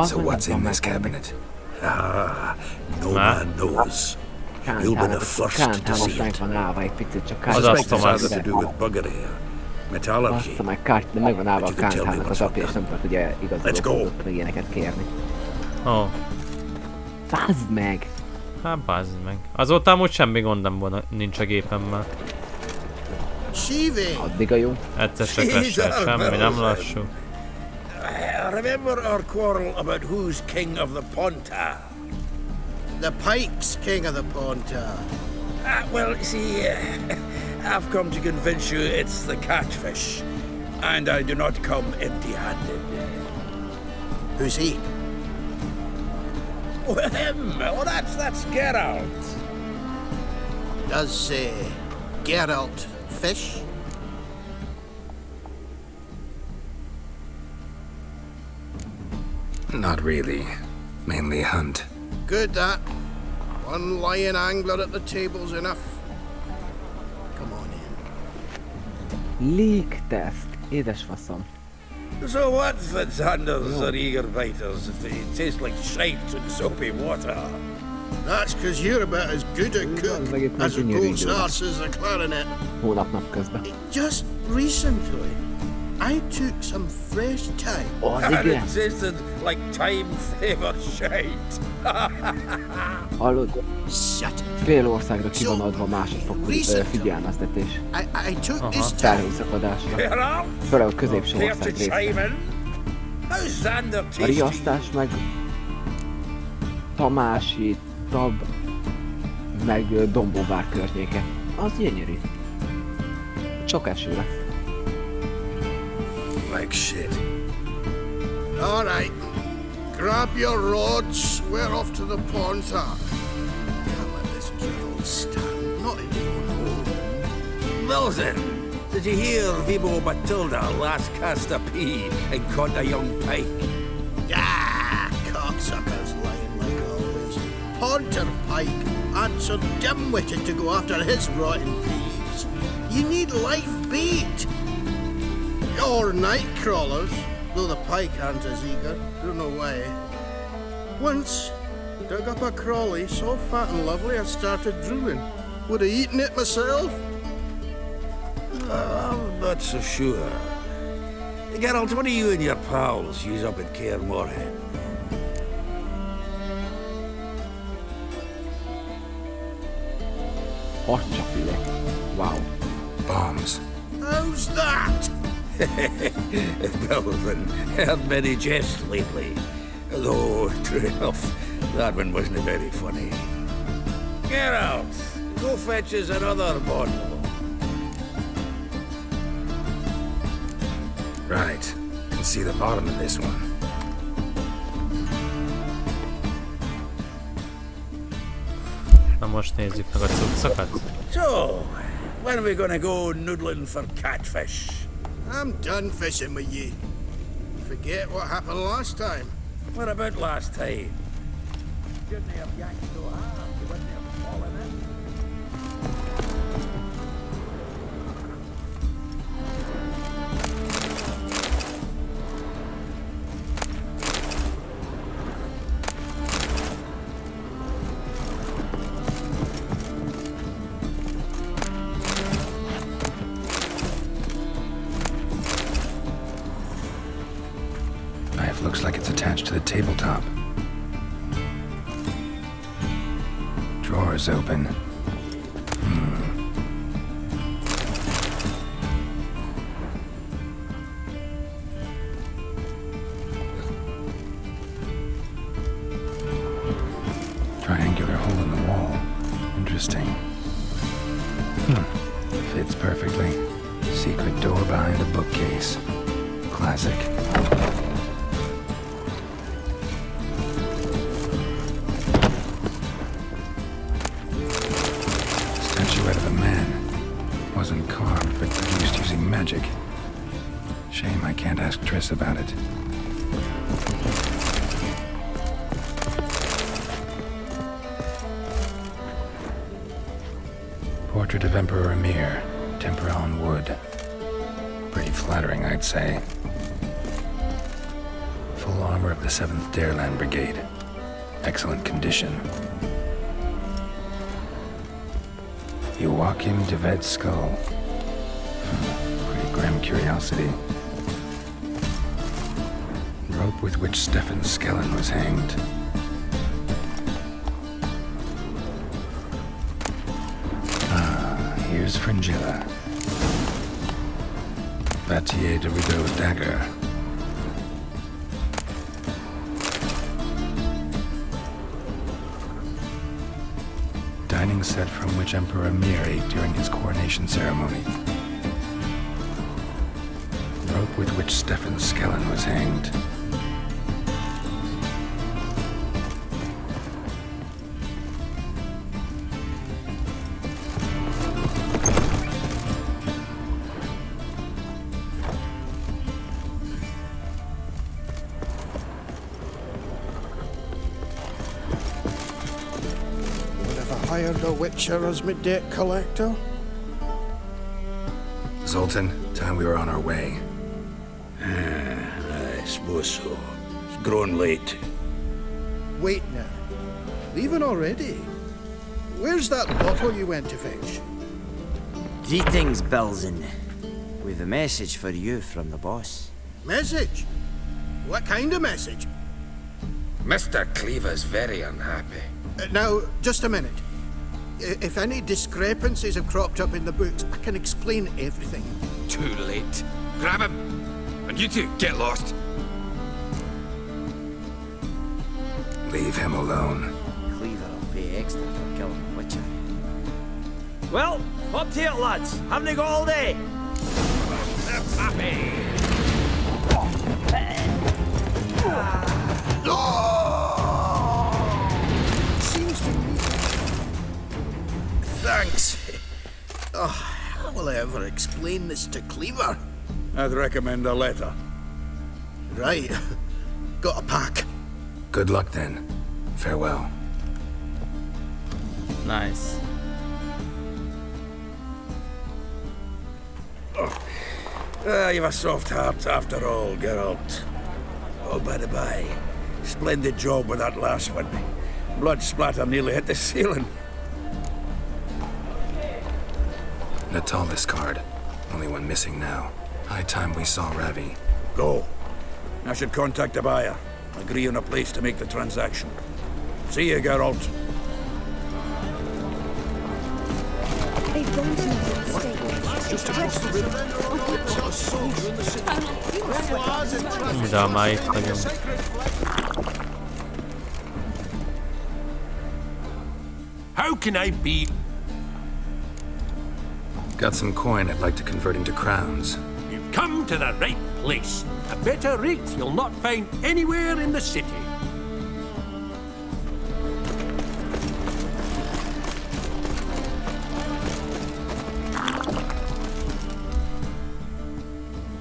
So what's in this cabinet? Ah, no man knows. You'll be the first to see it. I suspect it's either to do with buggery or metallurgy. Bassza meg, de megvan állva a kántának az apja, és nem tudod ugye igazolódott meg ilyeneket kérni. Oh. Bazd meg! Hát bazd meg. Azóta amúgy semmi gondom nincs a gépemmel. Addig a jó. Egyszer se crashel, semmi, nem lassú. Remember our quarrel about who's king of the Ponta? The Pike's king of the Ponta. Well, see, I've come to convince you it's the catfish. And I do not come empty-handed. Who's he? Well, him. Oh, that's Geralt. Does Geralt fish? Not really. Mainly hunt. Good that. One lion angler at the table's enough. Come on in. Leak test. Édes faszom. So what, Fitzhanders or eager biters, if they taste like shite and soapy water? That's because you're about as good a cook as a goat's arse is a clarinet. Hónap közben. Just recently, I took some fresh time. And it tasted like time-flavored shite. Hallod? Fél országra ki van adva másodfokú figyelmeztetés. Felhőszakadásra. Főleg a középső ország részén. A riasztás meg Tamási, Tab, meg Dombóvár környéke. Az gyönyörű. Csak eső lesz. Like shit. All right. Grab your rods. We're off to the pawn shop. Come on, this drivel stand. Not in your home. Wilson, did you hear Vibo Matilda last cast a pea and caught a young pike? Ah, cocksuckers lying like always. Haunter Pike aren't so dim-witted to go after his rotten peas. You need live bait. Or night crawlers, though the pike aren't as eager, run away. Once, dug up a crawly so fat and lovely I started drooling. Would have eaten it myself. I'm not so sure. Geralt, what do you and your pals use up at Caer Moorhead? Harcsafile. Wow. Bombs. How's that? Wilson, heard many jests lately. Though, true enough, that one wasn't very funny. Geralt, go fetch us another bottle. Right. Can see the bottom of this one. Na most nézzük meg a cuccokat. So, when are we gonna go noodling for catfish? I'm done fishing with you. Forget what happened last time. What about last time? Shouldn't have yanked so hard, you wouldn't have fallen in. Looks like it's attached to the tabletop. Drawers open. Triangular hole in the wall. Interesting. Fits perfectly. Secret door behind a bookcase. Classic. Wasn't carved, but produced using magic. Shame I can't ask Triss about it. Portrait of Emperor Emir, tempera on wood. Pretty flattering, I'd say. Full armor of the 7th Dareland Brigade. Excellent condition. Joachim de Ved's skull. Pretty grim curiosity. Rope with which Stefan Skellen was hanged. Ah, here's Fringilla. Batier de Rideau's dagger. Dining set from which Emperor Emir ate during his coronation ceremony. Rope with which Stefan Skellen was hanged. Hired a witcher as my debt collector. Zoltan, time we were on our way. I suppose so. It's grown late. Wait now. leaving already? Where's that bottle you went to fetch? Greetings, Belzen. We've a message for you from the boss. Message? What kind of message? Mr. Cleaver's very unhappy. Now, just a minute. If any discrepancies have cropped up in the books, I can explain everything. Too late. Grab him! And you two, get lost! Leave him alone. Cleaver will pay extra for killing the Witcher. Well, up to it, lads. Haven't you got all day? Happy! Seems to me... Thanks. Oh, how will I ever explain this to Cleaver? I'd recommend a letter. Right. Got a pack. Good luck then. Farewell. Nice. You've a soft heart after all, Geralt. Oh, by the by, splendid job with that last one. Blood splatter nearly hit the ceiling. Natalis card. Only one missing now. High time we saw Ravi. Go. I should contact the buyer. Agree on a place to make the transaction. See you, Geralt. They've gone to the estate. Just across the river. Got a soldier in the city. Dámáit vagyunk. How can I be? Got some coin I'd like to convert into crowns. You've come to the right place. A better rate you'll not find anywhere in the city.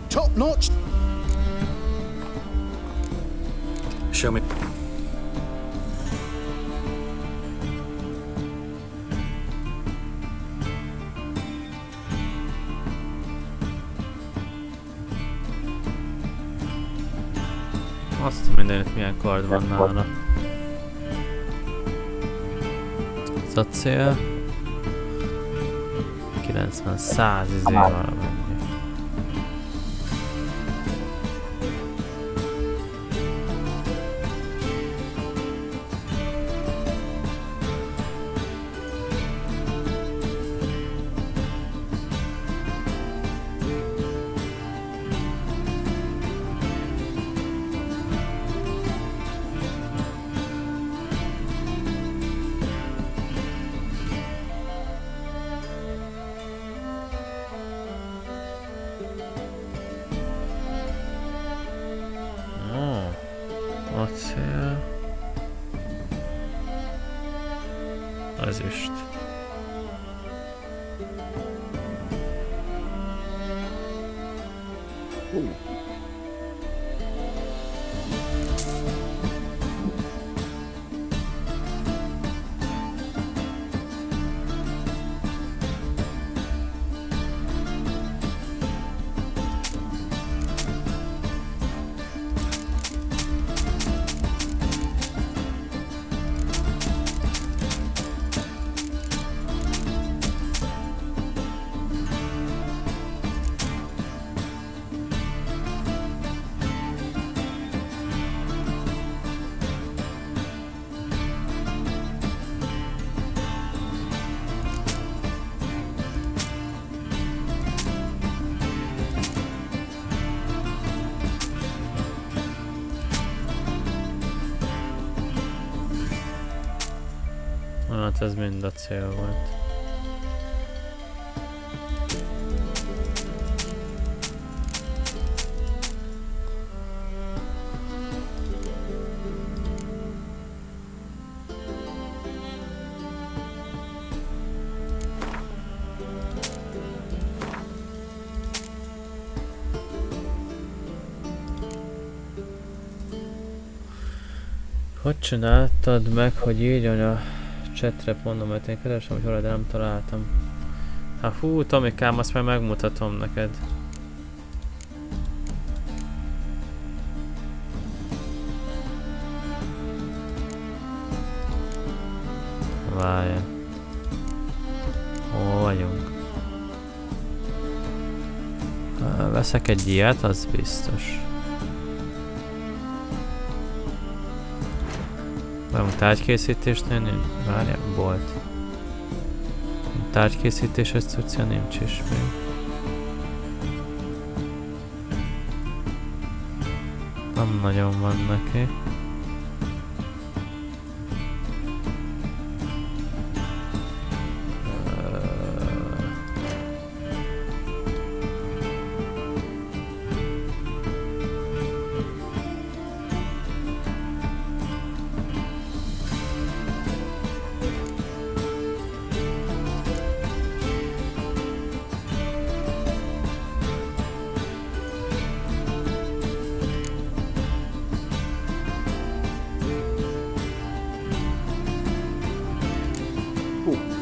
Top notch. Show me. Azt mindenit milyen kard van nála. Ez a cél. 90-100 valamennyi. Acél. Ezüst. Hát ez mind a cél volt. Hogy csináltad meg, hogy írjon a chatre, mondom, mert én keresem, hogy hol, de nem találtam. Hát hú, Tomikám, azt már megmutatom neked. Várja. Hol vagyunk? Veszek egy ilyet, az biztos. Várjunk tárgykészítésnél, várjál, bolt. Tárgykészítéses cucca nincs is még. Nem nagyon van neki.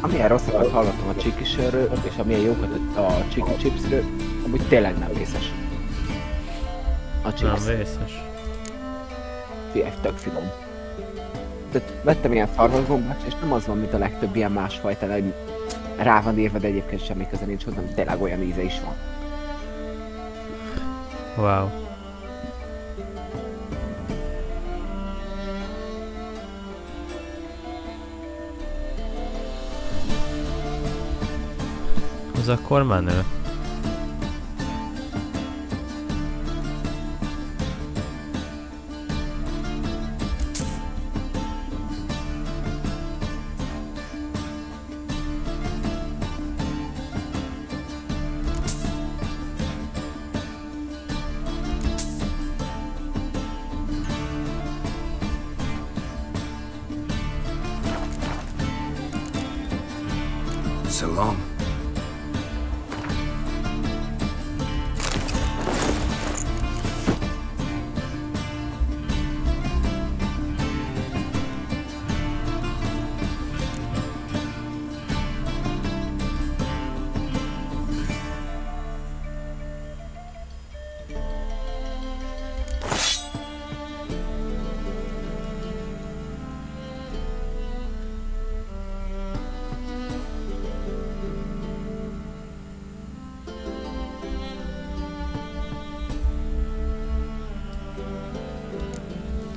Amilyen rosszakat hallottam a csiki sörről, és amilyen jókat a csiki chipsről, amúgy tényleg nem vészes. A chips. Nem vészes. Figyelj, tök finom. Tehát vettem ilyen szarvasgombát, és nem az van, mint a legtöbb ilyen másfajta, hogy rá van írva, de egyébként semmi köze nincs hozzá, tényleg olyan íze is van. Wow. Ez akkor menő. So long.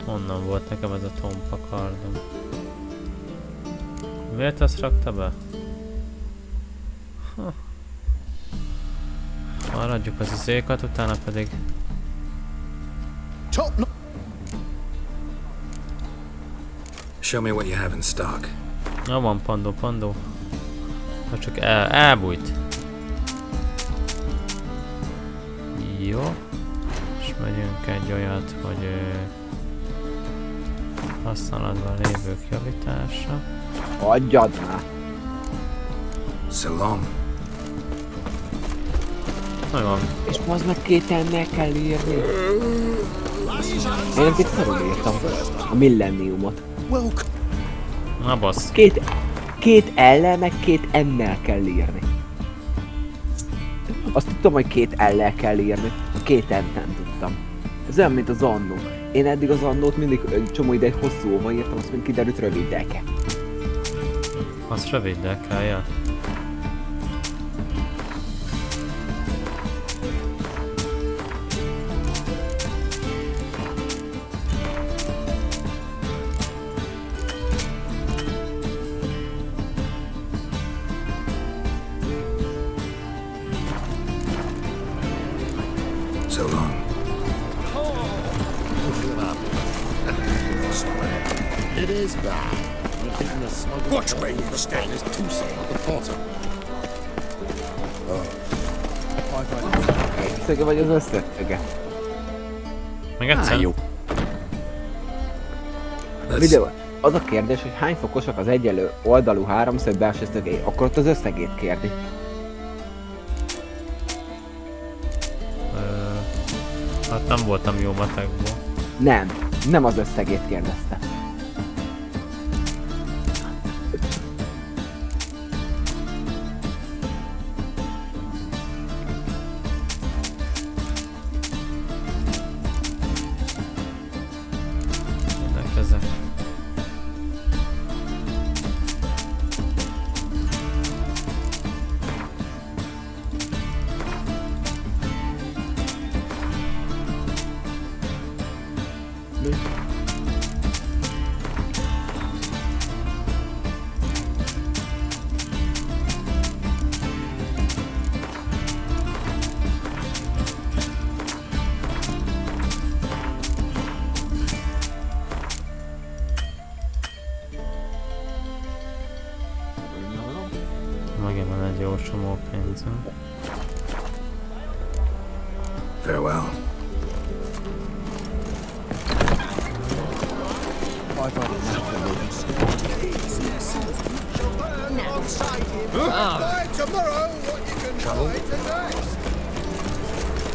Honnan volt nekem ez a tompa kardom? Miért azt rakta be? Maradjuk az izékat, utána pedig... Show me what you have in stock. Na van pandó. Ha csak elbújt. Jó. És megyünk egy olyat, hogy... használatban lévők javítása. Adjad már! So long. Megvan. És az meg két ennél kell írni. Én itt szarul írtam. A millenniumot. Na bassz. Két L-lel meg két N-nel kell írni. Azt tudtam, hogy két L-lel kell írni. A két N-t nem tudtam. Ez olyan, mint az annó. Én eddig az annót mindig egy csomó ideig hosszúval írtam, azt mind kiderült röviddel kell. Azt röviddel kell, ja. So long. It is bad. Watch where you stand. There's two at the bottom. Szöge vagy az összeszöge? Meg egyszer. Jó. Videó. Az a kérdés, hogy hány fokosak az egyenlő oldalú háromszög belső szögei, akkor ott az összegét kérdi. Hát nem voltam jó matekból. Nem az összegét kérdezte. Farewell.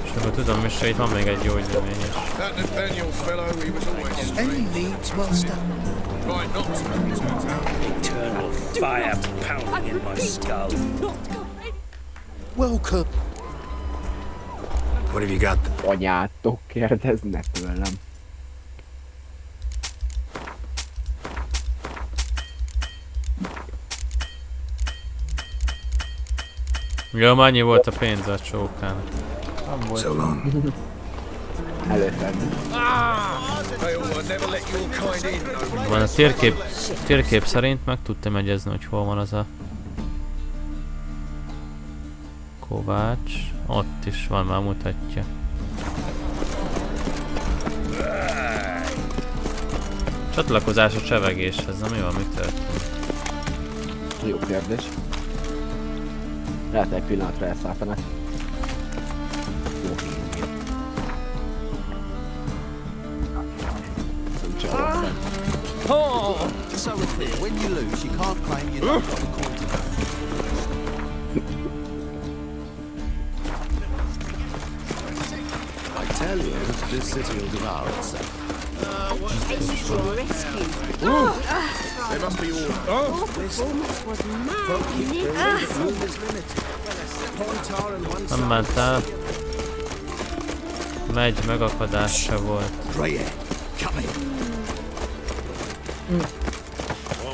És akkor tudom is, hogy itt van még egy gyógynövény is. That Nathaniel fellow, he was always Any needs, master? right not to. Eternal fire pounding in my skull. Welcome. What have you got? Anyátok kérdezne tőlem. Ja, annyi volt a pénz a csókának. So long. Előfedni. Van a térkép szerint meg tudtam egyezni, hogy hol van az a Kovács. Ott is van, már mutatja. Csatlakozás a csevegéshez, na mi van, mi történt? Jó kérdés. Lehet egy pillanatra elszálltanak. Jó. Oh! So we're clear, when you lose, you can't claim you don't got the coin to go. I tell you, this city will devour itself. This is your rescue. They must be all. Your performance was Nem ment el. Megy, megakadás se volt.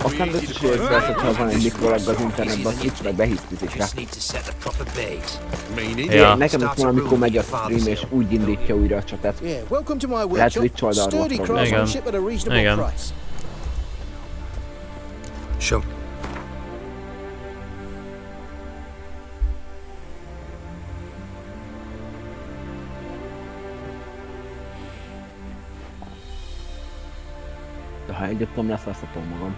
Aztán biztos, hogy észrevesz, hogyha van egy mikrolag az internetben, azt nincs meg behisztizik rá. Ja. Nekem is van, amikor megy a stream és úgy indítja újra a csatát. Lehet Twitch oldalról probléma. Igen. Show. De ha egyet tom lesz, azt a magam.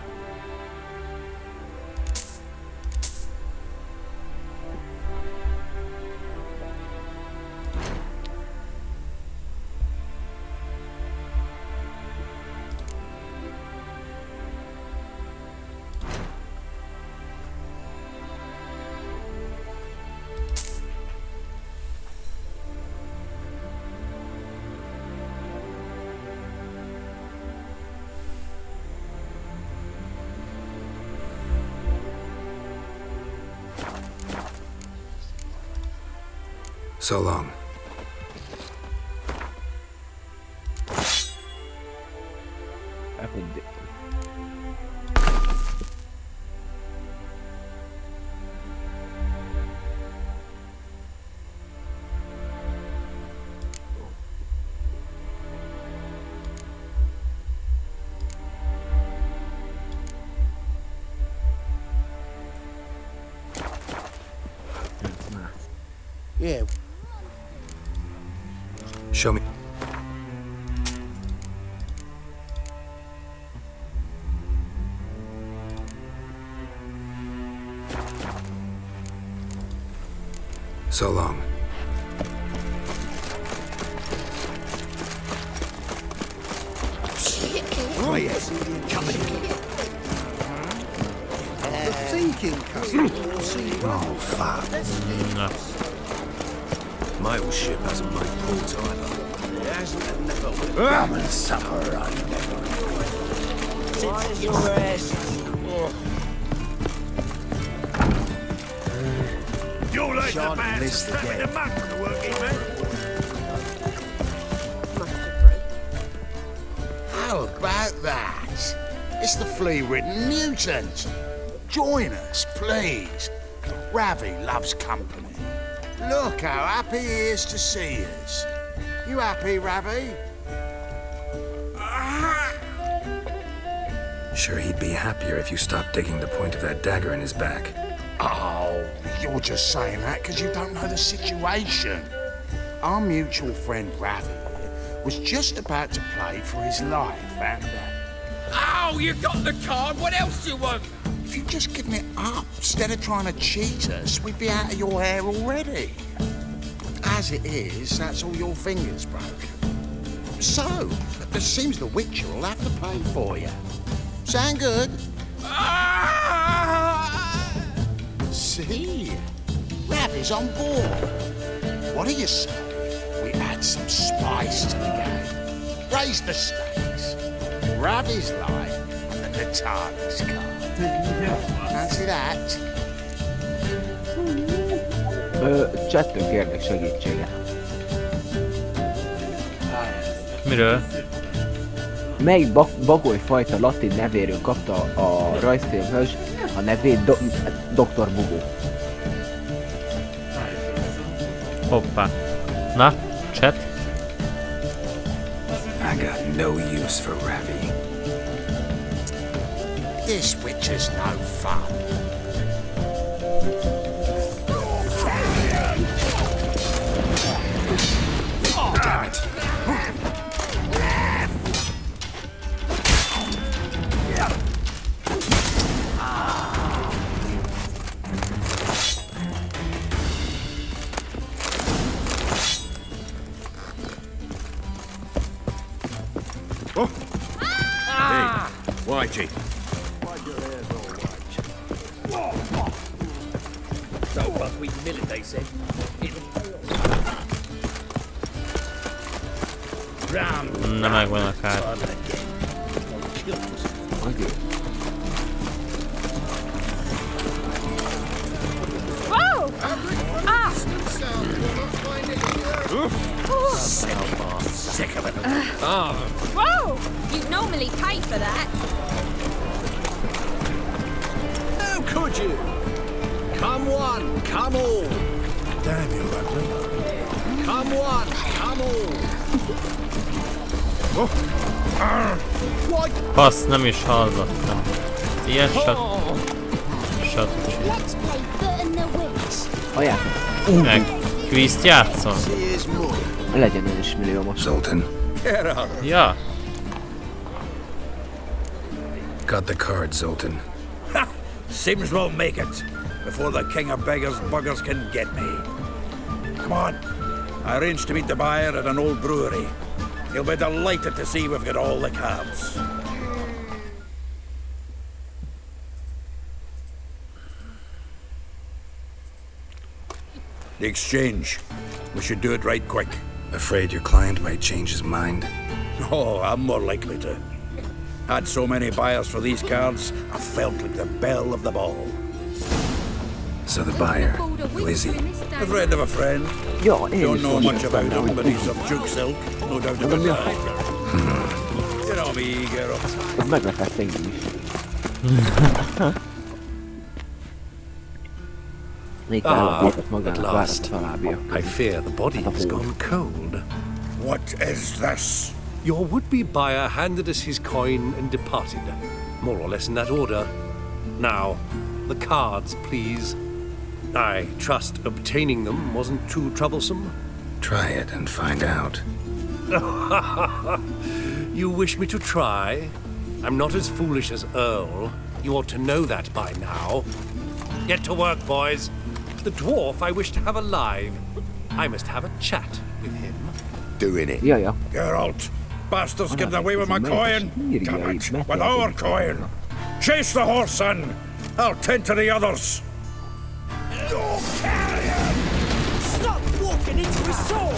So long. Yeah. Show me. So long. Oh, yes. Coming. The thinking cousin. Oh, fuck. No. My old ship hasn't made port either. It hasn't and never will. Come and supper right. Why is your ass? You're like Sean the man to missed strap in again. the mug for the working man. How about that? It's the flea-ridden mutant. Join us, please. Ravi loves company. Look how happy he is to see us. You happy, Ravi? Sure, he'd be happier if you stopped digging the point of that dagger in his back. Oh, you're just saying that because you don't know the situation. Our mutual friend Ravi was just about to play for his life, and Oh, you got the card. What else do you want? if you'd just given it up instead of trying to cheat us, we'd be out of your hair already. as it is, that's all your fingers broken. So, it seems the Witcher will have to pay for you. Sound good? See? Ravi's on board. What do you say? We add some spice to the game. Raise the stakes. Ravi's life and the TARDIS card. Fancy that? Csettől kérnek segítséget. Miről? Melyik bagolyfajta latin nevéről kapta a rajzfilmhős a nevét Dr. Bugó? Hoppá. Na, chat? I got no use for Ravi. This Witcher's no fun. Oh, damn it. Oh. Hey, YG. So buckwheat millet, they said. Na megvan a kár. Whoa! Ah! Sick of it. Whoa! You normally pay for that. How could you? Come one, come all. Damn you, Rattler. Come one, come all. Passz, nem is hallgattam. Ilyen Ajánl! Meg kvízt játszom. Legyen ön is milliómos. Zoltan. Ja. Got the card, Zoltan. Ha! Seems we'll make it before the king of beggars buggers can get me. Come on. I arranged to meet the buyer at an old brewery. He'll be delighted to see we've got all the cards. The exchange. We should do it right quick. Afraid your client might change his mind? Oh, I'm more likely to. Had so many buyers for these cards, I felt like the belle of the ball. So the buyer, who is he? A friend of a friend. Ja, Don't know much about him, but he's of Duke Silk. No doubt about that. You know me, girl. Ez meglepett engem is. Még állapított magának várat felállbia. I fear the body has gone cold. What is this? Your would-be buyer handed us his coin and departed, more or less in that order. Now, the cards, please. I trust obtaining them wasn't too troublesome? Try it and find out. You wish me to try? I'm not as foolish as Earl. You ought to know that by now. Get to work, boys. The dwarf I wish to have alive. I must have a chat with him. Doing it. Yeah. Geralt, bastards getting away with my coin. Damn it, with our coin. Chase the horse, son. I'll tend to the others. Stop walking into his sword!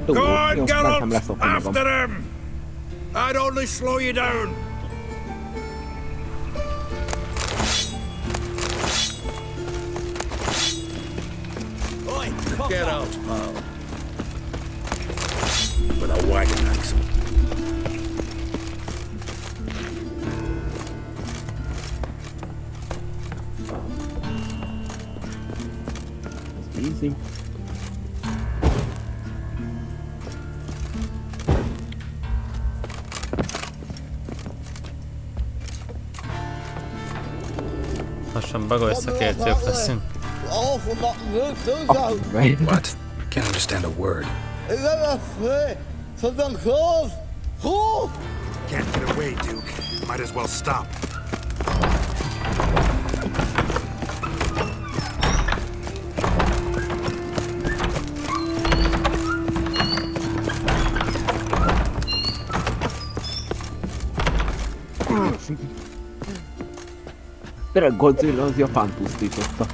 Go on, Geralt! After him! I'd only slow you down. Get out, pal. With a wagon axle. Easy. Lassan bagoly szakértők leszünk. What? Can't understand a word. Can't get away, Duke. Might as well stop. Tényleg Godzilla az Japán pusztította.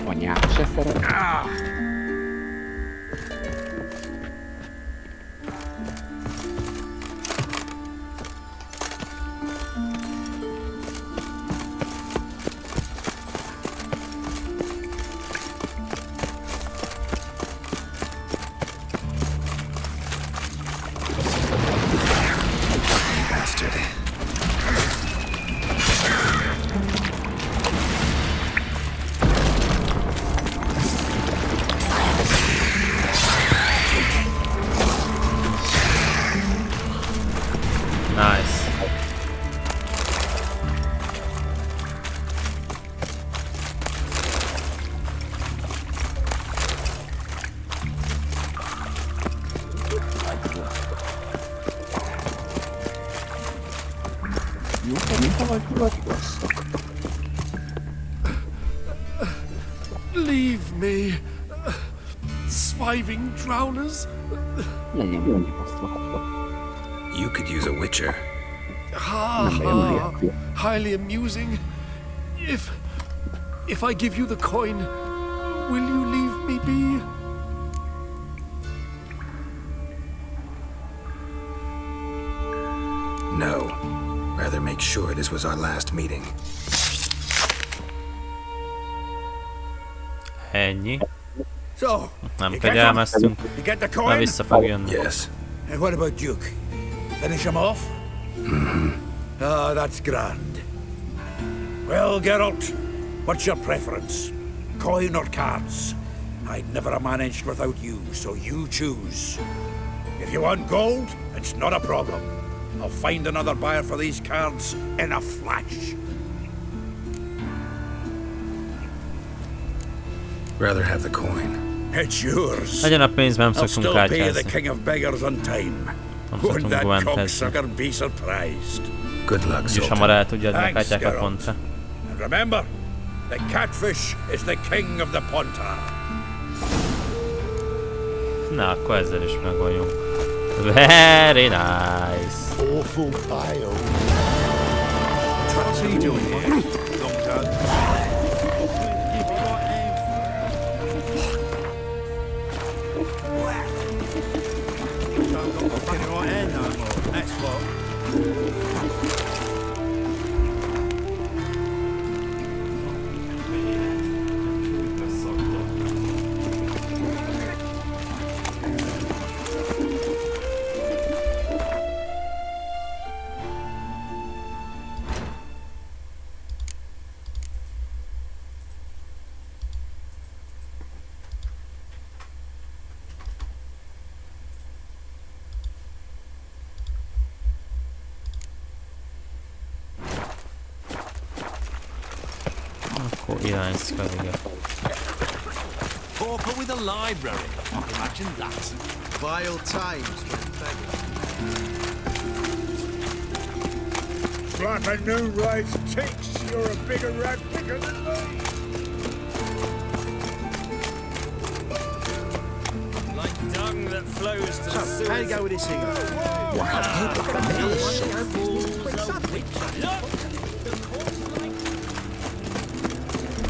Anyát se szeret. Leave me, swiving drowners. You could use a witcher. Highly amusing. If I give you the coin, will you leave me be? No. Rather make sure this was our last meeting. Ennyi. So, Nem kegyelmeztünk. Már vissza fog jönni. Yes. And what about Duke? Finish him off? Ah, that's grand. Well, Geralt, what's your preference? Coin or cards? I'd never have managed without you, so you choose. If you want gold, it's not a problem. I'll find another buyer for these cards in a flash. Rather have the coin. It's yours. Legyen a pénz, nem I'll szoktunk still pay the kártyázni. king of beggars on time. Nem Wouldn't szoktunk that guantezni. cocksucker be surprised? Good luck, Úgyis hamar el tudja adni a Thanks, kártyákat Geralt. pontra. And remember, the catfish is the king of the pontar. Na, akkor ezzel is megoldjunk. Very nice. Awful pile. What's he doing here? Long done. Akkor iránysz felé. Pauper with a library. Imagine that. Vile times when begging. Like a new rice takes, you're a bigger rat picker than me. Like dung that flows to the So, how you go with this thing?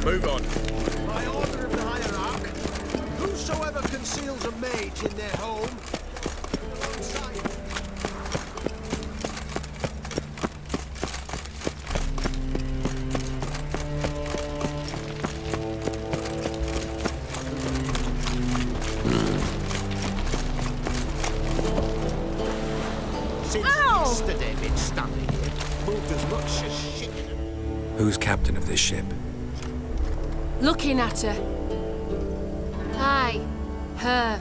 Move on. By order of the hierarch, whosoever conceals a mage in their home. Since yesterday, been standing here, moved as much as shit. Who's captain of this ship? looking at her. Aye, her.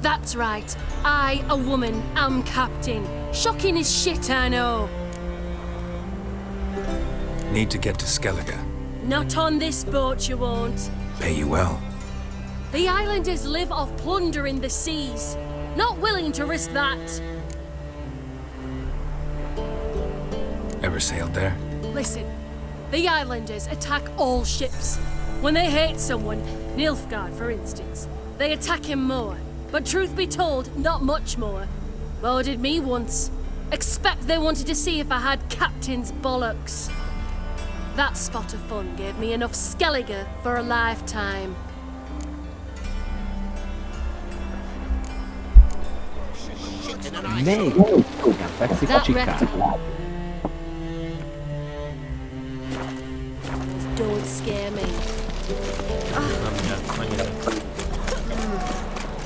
That's right. I, a woman, am captain. Shocking as shit, I know. Need to get to Skellige. Not on this boat, you won't. Pay you well. The islanders live off plunder in the seas. Not willing to risk that. Ever sailed there? Listen, the islanders attack all ships. When they hate someone, Nilfgaard for instance, they attack him more. But truth be told, not much more. Boarded me once. Expect they wanted to see if I had captain's bollocks. That spot of fun gave me enough Skellige for a lifetime. Melyik hogyan fekszik a csikán? Don't scare me.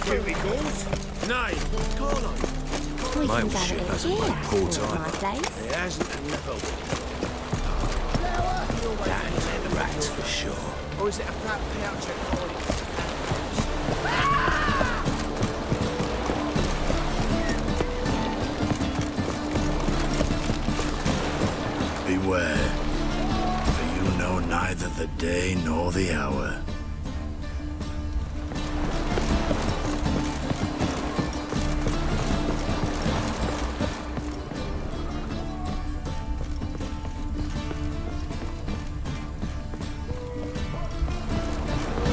Here he goes. Nay, call on. My old ship hasn't run port either. It hasn't enough. That is in the rats for sure. Or is it a flat payout check for you? Beware, for you know neither the day nor the hour.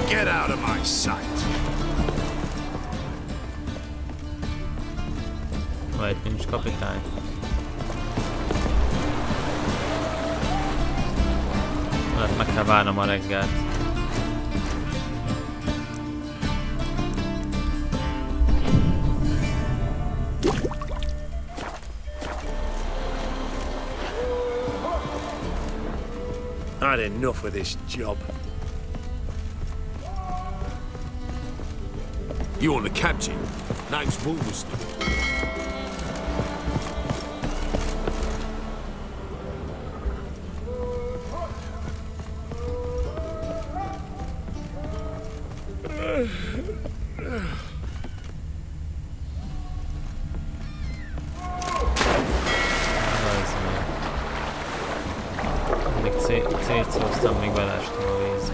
Get out of my sight! Majd nincs kapitány. Hát meg kell várnom a reggelt. I had enough of this job. You want the captain? Name's Wolverstone. Célcóztam, még belestem a vízbe.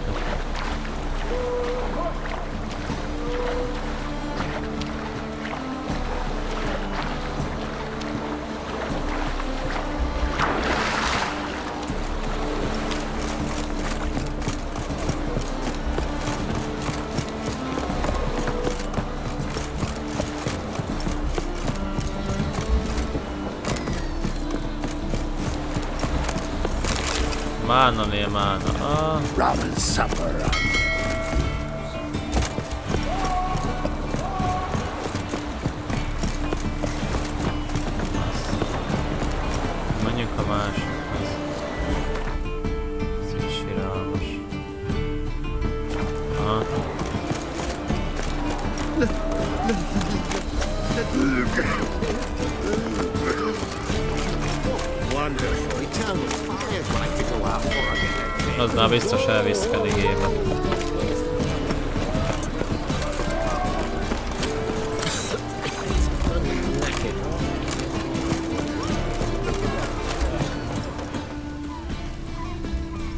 Mána nél mána. Ramen supper. Menjünk a másokhoz. Ez is irányos. Aha. Wonderful. Eternal fires when I could go out for a minute. Az már biztos elvisz Skelligébe.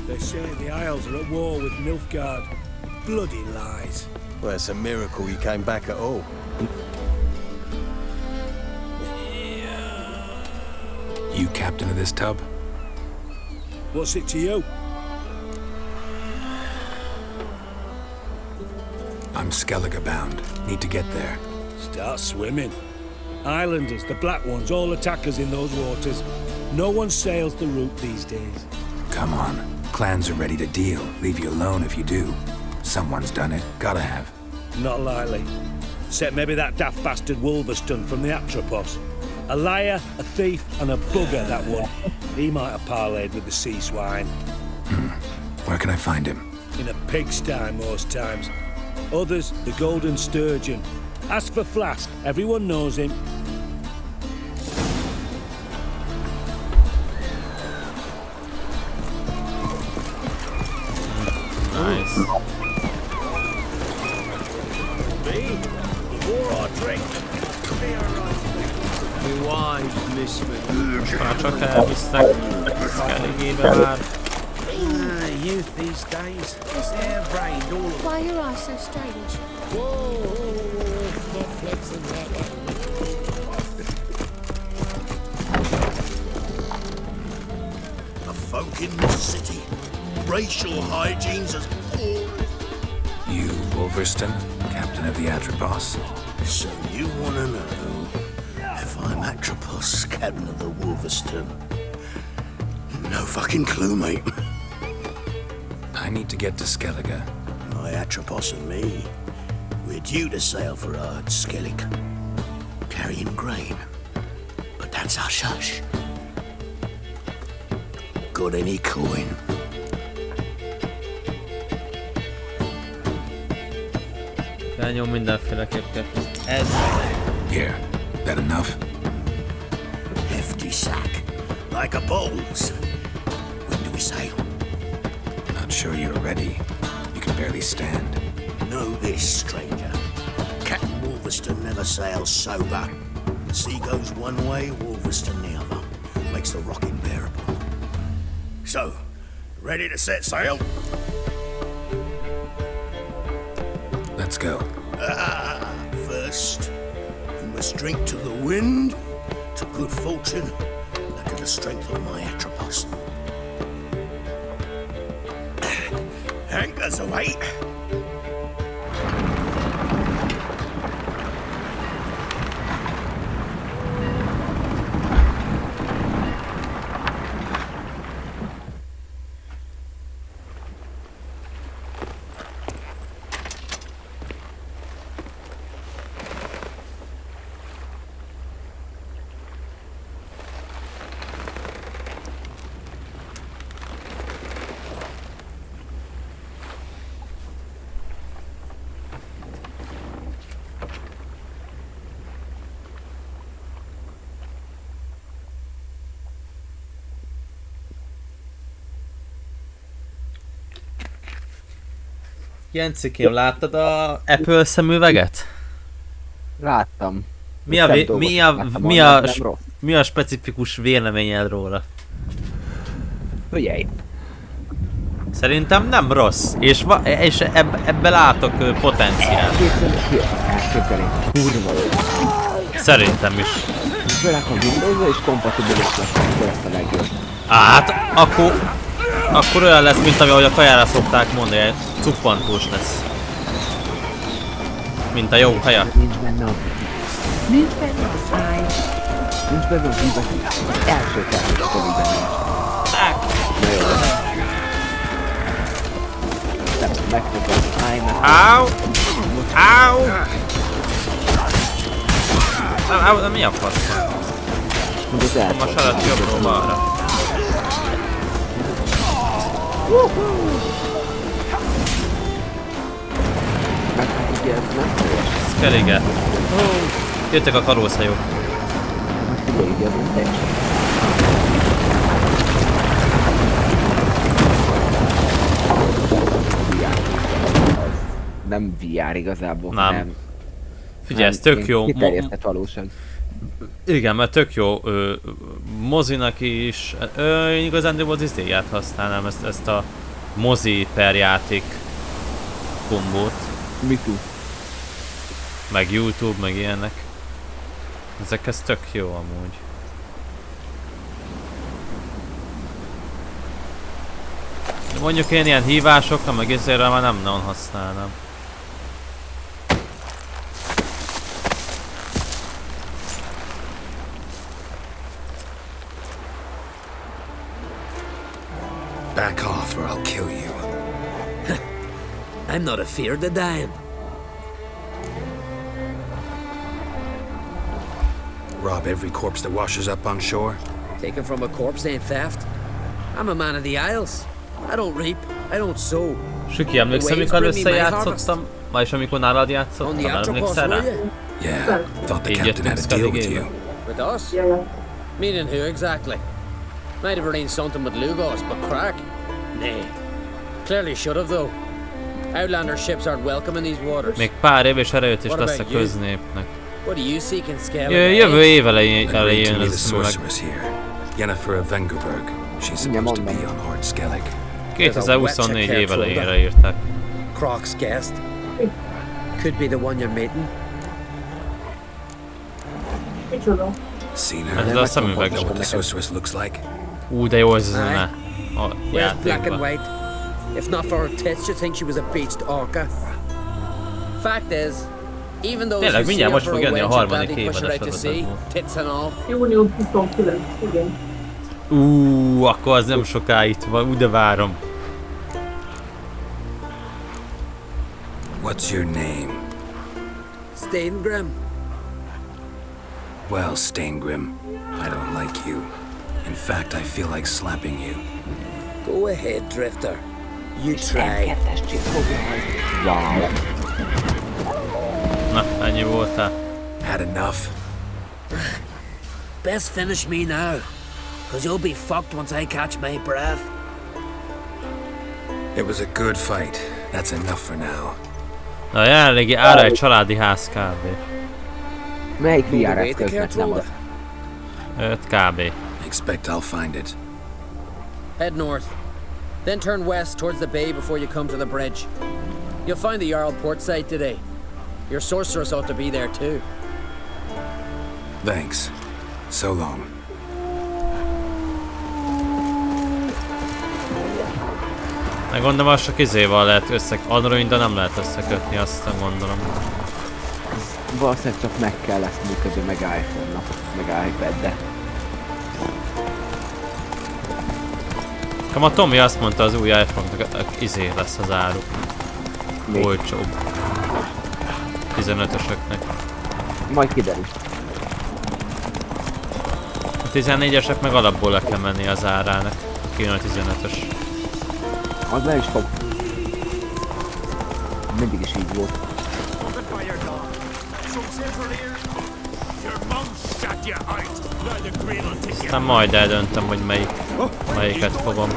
They say the Isles are at war with Nilfgaard. Bloody lies. Well, it's a miracle you came back at all. You captain of this tub? What's it to you? I'm Skellige bound. Need to get there. Start swimming. Islanders, the black ones, all attack us in those waters. No one sails the route these days. Come on. Clans are ready to deal. Leave you alone if you do. Someone's done it. Gotta have. Not likely. Except maybe that daft bastard Wolverstone from the Atropos. A liar, a thief, and a bugger, that one. He might have parlayed with the sea swine. Where can I find him? In a pigsty most times. Others, the golden sturgeon. Ask for Flask, everyone knows him. Nice. Már csak elvisznek Skelligébe már. Youth these days, they're brained all of Why are your eyes so strange? Stop flexing that way. The folk in this city, racial hygiene's as poor as... You, Wolverston, captain of the Atropos? So you wanna know if I'm Atropos, captain of the Wolverston? No fucking clue, mate. I need to get to Skellige. My Atropos and me, we're due to sail for Ard Skellig, carrying grain. But that's hush-hush. Got any coin? Rányom mindenféleképp. Ez. Here, that enough? Hefty sack, like a bull's. When do we sail? Not sure you're ready. You can barely stand. Know this, stranger. Captain Wolverston never sails sober. The sea goes one way, Wolverston the other. Makes the rocking bearable. So, ready to set sail? Let's go. First, we must drink to the wind, to good fortune, and to the strength of my Atropos. Anchors away. Jencikém, láttad a Apple szemüveget? Láttam. Mi a specifikus véleményed róla? Figyelj. Szerintem nem rossz, és ebbe látok potenciált. Elképzelni. Kurva jó. Szerintem is. Főleg a Windows-ra is kompatibilis lesz a legjobb. Hát, akkor olyan lesz, mint ahogy a kajára szokták mondani, cuppantós lesz. Mint a jó haja. Nincs benne a száj. Nincs benne a vízbetű. Az első termék, ami benne. Na jó. Megfogom a szájnak. Áú! Áú! Áú, mi a fasz? A sarat jobbról balra. Skellige. Jöttek a karószajók. Nem VR igazából, nem. Figyelj, ez tök jó. Kiterjesztett valóság. Igen, mert tök jó mozinak is. Én igazán az izéját használnám, ezt a mozi per játék kombót. Mitu? Meg YouTube, meg ilyenek. Ezek ez tök jó amúgy. De mondjuk én ilyen hívásokra, meg ezért már nem nagyon használnám. Back off or I'll kill you. I'm not afeard of dying. Rob every corpse that washes up on shore? Taken from a corpse ain't theft. I'm a man of the Isles. I don't reap, I don't sow. Süki, emlékszem, amikor összejátszottam? Vagyis amikor nálad játszottam, emlékszel rá? Yeah, thought the captain had a deal with you. With us? Meaning who exactly? Might have arranged something with Lugos, but crack? Nay. Clearly should have though. Outlander ships aren't welcome in these waters. Még pár év és erejött is lesz a köznépnek. What do you seek in Skellig? Jövő év elején jön the ez meg. sorceress here, Yennefer of Vengerberg. She's supposed to be on Hard Skellig. 2024 év elejére írták. Croc's guest. Could be the one you're meeting. Seen her? Ez a szemüveg. Know what the sorceress looks like? De jó ez a zene. A Where's black and játékban. white? If not for her tits, you'd think she was a beached orca. Fact is, even those Tényleg, who see mindjárt her most for fog a jönni a wench and harmadik gladly push her out to évadas sea, sorozatból. tits and all. Június 29, igen. Akkor az nem soká itt van, de várom. What's your name? Steingrim. Well, Steingrim, I don't like you. In fact, I feel like slapping you. Go ahead, Drifter. You try. Wow. Na, ennyi voltál. Had enough? Best finish me now, cause you'll be fucked once I catch my breath. It was a good fight. That's enough for now. Na, a jelenlegi ára egy családi ház kb. Melyik VR eszköznek nem az? 5 kb. Expect I'll find it. Head north, then turn west towards the bay before you come to the bridge. You'll find the Jarl port site today. Your sorceress ought to be there too. Thanks. So long. Meg gondolom, az csak izéval lehet Android-de nem lehet összekötni, azt gondolom. Valószínűleg csak meg kell ezt működni, meg iPhone-nak, meg iPad-de. A Tomi azt mondta, az új iPhone-nak izé lesz az áru. Olcsóbb. 15-ösöknek. Majd kiderül. A 14-esek meg alapból le kell menni az árának. Kijön a 15-ös. Az nem is fog. Mindig is így volt. Aztán majd eldöntöm, hogy melyiket fogom.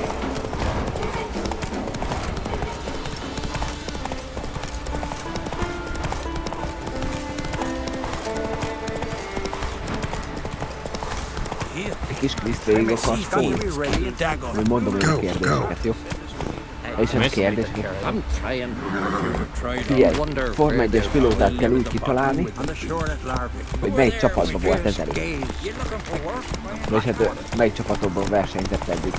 Egy kis Kriszt végig akarsz szólni? Majd mondom én a kérdéseket, jó? És a kérdéseket. Figyelj, Forma 1-es pilótát kell úgy kitalálni, hogy melyik csapatban volt ezelőtt. És hát melyik csapatokban versenyzett eddig.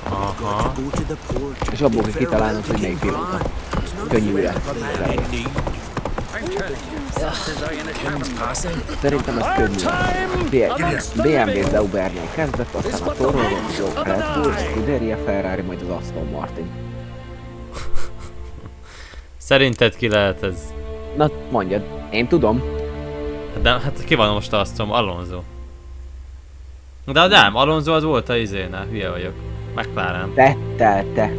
Aha. És abból kell kitalálnod, hogy melyik pilóta. Könnyű lesz. Szerintem ez könnyű. BMW Zaubernél kezdett, aztán a Toro Rosso, Red Bull, Scuderia Ferrari, majd az Aston Martin. Szerinted ki lehet ez? Na, mondjad. Én tudom. De hát ki van most azt tudom? Alonso. De nem, Alonso az volt a izénál, hülye vagyok. McLaren. Vettel, te.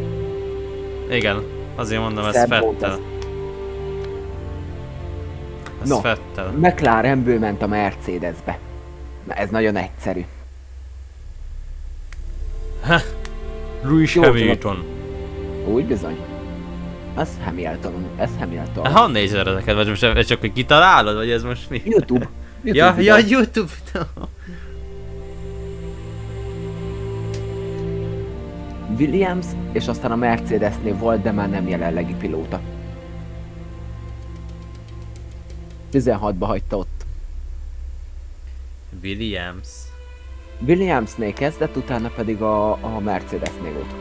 Igen, azért mondom, ez Vettel. No, Vettel. McLarenből ment a Mercedesbe. Na, ez nagyon egyszerű. Lewis Hamilton. Úgy bizony. Ez Hamilton. Ha nézed ezeket, vagy most csak hogy kitalálod, vagy ez most mi? YouTube. Ja, YouTube. Williams, és aztán a Mercedesnél volt, de már nem jelenlegi pilóta. 16-ba hagyta ott. Williamsnél kezdett, utána pedig a Mercedesnél volt.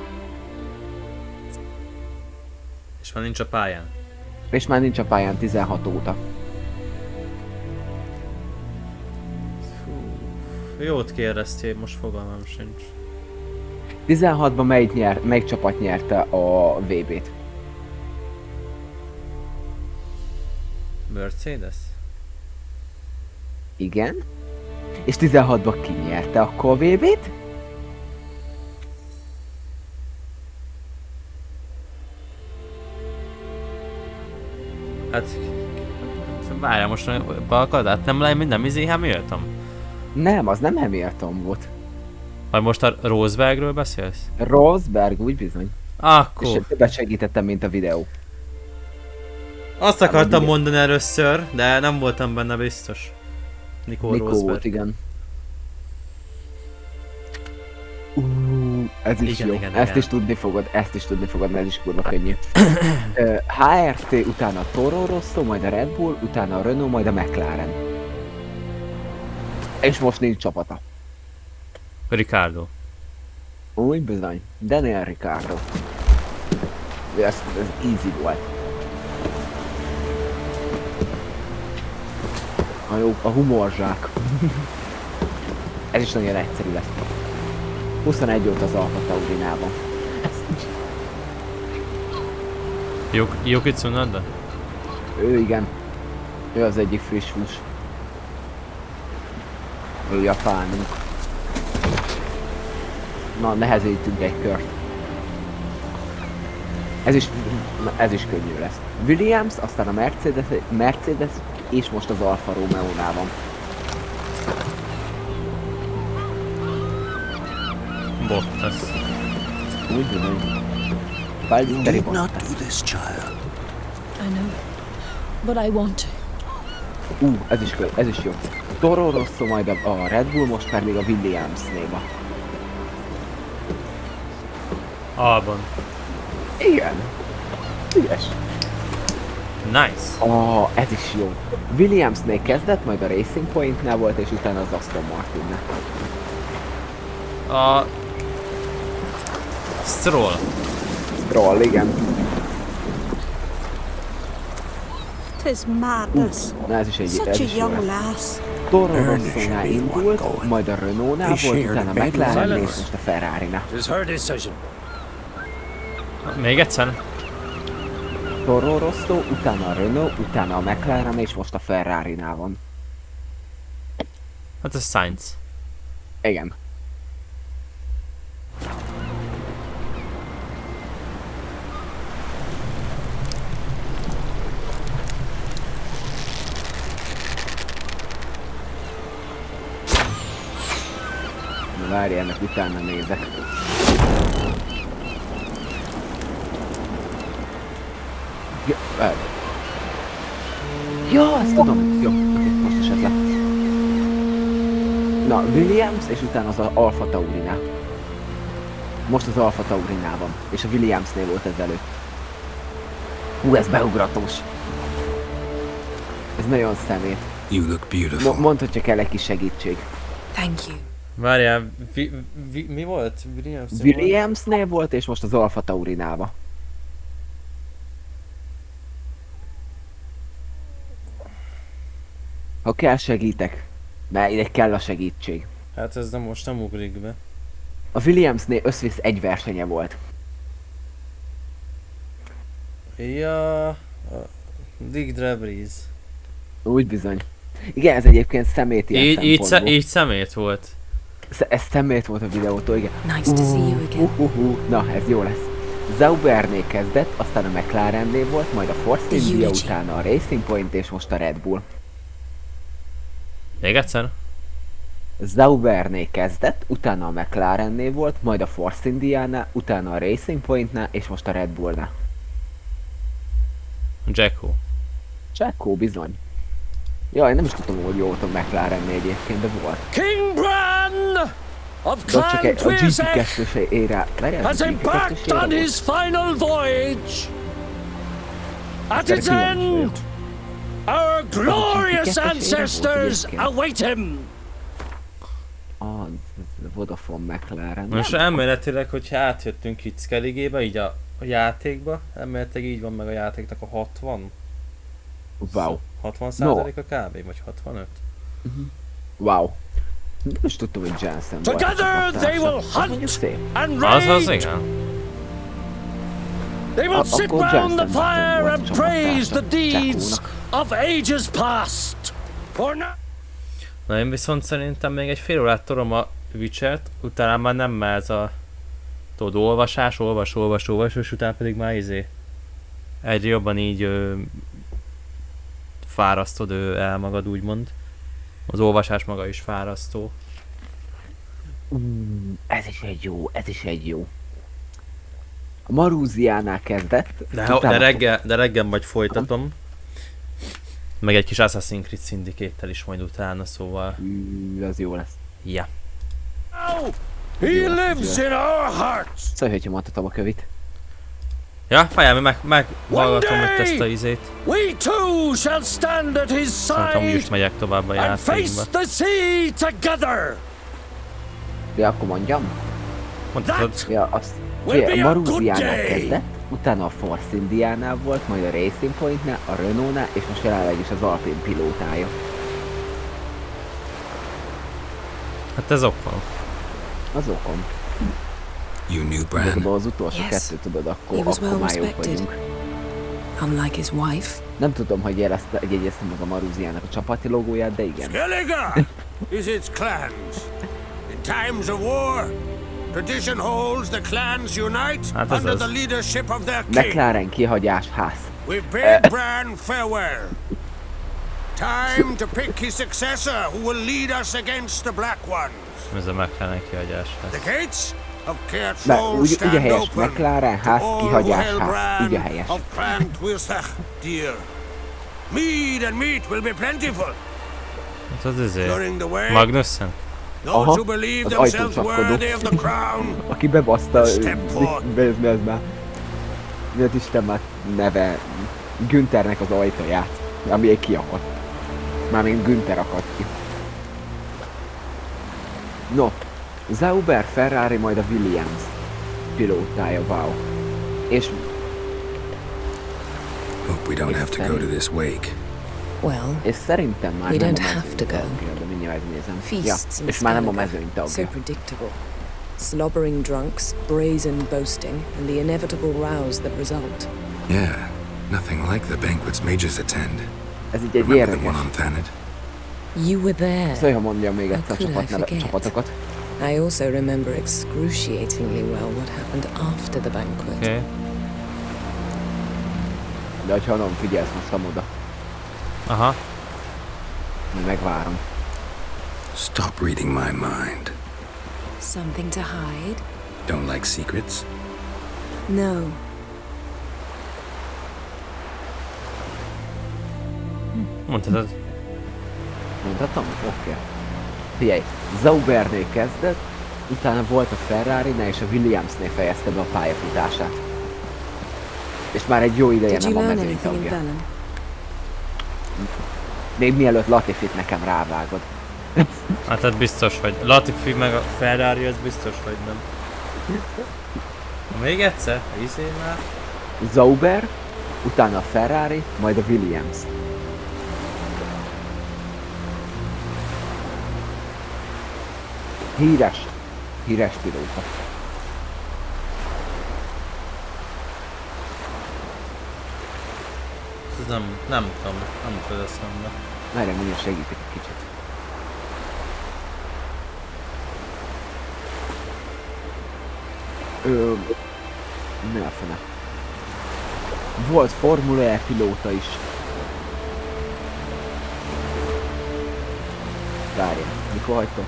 És már nincs a pályán? És már nincs a pályán 16 óta. Jót kérdeztél, most fogalmam sincs. 16-ban melyik csapat nyerte a VB-t? Mercedes? Igen. És 16-ban ki nyerte akkor a VB-t? Hát... Várjál most balkad? Hát nem izé Hamilton? Nem, az nem Hamilton volt. Vagy most a Rosebergről beszélsz? Roseberg, úgy bizony. Akkor. És többet segítettem, mint a videó. Azt akartam mondani először, de nem voltam benne biztos. Nikó volt, igen. Ez is jó. Ezt is tudni fogod, mert ez is kurva könnyű. HRT, utána a Toro Rosso, majd a Red Bull, utána a Renault, majd a McLaren. És most nincs csapata. Ricardo. Úgy bizony. Daniel Ricardo. Ez easy volt. A humorzsák. Ez is nagyon egyszerű lesz. 21 óta az Alfa Taurinában. Yuki Tsunoda? Ő igen. Ő az egyik friss hús. Ő japánunk. Na, nehezítünk egy kört. Ez is könnyű lesz. Williams, aztán a Mercedes és most az Alfa Romeo-nál van. Bottas. Úgy bizony. You need not do this, child. I know, but I want to. Ez is jó. Toro Rosso, majd a Red Bull, most pedig a Williams-nél van. Albon. Igen. Ügyes. Nice. Ez is jó. Williamsnél kezdett, majd a Racing Point-nál volt, és utána az Aston Martinnál. A Stroll, igen. Tis madness. Na ez is egy Such a young lass. Toro Rosso-nál indult, majd a Renault-nál volt, utána a McLaren és most a Ferrari-nál. Még egyszer? Toro Rosso, utána a Renault, utána a McLaren és most a Ferrari-nál van. Hát ez Sainz. Igen. Várj, ennek utána nézek. Ja, azt tudom. Jó, most esett le. Na, Williams, és utána az Alfa Taurinál. Most az Alfa Taurinál van, és a Williamsnél volt ezelőtt. Ez beugratós. Ez nagyon szemét. You look beautiful. Mondd, hogyha kell egy kis segítség. Thank you. Várjál, mi volt? Williamsnél volt, és most az Alfa Taurinál van. Ha kell, segítek. Mert ide kell a segítség. Hát ez most nem ugrik be. A Williamsnél összvisz egy versenye volt. Ja... Dick Debris. Úgy bizony. Igen, ez egyébként szemét ilyen szempontból. Így szemét volt. Ez szemét volt a videótól, igen. Nice to see you again. Na, ez jó lesz. Saubernél kezdett, aztán a McLarennél volt, majd a Force India, utána a Racing Point és most a Red Bull. Még egyszer? Saubernél kezdett, utána a McLarennél volt, majd a Force Indiánál, utána a Racing Pointnál és most a Red Bullnál. Jacko, bizony. Jaj, nem is tudom, hogy jó volt a McLarennél egyébként, de volt. King of Clan has embarked on his final voyage. At its end, our glorious ancestors await him. Vodafone McLaren. Most elméletileg, hogyha átjöttünk itt Skelligébe, így a játékba, elméletileg így van meg a játéknak a 60. Wow. 60%-a kb. Vagy 65? Wow. Nem is tudtam, hogy Jensen volt. Together they will hunt and raid. Az igen. They will sit round the fire and praise the deeds of ages past. For now. Na én viszont szerintem még egy fél órát tolom a Witchert, utána már nem ez a... Tudod, olvas, és utána pedig már egyre jobban így fárasztod el magad, úgymond. Az olvasás maga is fárasztó. Ez is egy jó. A Marúziánál kezdett. De reggel majd folytatom. Meg egy kis Assassin's Creed Syndicate-tel is majd utána, szóval... Az jó lesz. Ja. He lives in our hearts. Szóval, hogyha mondhatom a kövit. Ja, fájám, meghallgatom itt ezt a izét. We too shall stand at his Szerintem úgy is megyek tovább a játékba. the sea together. De akkor mondjam? Mondhatod. Ja, azt... A Marúziánál kezdett, utána a Force Indiánál volt, majd a Racing Pointnál, a Renaultnál, és most jelenleg is az Alpine pilótája. Hát ez okon. Az okon. You knew Bran? Az utolsó kettő, tudod, akkor már jók vagyunk. Unlike his wife. Nem tudom, hogy jegyeztem meg a Marúziának a csapati logóját, de igen. Skellige is its clans. In times of war, tradition holds the clans unite under the leadership of their king. McLaren kihagyás ház. We bid Bran farewell. Time to pick his successor who will lead us against the Black Ones. Ez a McLaren kihagyás ház. The gates of Úgy a helyes McLaren ház, kihagyás ház. Úgy a helyes. Mead and meat will be plentiful. Hát az Magnussen? Aha, az ajtócsapkodó. Aki bebaszta, ez már. Miért Isten már neve Günthernek az ajtaját, ami egy kiakadt. Mármint Günther akadt ki. No, Sauber, Ferrari, majd a Williams pilótája, wow. És... Hope we don't have to go to this wake. Well, és szerintem már we nem don't have to go. De mindjárt megnézem. Feasts Ja, és már nem a mezőny tagja. So predictable. Slobbering drunks, brazen boasting, and the inevitable rows that result. Yeah, nothing like the banquets mages attend. Ez így egy érdekes. You were there. Szóval, ha mondjam még egyszer a csapatokat. I also remember excruciatingly well what happened after the banquet. Okay. De ha nem figyelsz, most oda. Aha. Megvárom. Stop reading my mind. Something to hide? Don't like secrets? No. Mondhatod. Mondhatom? Oké. Figyelj, Saubernél kezdett, utána volt a Ferrarinál és a Williamsnél fejezte be a pályafutását. És már egy jó ideje nem a mezőny tagja. Még mielőtt Latifit nekem rávágod. Hát biztos, hogy Latifi meg a Ferrari, az biztos, hogy nem. Még egyszer, már. Sauber, utána a Ferrari, majd a Williams. Híres pilóta. Ez nem tudom, nem tud eszembe. Várjál, mindjárt segítek egy kicsit. Mi a fene? Volt Formula E pilóta is. Várjál, mikor hagyta?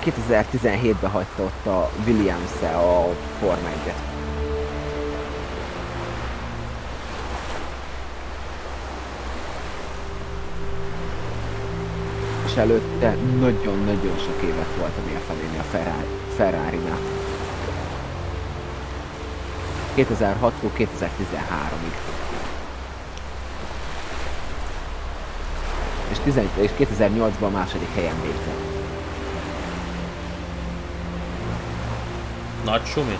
2017-ben hagyta ott a Williams-e a Forma 1-et. És előtte nagyon-nagyon sok évet volt, ami a felénél a Ferrari-nál. 2006-tól 2013-ig. És 2008-ban a második helyen végzett. Nagy sumi?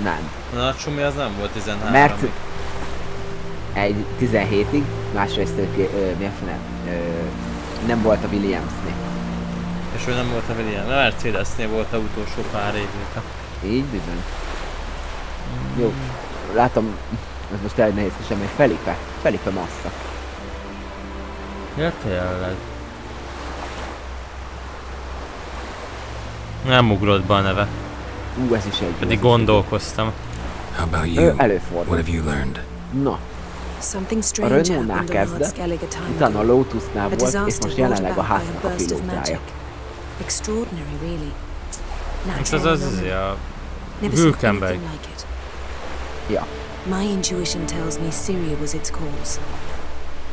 Nem. A nagy sumi az nem volt 13-ig. Mert egy 17-ig, másrészt nem volt a Williamsnél. És ő nem volt a Williams, a Mercedesnél volt a utolsó pár évét. Így bizony. Jó, látom, ez most elég nehéz semmi, Felipe Massa. Ja, tényleg. Nem ugrott be a neve. Ez is egy. Pedig gondolkoztam. How about you? Előfordul. What have you learned? Na. A Renault-nál kezdett, utána a Lotusnál volt, és most jelenleg a háznak a pilótája. Extraordinary, really. Most ez az a Hülkenberg. Ja. My intuition tells me Syria was its cause.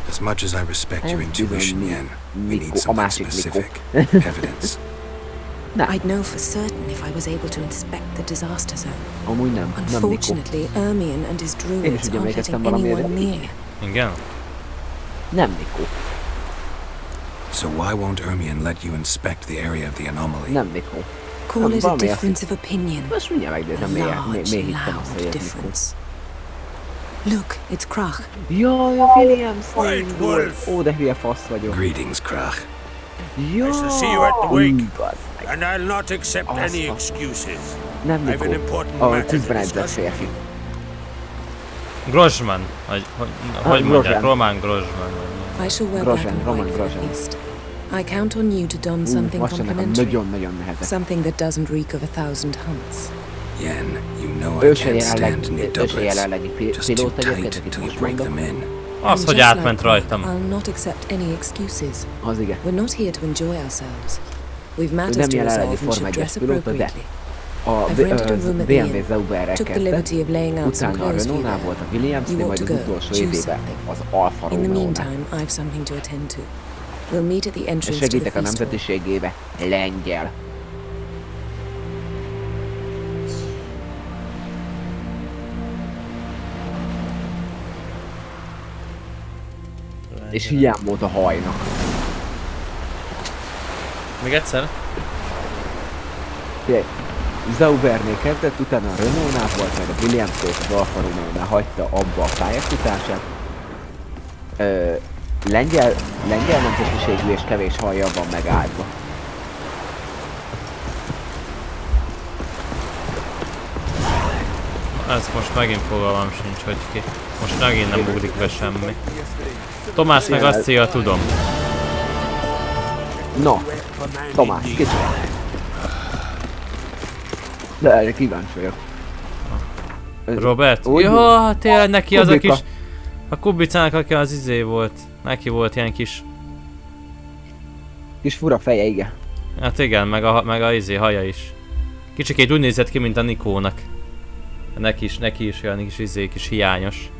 As much as I respect your intuition, Yen, we need something specific. Evidence. I'd know for certain if I was able to inspect the disaster zone. Amúgy nem. Unfortunately, Ermion and his druids aren't letting anyone near. Igen. Nem Nico. So why won't Ermion let you inspect the area of the anomaly? Nem Nico. Call it a difference of opinion. Most mindjárt megnézem, miért hittem azt, hogy ez Nico. Look, it's Krach. Jaj, a Williams volt. Ó, de hülye fasz vagyok. Greetings, Krach. Jaj, Nice to see you at the wake, and I'll not accept any excuses. Nem Nico. A tűzben edzett férfi. Grozsman. Hogy mondják? Román Grozsman. I shall wear black and white at least. I count on you to don something complimentary. Something that doesn't reek of 1,000 hunts. Yen, you know I can't stand new doublets. Just too tight till you break them in. Az, hogy átment rajtam. I'll not accept any excuses. Az igen. We're not here to enjoy ourselves. We've matters to resolve and should dress appropriately. I've rented a room at the inn, took the liberty of laying out some clothes for you there. You ought to go, choose something. In the meantime, I've something to attend to. We'll meet at the entrance to the Segítek a feast hall. nemzetiségébe. Lengyel. És hiány volt a hajnak. Még egyszer? Figyelj, Zaubernél kezdett, utána a Renault-nál volt, meg a Williams-től az Alfa Romeo-nál hagyta abba a pályafutását. Lengyel nemzetiségű és kevés hajja van megállva. Ez most megint fogalmam sincs, hogy ki. Most megint nem ugrik be semmi. Tomás meg azt írja, tudom. No, Tomás, kicsit. De erre kíváncsi vagyok. Robert? Jó, tényleg neki az a kis... A Kubicának, aki az izé volt. Neki volt ilyen kis... Kis fura feje, igen. Hát igen, meg a izé haja is. Kicsikét úgy nézett ki, mint a Nikónak. Neki is olyan kis izé, kis hiányos.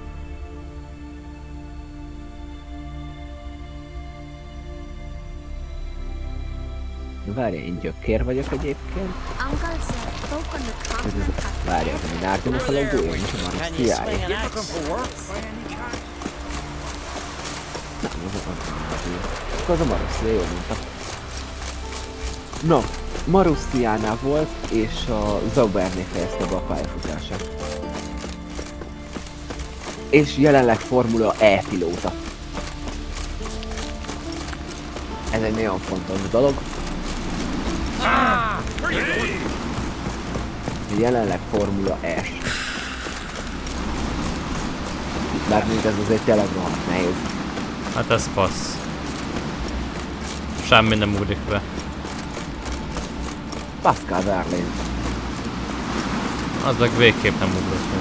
Várjál, én gyökér vagyok egyébként. Várjál, hogy Nárdinak a logója, nincs a Marusztiája. Nem, az a Marusztia, jól mondta. No, Marusztiánál volt, és a Zaubernél fejezte be a pályafutását. És jelenleg Formula E pilóta. Ez egy nagyon fontos dolog. Jelenleg Formula E. Bár még ez azért tényleg rohadt nehéz. Hát ez passz. Semmi nem ugrik be. Pascal Verlaine. Az meg végképp nem ugrott be.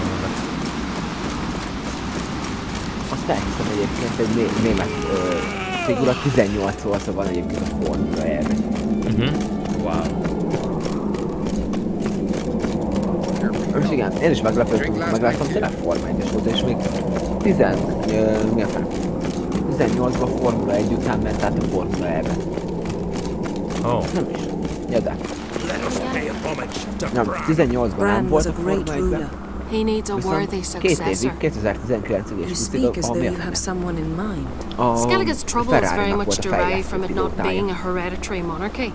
Azt elhiszem egyébként egy német figura 18 óta van egyébként a Formula E-ben. Wow. És igen, én is meglepődtem, megláttam, tényleg Forma 1-es volt, és még 18-ban Formula 1 után ment át a Formula E-be. Oh. Nem is. Ja, de. Nem, 18-ban nem volt a Forma 1-ben. Viszont 2 évig, 2019-ig és 20-ig, ami a fene. Skellige's troubles very Ferrari-nak much volt a derive from it not being fejlesztő a hereditary monarchy.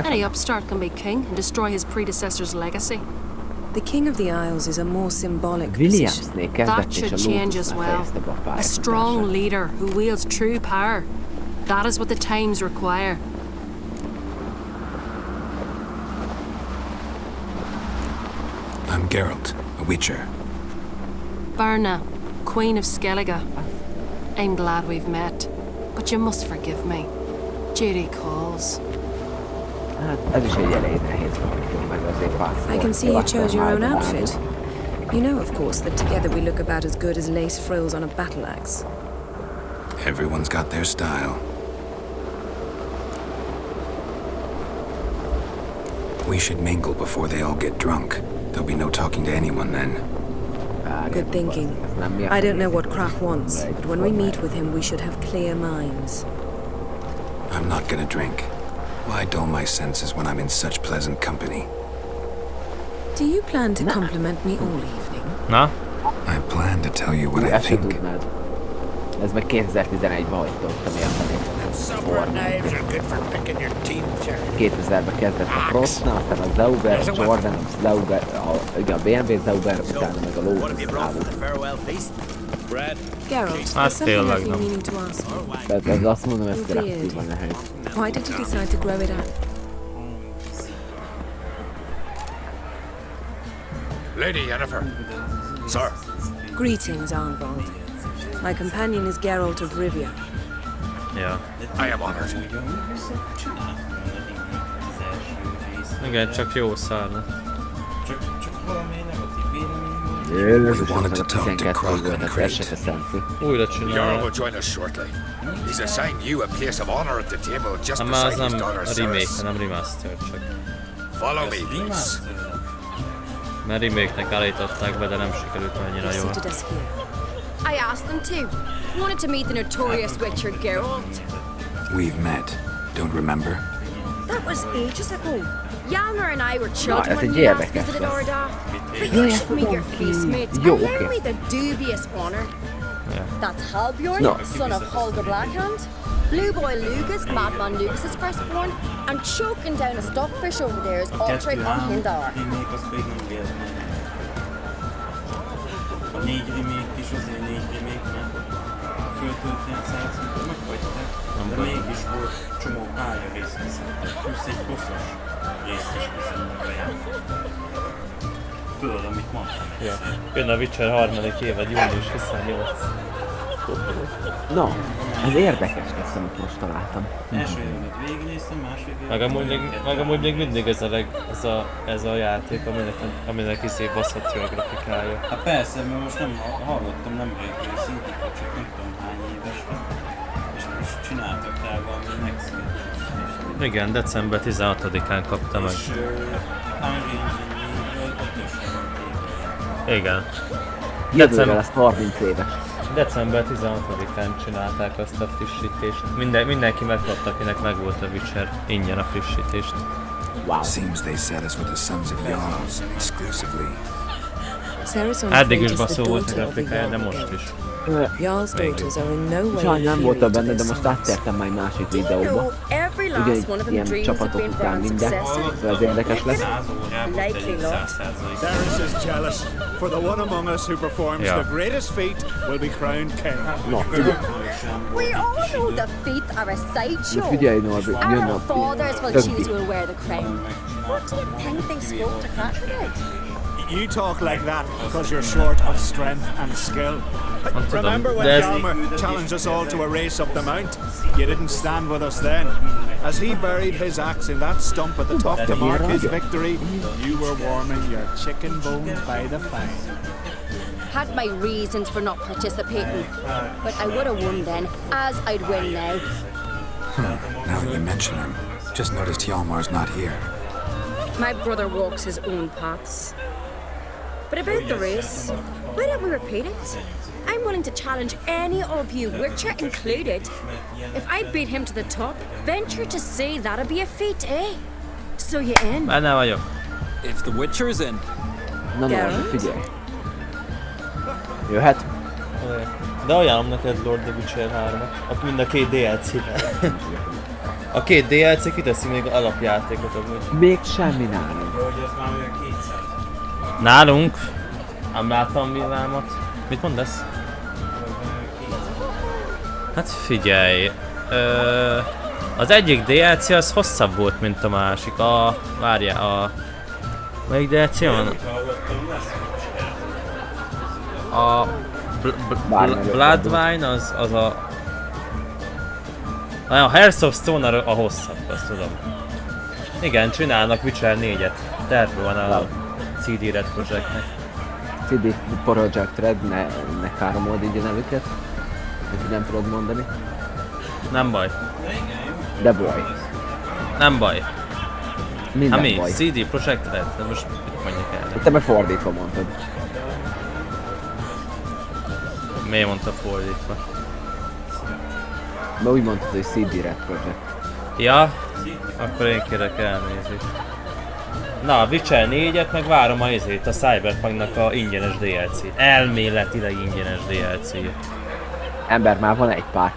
Any upstart can be king and destroy his predecessor's legacy. The King of the Isles is a more symbolic position. That should change as well. A strong leader who wields true power. That is what the times require. I'm Geralt, a witcher. Berna, Queen of Skellige. I'm glad we've met, but you must forgive me. Duty calls. Hát ez is egy elég nehéz volt, meg azért pászol. I can see you chose your own outfit. You know, of course, that together we look about as good as lace frills on a battle axe. Everyone's got their style. We should mingle before they all get drunk. There'll be no talking to anyone then. Good thinking. I don't know what Krak wants, but when we meet with him, we should have clear minds. I'm not gonna drink. Why dull my senses when I'm in such pleasant company? Do you plan to compliment me all evening? Na? I plan to tell you what I think. Ez meg 2011-ben hagyta ott a mérfelét. 2000-ben kezdett a Proci-nál, aztán a Zauber, a Jordan, a Zauber, igen, a BMW Zauber, utána meg a Lotus álló. Hát tényleg nem. Tehát azt mondom, ez kreatívan nehéz. Why did you decide to grow it up? Lady Yennefer. Sir. Greetings, Arnvald. My companion is Geralt of Rivia. Ja. I am honored. Igen, csak jó szárna. We wanted to talk to Kraken, újra csinálják. Jarl will join us shortly. He's assigned you a place of honor at the table just beside his daughter Ceres. Remake, hanem remaster csak. Follow me, please. Mert remake-nek állították be, de nem sikerült annyira jól. I asked them to. Wanted to meet the notorious Witcher Geralt. We've met. Don't remember? That was ages ago. Yalmer and I were children when we last visited Orda. But you should meet your face mates and allow me the dubious honor. That's Halbjorn, son of Holger Blackhand. Blue Boy Lucas, Madman Lucas's firstborn, and choking down a stockfish over there is Altrig on Hindar. A 4 remake is azért 4 remake, mert a föltöltően 100-ot meghagyták, de mégis volt csomó pálya részt viszont, plusz egy bosszos részt is viszont a játék. Tudod, amit mondtam? Ja. Jön a Witcher 3. évad, június 28. No, ez érdekes lesz, amit most találtam. Első évadat végignéztem, második évadat... Meg amúgy még mindig ez a játék, aminek baszhatja a grafikája. Hát persze, mert most nem hallottam nemrég szintik, csak nem tudom hány éves van. És most csináltak rá valami megszületést. Igen, december 16-án kapta meg. És Unreal Engine-ből ott is van. Igen. Jövőre lesz 30 éves. December 16-án csinálták azt a frissítést. Mindenki megkapta, akinek megvolt a Witcher ingyen a frissítést. Wow. Seems they set us with the sons of Jarls exclusively. Eddig is baszó volt a grafikája, de most is. Sajnán nem voltam benne, de most áttértem már egy másik videóba. Ugye ilyen csapatok után minden, ez érdekes lesz. Ceres is jealous, for the one among us who performs the greatest feat will be crowned king. We all know the feet are a sideshow. Figyelj, Norbi, jön Our fathers will choose who will wear the crown. What do you think they spoke to Kraken about? You talk like that because you're short of strength and skill. Remember when Hjalmar challenged us all to a race up the mount? You didn't stand with us then. As he buried his axe in that stump at the top to mark his victory, you were warming your chicken bones by the fire. Had my reasons for not participating, but I would have won then, as I'd win now. Now that you mention him, just noticed Hjalmar's not here. My brother walks his own paths. But about the race, why don't we repeat it? I'm willing to challenge any of you, Witcher included. If I beat him to the top, venture to say that'd be a feat, eh? So you in? Benne vagyok. If the Witcher's in. Na, figyelj. Jöhet? De ajánlom neked Lord of Witcher 3-at, mind a 2 DLC-vel. A 2 DLC kiteszi még alapjátékot amúgy. Még semmi nálunk. Nálunk? Nem láttam villámat. Mit mondasz? Hát figyelj. Az egyik DLC az hosszabb volt, mint a másik. Várjál, melyik DLC van? A Bloodwine az a Hearts of Stone a hosszabb, azt tudom. Igen, csinálnak Witcher 4-et. Terve van a CD Red Projectnek. CD Projekt Red, ne káromold így a nevüket. Úgyhogy nem tudod mondani. Nem baj. De baj. Nem baj. Minden mi? baj. CD Projekteret? De most mit mondjuk el? Te meg fordítva mondtad. Miért mondta fordítva? Mert úgy mondtad, hogy CD Red Project. Ja? Akkor én kérek elnézést. Na, a Witcher 4-et meg várom a Cyberpunknak a ingyenes DLC-t. Elméletileg ingyenes DLC-t. Ember, már van egy pár.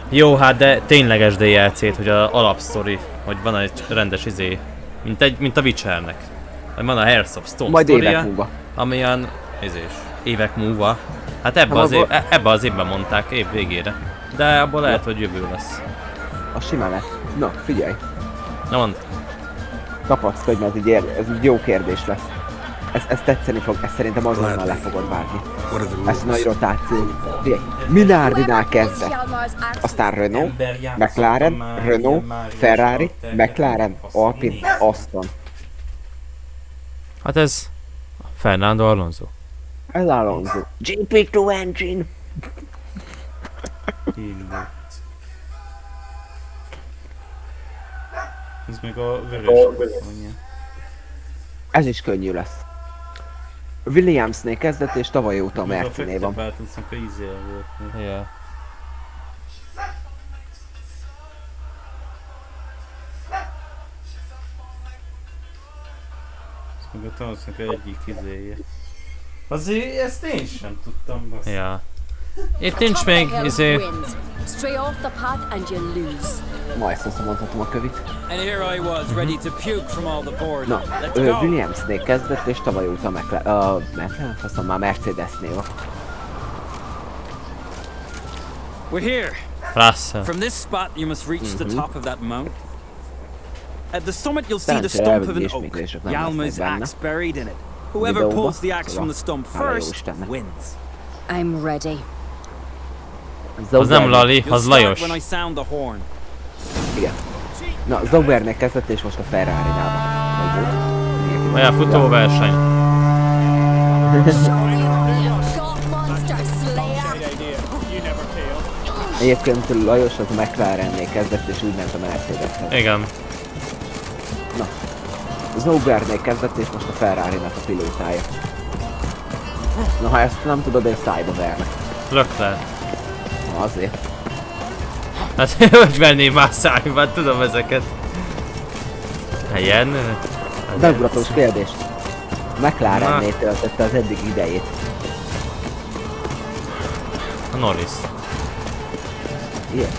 Jó, hát de tényleges DLC-t, hogy a alapsztori, hogy van egy rendes mint a Witchernek. Vagy van a Hearts of Stone majd sztoria, évek múlva. amilyen évek múlva. Hát ebbe az évben mondták, év végére. De abból lehet, hogy jövő lesz. A simán lesz. Na, figyelj. Na mondd. Kapaszkodj, mert ez egy jó kérdés lesz. Ez tetszeni fog, ezt szerintem azonnal le fogod vágni. Ez nagy rotáció. Figyelj, Minardinál kezdve. Aztán Renault, McLaren, Renault, Ferrari, McLaren, Alpine, Aston. Hát ez Fernando Alonso. Ez Alonso. GP2 engine. Ez még a vörös. Ez is könnyű lesz. Williamsnél kezdett és tavaly óta a Mercinél van. Ja. Ez meg a tanulsznak egyik izéje. Azért ezt én sem tudtam, basz. Ja. Itt nincs még Ma ezt azt mondhatom a kövit. And here I was, ready to puke from all the board. Na, Williamsnél kezdett és tavaly óta McLaren, faszom már Mercedesnél van. We're here. Russell. From this spot you must reach the top of that mount. At the summit you'll see the stump of an oak, Yalma's axe buried in it. Whoever pulls the axe from the stump first wins. I'm ready. Az nem Lali, az Lajos. When I sound the horn. Igen. Na, Zaubernek kezdett és most a Ferrari-nál van. Olyan futóverseny. Egyébként Lajos az a McLarennél kezdett és úgy ment a Mercedes-hez. Igen. Na, Zaubernél kezdett és most a Ferrari-nak a pilótája. Na, ha ezt nem tudod, én szájba vernek. Leclerc. Na, azért. Hát hogy venném már szájba, tudom ezeket. Helyen. Beugratós kérdés. McLarennél töltötte az eddig idejét. A Norris. Igen.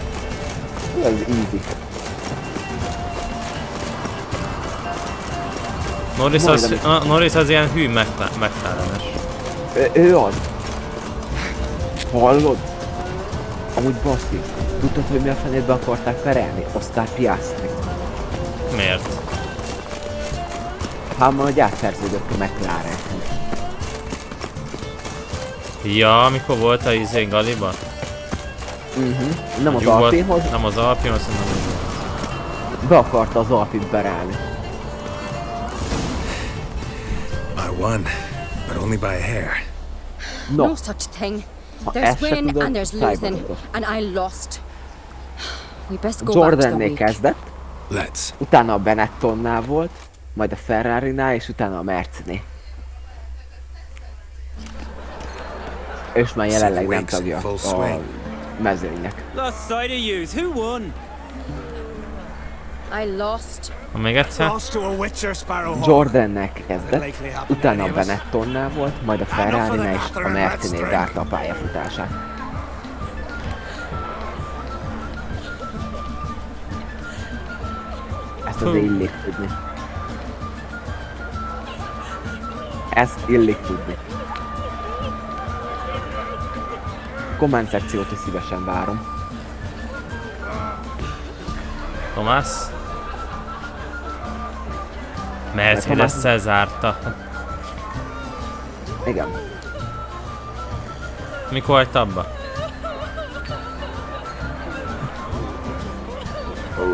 Ez easy. Norris az ilyen hű McLarenes. Ő az. Hallod? Amúgy baszki, tudtad, hogy mi a fenétbe akarták perelni? Oscar Piastrit. Miért? Hama, hogy átszerződött a McLarenhez. Ja, amikor volt a Galiba? Nem az Alpinhoz. Nem az Alpinhoz, hanem az. Be akarta az Alpint perelni. I won, but only by a hair. No such thing. There's win and there's losing, and I lost. We best go back to the week. kezdett, Let's. utána a Benettonnál volt, majd a Ferrarinál és utána a Mercinél. És már jelenleg nem tagja a mezőnynek. Lost sight of yous. Who won? I lost. Még egyszer? Jordannel kezdett, utána a Benettonnál volt, majd a Ferrarinál és a Mercinél zárta a pályafutását. Ezt azért illik tudni. Ezt illik tudni. Komment szekciót is szívesen várom. Tomás? Mercedes-szel zárta. Igen. Mikor hagyta abba?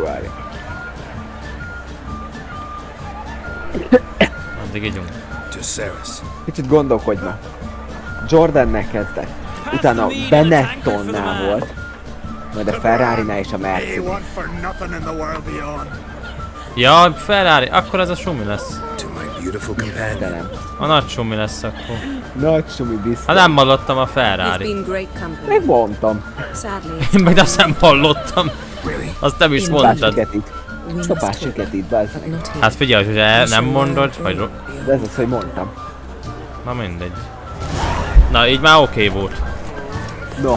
Várj. Addig ígyunk. Kicsit gondolkodj. Jordannel kezdett, utána a Benettonnál volt, majd a Ferrarinál és a Mercinél. Ja, Ferrari, akkor ez a sumi lesz. Istenem. A nagy sumi lesz akkor. Nagy sumi biztos. Hát nem hallottam a Ferrari. Még mondtam. Én meg azt nem hallottam. Azt nem is mondtad. Stopás süketit, bazd meg. Hát figyelj, hogy nem mondod, vagy... De ez az, hogy mondtam. Na mindegy. Na, így már oké volt. No,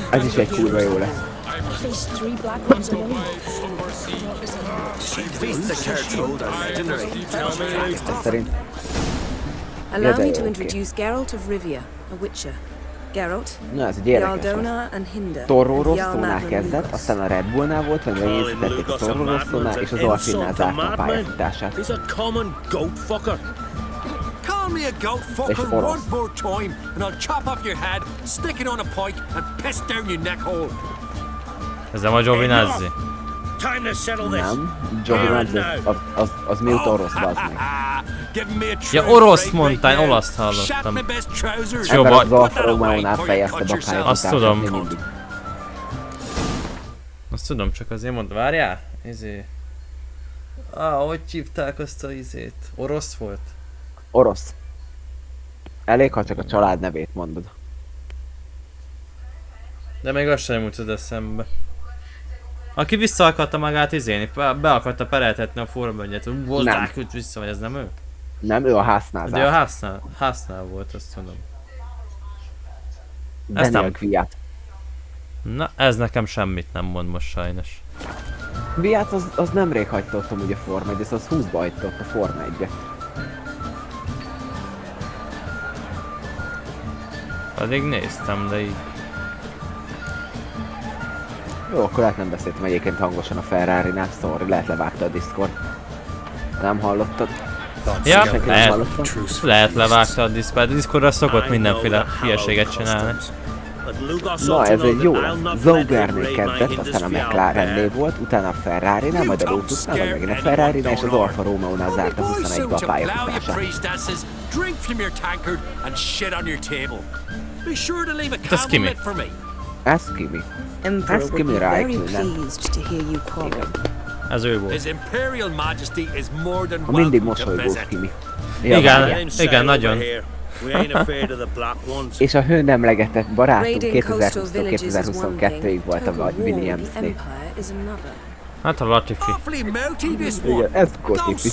ez is egy kurva jó lesz. Szerint... Allow me to introduce Geralt of Rivia, a Witcher. Geralt, na, ez egy érdekes lesz. Torro Rosszónál kezdett, aztán a Red Bullnál volt, vagy megészítették a Torro Rosszónál, és az Alpinnál zárta a pályafutását. Call me a goat fucker one more time, and I'll chop off your head, stick it on a pike, and piss down your neck hole. Ez nem a Giovinazzi? Nem, Giovinazzi az mióta orosz, bazd meg. Ja, orosz mondtál, olaszt hallottam. Ebben az Alfa Romeo-nál fejezte a pályafutását. Azt tudom. Azt tudom, csak azért mondta, várjál? Hogy hívták azt a izét? Orosz volt? Orosz. Elég, ha csak a család nevét mondod. De még azt sem jutott eszembe. Aki vissza akarta magát izélni, be akarta pereltetni a formanyet, hozzák őt vissza, vagy ez nem ő? Nem, ő a háznál zárt. De a háznál volt, azt tudom. Ez nem Kviat. Na, ez nekem semmit nem mond most sajnos. Kviat az nemrég hagyta ott amúgy a Forma 1, az 20-ba hagyta ott a Forma 1-be. Pedig néztem, de így... Jó, akkor lehet nem beszéltem egyébként hangosan a Ferrari-nál, sorry, lehet levágta a Discord. Nem hallottad? Ja, lehet levágta a Discord. A Discordra szokott mindenféle hülyeséget csinálni. Na, ez egy jó lesz. Zaubernél kezdett, aztán a McLarennél volt, utána a Ferrari-nál, majd a Lotusnál, majd megint a Ferrari-nál, és az Alfa Romeo-nál zárta 21-be a pályafutását. Ez Kimi. Ez Kimi Räikkönen. Ez ő volt. Mindig mosolygós Kimi. Igen, nagyon. És a hőnemlegetett barátunk 2020-2022-ig volt a Williamsnél. Hát a Latifi. Igen, ez Gotifi.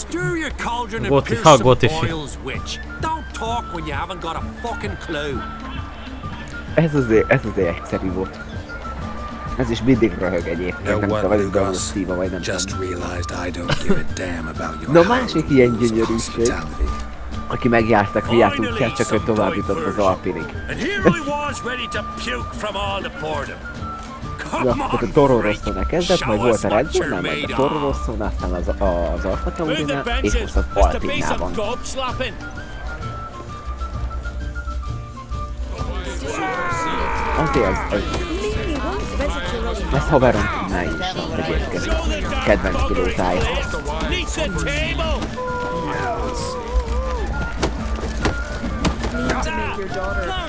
Gotifi. Ez azért egyszerű volt. Ez is mindig röhög egyébként, nem tudom, ez a szíva, vagy nem tudom. De a másik ilyen gyönyörűség, aki megjárta Kviat útját, csak ő tovább jutott az Alpinig. Ja, tehát a Toro Rosszónál kezdett, majd volt a Red Bullnál, majd a Toro Rosszónál, aztán az Alfa Taurinál, és most az Alpinnál van. Azért ez haveron tudná is egyébként. Kedvenc pilótája.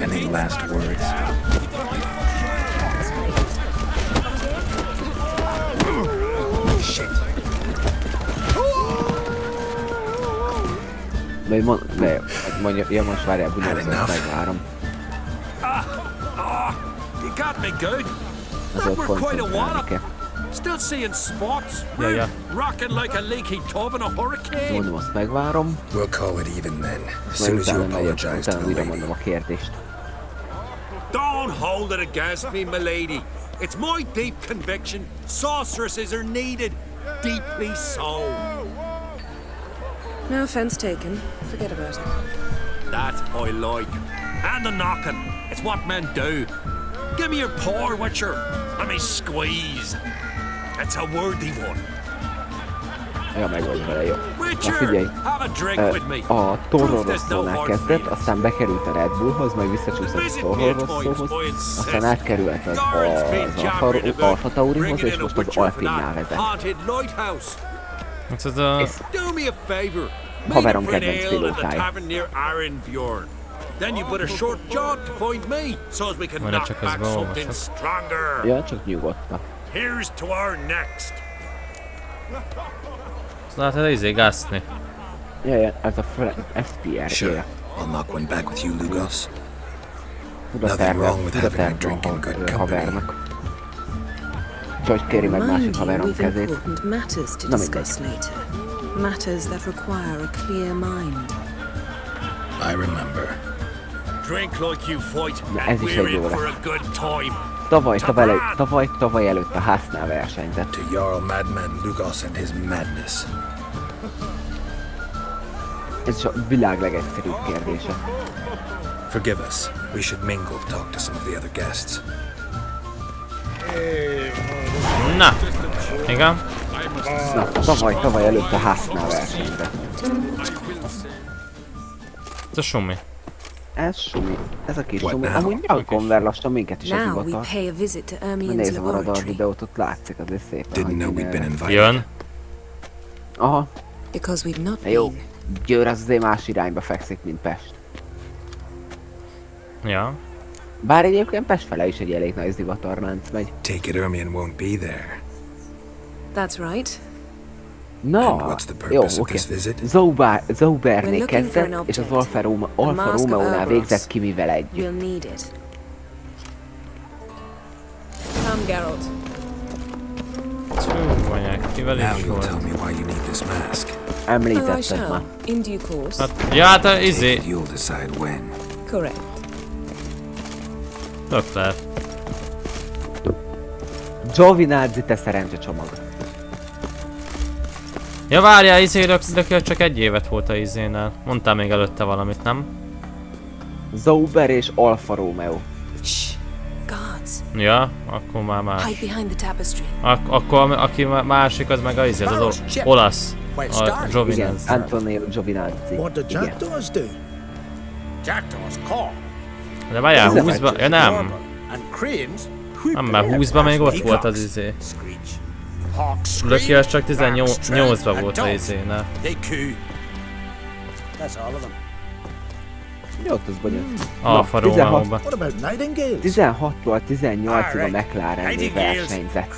Any last words? De mondja, ja most várjál, bunyolózót megvárom. Ez ott koncentrálni kell. Still seeing spots. Ja. Rocking like a leaky tub in a hurricane. Mondom, azt megvárom. We'll call it even then. As soon as you apologize to the lady. lady. A kérdést. Don't hold it against me, milady. It's my deep conviction. Sorceresses are needed. Deeply so. No offense taken. Forget about it. That I like. And the knocking. It's what men do. Give me your paw, Witcher. Let me squeeze. It's a worthy one. Ja, meg vagy vele, jó. Na figyelj, a Toro Rosszónál kezdett, aztán bekerült a Red Bullhoz, majd visszacsúszott a Toro Rosszóhoz, aztán átkerült az Alfa Taurihoz, és most az Alpinnál vezet. Ez a... haverom kedvenc pilótája. Then you put a short jaunt to find me, so as we can knock back something stronger. Ja, csak nyugodtan. Here's to our next. Látod, ez izé gászni. Jaj, ez a SPR. Sure, I'll knock one back with you, Lugos. Nothing wrong with having a drink in good company. Hogy kéri meg másik haverom kezét. Na mindegy. Matters that require a clear mind. I remember. Drink like you fight, Ez is egy jó lesz. Tavaly előtt a háznál versenyzett. To Jarl Madman Lugos and his madness. Ez is a világ legegyszerűbb kérdése. Forgive us. We should mingle, talk to some of the other guests. Na, igen. Na, tavaly előtt a háznál versenyzett. Ez a sumi. Ez sumi. Ez a kis sumi. Amúgy nyalkonver lassan minket is a hivatal. Nézem a radar videót, ott látszik azért szépen, hogy jön. Aha. Jó. Győr az azért más irányba fekszik, mint Pest. Ja. Bár egyébként Pest fele is egy elég nagy zivatarlánc megy. Take it Ermion won't be there. That's right. Na, jó, oké. Zaubernél kezdett, és az Alfa Romeo-nál végzett ki mivel együtt. Come, Geralt. Mondják, kivel is volt. Említetted már. In due course. Hát, ja, hát izé. You'll decide when. Correct. Tök lehet. Giovinazzi, te szerencsecsomag. Ja várjál, izé csak egy évet volt a izénál. Mondtál még előtte valamit, nem? Zauber és Alfa Romeo. Ja, akkor már más. Hide behind the tapestry. Akkor aki másik az meg az olasz. A Giovinazzi. Antonio Giovinazzi. What the jackdaws do? Jackdaws call. De várjál, 20-ban? Ja nem. Nem, mert 20-ban még ott volt az izé. Löki az csak 18-ban volt az izénál. Mi ott az bonyolult? Alfa Romeo-ban. 16-tól 18-ig a McLarennél versenyzett.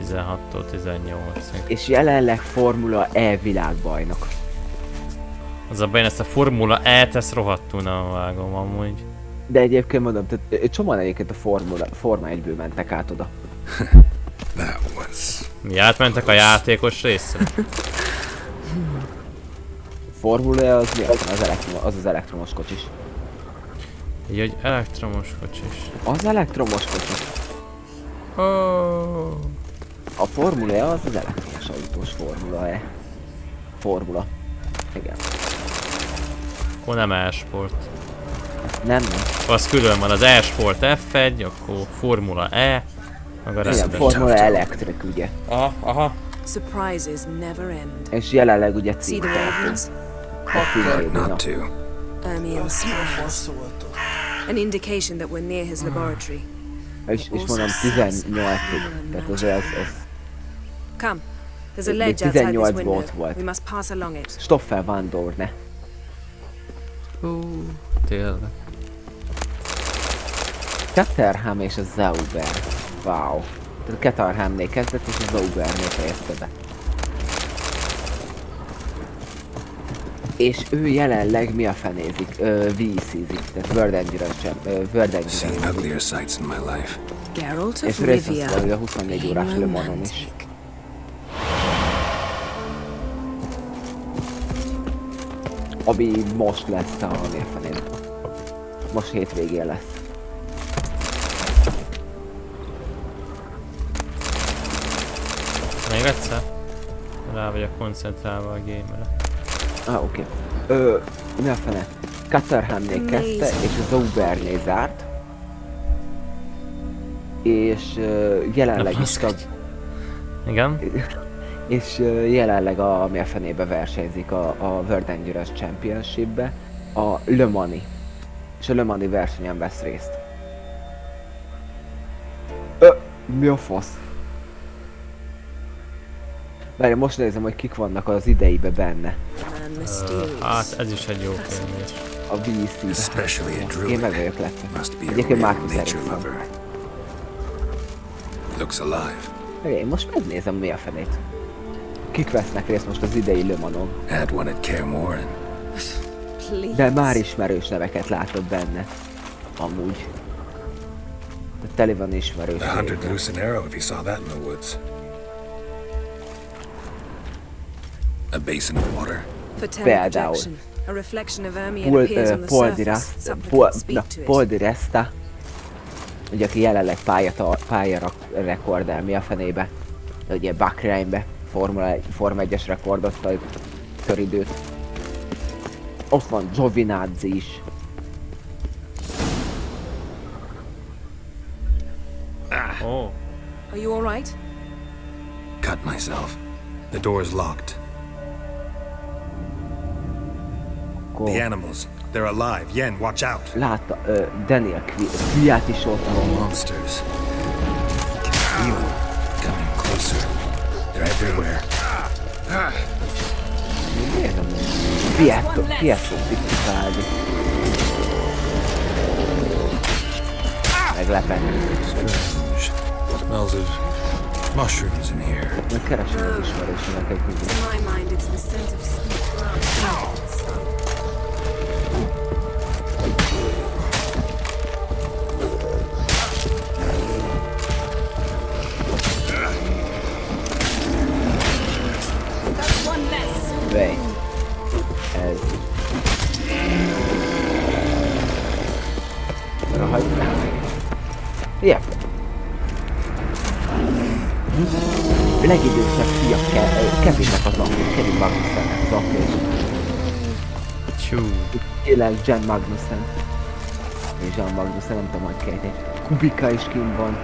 16-tól 18-ig. És jelenleg Formula E világbajnok. Az a bajn, ezt a Formula E-t ezt rohadtul nem vágom amúgy. De egyébként mondom, tehát csomóan egyébként a Forma 1-ből mentek át oda. Mi átmentek a játékos részre? Formula E az mi? Az elektromos kocsis. Így, hogy elektromos kocsis. Az elektromos kocsis. Oh. A Formula E az elektromos autós Formula E. Formula. Igen. Akkor nem e-sport. Nem. Az külön van az e-sport F1, akkor Formula E. Meg a igen, Formula Electric ugye. Aha. Surprises never end. És jelenleg ugye címtartó. Not to. Ermion smiles. An indication that we're near his laboratory. És mondom 18-ig. Tehát az. Come. There's a ledge outside this window. Volt. We must pass along it. Stoffel van Dorne. Tényleg. Caterham és a Zauber. Wow. Tehát a Caterhamnél kezdett és a Zaubernél fejezte be. És ő jelenleg mi a fenézik? VC-zik, tehát World Endurance. És részt vesz a 24 órás Le Manon is. Ami most lesz a mérfenén. Most hétvégén lesz. Még egyszer? Rá vagyok koncentrálva a game-re. Oké. Mi a fene? Caterhamnél kezdte, és a Zaubernél zárt. És jelenleg is a... Igen? És jelenleg mi a fenébe versenyzik a World Endurance Championship-be, a Le Mani. És a Le Mani versenyen vesz részt. Mi a fasz? Várj, most nézem, hogy kik vannak az ideibe benne. Hát ez is egy jó kérdés. A VC-be. Én meg vagyok lettem. Egyébként Marcus Ericsson. Looks alive. Én most megnézem mi a fenét. Kik vesznek részt most az idei Le Manon? Had one at Kermoran. De már ismerős neveket látok benne. Amúgy. De tele van ismerős The hunted loose an arrow if he saw that in the woods. A basin of water. Például. Paul di Resta, ugye aki jelenleg pálya rekordel, mi a fenébe? Ugye Bahrainbe Forma 1-es rekordot vagy köridőt. Ott van Giovinazzi is. Oh. Are you all right? Cut myself. The door's locked. Cool. The animals. They're alive. Yen, watch out. Látta, Daniel Kviát is ott van. Monsters. Feel them coming closer. They're everywhere. Miért nem? Kviát fog tippálni. Meglepeni. Smells of mushrooms in here. Megkeresem az ismerősnek egy mindig. In my mind, it's the scent of sweet grass. Wait. Ez... Yep. Legidősebb fia Kevinnek az apja, Kevin Magnussennek az apja is. Tényleg Jen Magnussen. És Jen Magnussen, nem tudom, hogy kejteni. Kubika is kint van.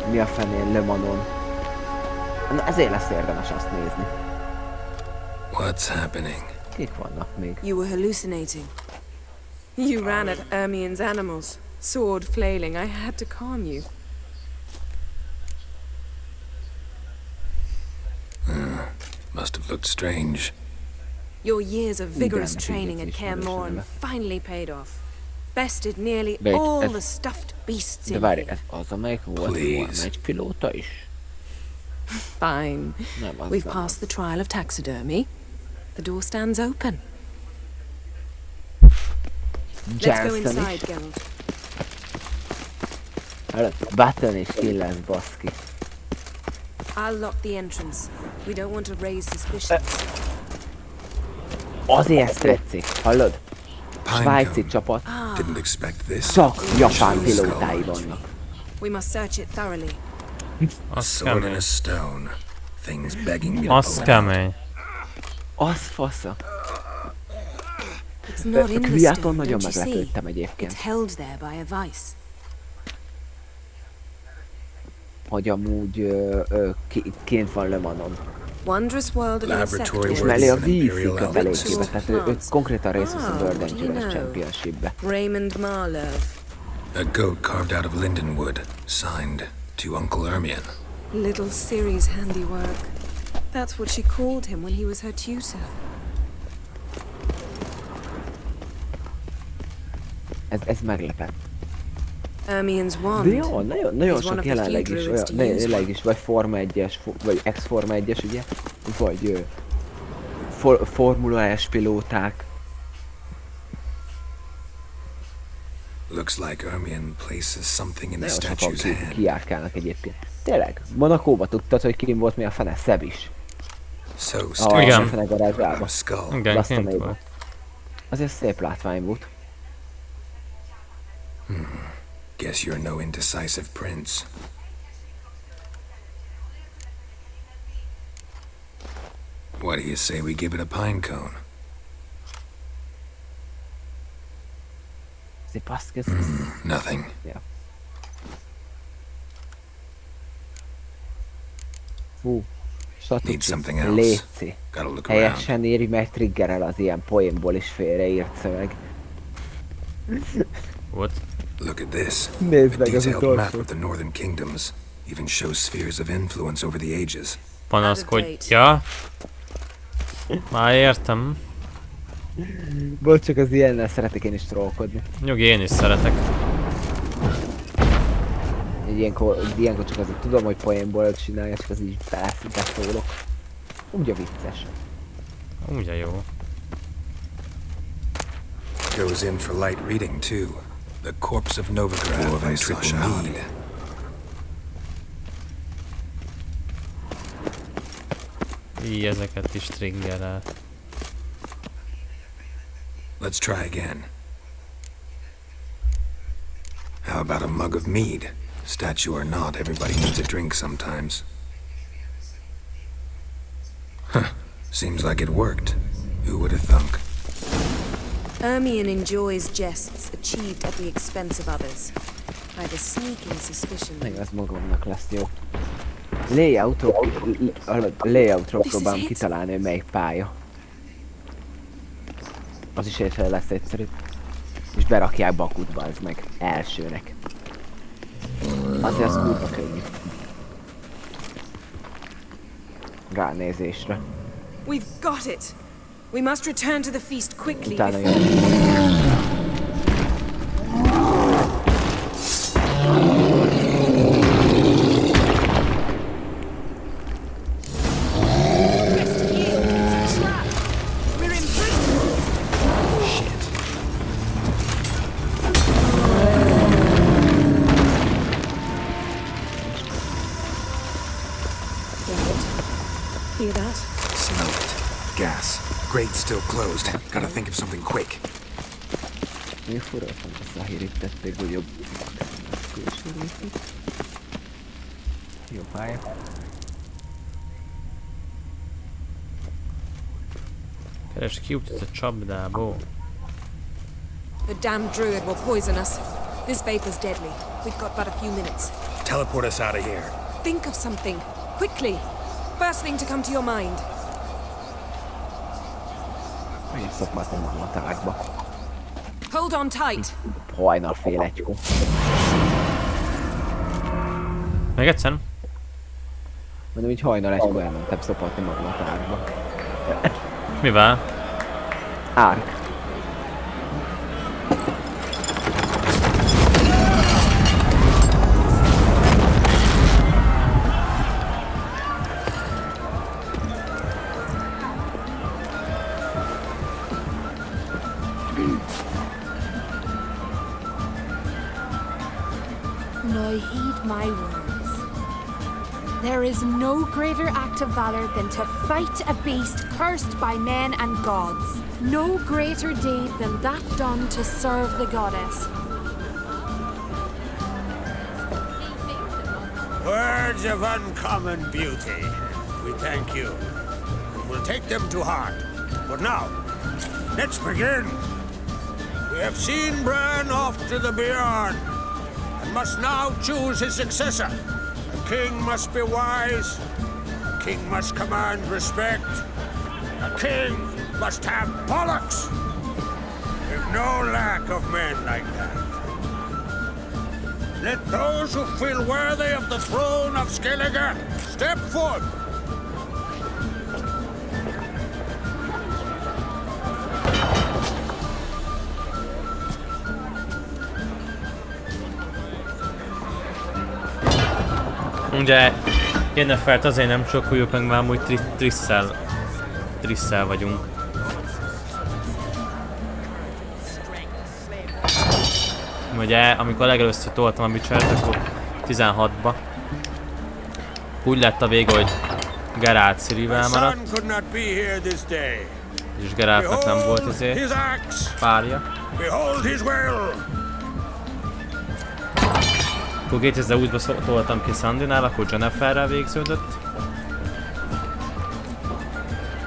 Mi a fenén, Le Manon. Na ezért lesz érdemes azt nézni. What's happening? Kik vannak még? You were hallucinating. You ran at Ermien's animals, sword flailing. I had to calm you. Must have looked strange. Your years of vigorous training at Kermoran finally paid off. Bested nearly all the stuffed beasts in here. De várj, ez az, amelyik volt egy pilóta is? Fine. We've passed the trial of taxidermy. The door stands open. Let's go inside, Geralt. Button és kill lesz, baszki. I'll lock the entrance. We don't want to raise suspicion. Azért ezt tetszik, hallod? Svájci csapat. Csak japán pilótái vannak. We must search it thoroughly. Az kemény. Az fasza. Kviáton nagyon meglepődtem egyébként. Hogy amúgy kint van Le Manon. És mellé a vízi kötelékébe, tehát ő konkrétan részt vesz a Billentyűzet Championship-be. Raymond Marlowe. A goat carved out of lindenwood, signed to Uncle Ermion. Little Ciri's handiwork. That's what she called him when he was her tutor. Ez meglepett. Ermion's wand. De jó, nagyon sok jelenleg is, vagy Forma 1-es, vagy ex-Forma 1-es, ugye? Vagy Formula S pilóták. Looks like Ermion places something in the statue's hand. Kijárkálnak egyébként. Tényleg, Monakóba tudtad, hogy kim volt mi a fene? Szeb is. Igen. A fene garázsába. Igen, kint volt. Azért szép látvány volt. Guess you're no indecisive prince. What do you say we give it a pine cone? Nothing. Yeah. Fú, statuci, léci. Helyesen írj meg, triggerel az ilyen poénból is félreírt szöveg. What? Look at this. A detailed map of the northern kingdoms. Even shows spheres of influence over the ages. Panaszkodja. Már értem. Bocs, csak az ilyennel szeretek én is trollkodni. Nyugi, én is szeretek. Ilyenkor csak azért tudom, hogy poénból csinálja, csak az így beszólok. Úgy a vicces. Úgy a jó. Goes in for light reading too. The corpse of Novigrad and triple need. Így ezeket is triggerel. Let's try again. How about a mug of mead? Statue or not, everybody needs a drink sometimes. Huh. Seems like it worked. Who would have thunk? Ermion enjoys jests achieved at the expense of others. By the sneaking suspicion. Meg ez magamnak lesz jó. Layoutról próbálom kitalálni, hogy melyik pálya. Az is egyszerűen lesz egyszerű. És berakják Bakutba, ez meg elsőnek. Azért az kurva könnyű. Ránézésre. We've got it. We must return to the feast quickly. Utána Grate's still closed. Gotta think of something quick. Mi fura, hogy visszahérítették, hogy jobb külső részét. Jó pálya. Keresd ki utat a csapdából. The damned druid will poison us. This vapor's deadly. We've got but a few minutes. Teleport us out of here. Think of something. Quickly. First thing to come to your mind. Hold on tight. Hajnalfél egykor. Még egyszer? Mondom, így hajnal egykor elmentem szopatni magamat árkba. Mivel? Árk. My words. There is no greater act of valor than to fight a beast cursed by men and gods. No greater deed than that done to serve the goddess. Words of uncommon beauty. We thank you. We'll take them to heart. But now, let's begin. We have seen Bran off to the beyond. Must now choose his successor. A king must be wise. A king must command respect. A king must have bollocks. We've no lack of men like that. Let those who feel worthy of the throne of Skellige step forth. Ugye Jennefert azért nem csokkoljuk meg, már úgy Trisszel vagyunk. Ugye amikor legelőször toltam a Witchert, akkor 16-ba. Úgy lett a vége, hogy Geralt Cirivel maradt. És Geraltnak nem volt ezért párja. Akkor 2020-ban toltam ki Sandinál, akkor Jenniferrel végződött.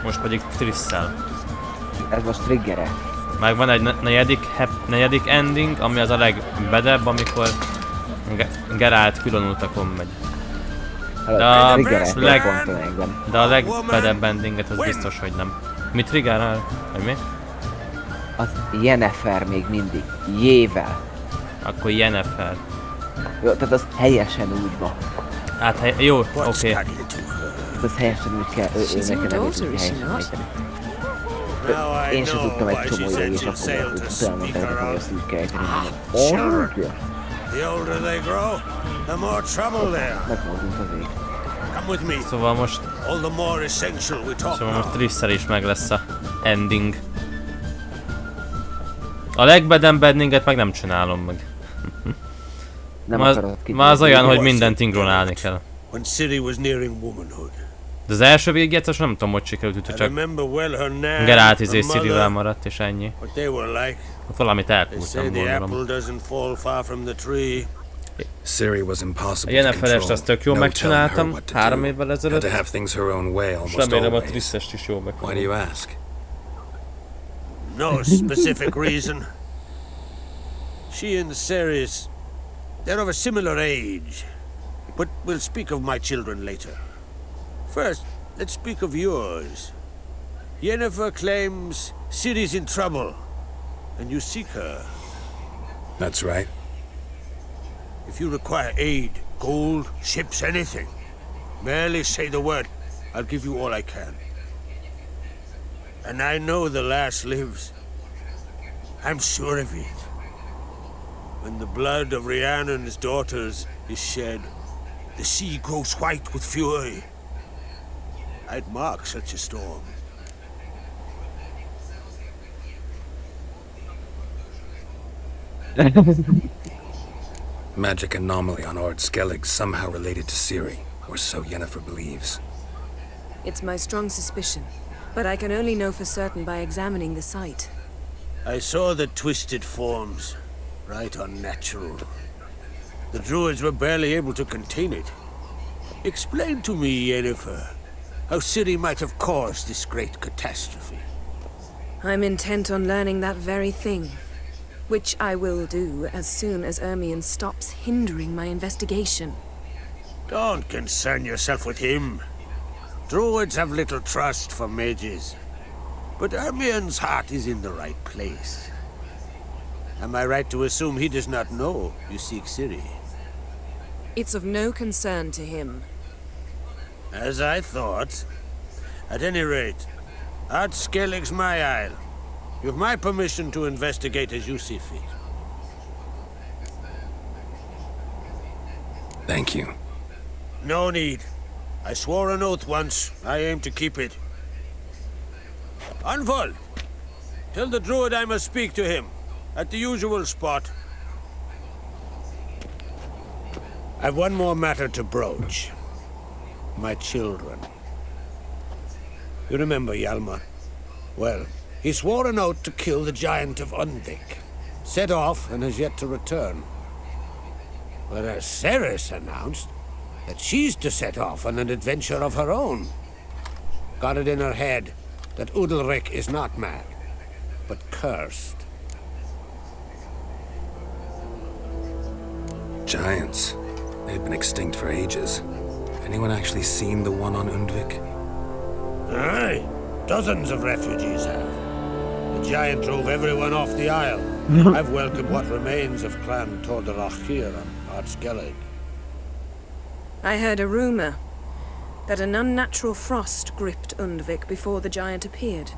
Most pedig Trisszel. Ez most triggere. Meg van egy negyedik ending, ami az a legbedebb, amikor Geralt külön utakon megy. De a legbedebb endinget az biztos, hogy nem. Mi triggerel? Vagy mi? Az Jennifer még mindig. Jével. Akkor Jennifer. Jó, tehát az helyesen úgy van. Hát jó, oké. Az helyesen úgy kell, őnek nem is úgy helyesen ejteni. Én sem tudtam egy csomó ideig, és akkor utána mondták, hogy ezt úgy kell ejteni. The older they grow, the more trouble they are. Come with me. Szóval most... All the more essential we talk Szóval most Trisszel is meg lesz a ending. A legbedem beddinget meg nem csinálom meg. Már az olyan, hogy mindent ingronálni kell. De az első végjegyzés nem tudom, hogy sikerült, hogy csak Gerált Sirivel maradt és ennyi. Ott valamit elkúrtam, gondolom. A Jennifer-est azt tök jól megcsináltam 3 évvel ezelőtt, és remélem a Triss-est is jól megcsinálom. No specific reason. She and Ceres, they're of a similar age. But we'll speak of my children later. First, let's speak of yours. Yennefer claims Ciri's in trouble, and you seek her. That's right. If you require aid, gold, ships, anything, merely say the word. I'll give you all I can. And I know the lass lives. I'm sure of it. When the blood of Rhiannon's daughters is shed, the sea grows white with fury. I'd mark such a storm. Magic anomaly on Ord Skellig somehow related to Ciri, or so Yennefer believes. It's my strong suspicion, but I can only know for certain by examining the site. I saw the twisted forms, right unnatural. The druids were barely able to contain it. Explain to me, Yennefer, how Ciri might have caused this great catastrophe. I'm intent on learning that very thing, which I will do as soon as Ermion stops hindering my investigation. Don't concern yourself with him. Druids have little trust for mages. But Ermion's heart is in the right place. Am I right to assume he does not know you seek Ciri? It's of no concern to him. As I thought. At any rate, Ard Skellig's my isle. You have my permission to investigate as you see fit. Thank you. No need. I swore an oath once. I aim to keep it. Unfold! Tell the druid I must speak to him. At the usual spot. I've one more matter to broach. My children. You remember Hjalmar? Well, he swore an oath to kill the giant of Undvik. Set off and has yet to return. Whereas Ceres announced that she's to set off on an adventure of her own. Got it in her head that Udalric is not mad, but cursed. Giants. They've been extinct for ages. Anyone actually seen the one on Undvik? Aye. Dozens of refugees have. The giant drove everyone off the isle. I've welcomed what remains of Clan Tordarach here on Ard Skellig. I heard a rumor that an unnatural frost gripped Undvik before the giant appeared.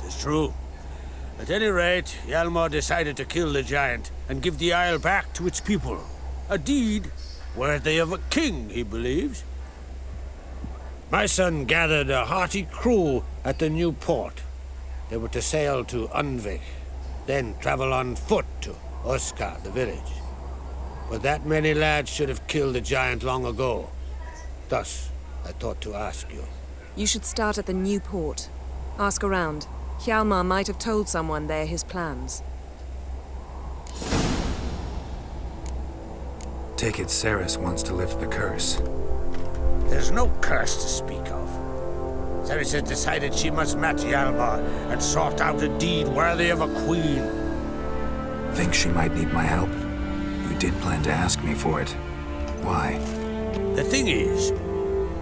It's true. At any rate, Hjalmar decided to kill the giant and give the isle back to its people. A deed worthy of a king, he believes. My son gathered a hearty crew at the new port. They were to sail to Undvik, then travel on foot to Oskar, the village. But that many lads should have killed the giant long ago. Thus, I thought to ask you. You should start at the new port. Ask around. Hjalmar might have told someone there his plans. Take it Ceres wants to lift the curse. There's no curse to speak of. Ceres has decided she must match Hjalmar and sort out a deed worthy of a queen. Think she might need my help? You did plan to ask me for it. Why? The thing is,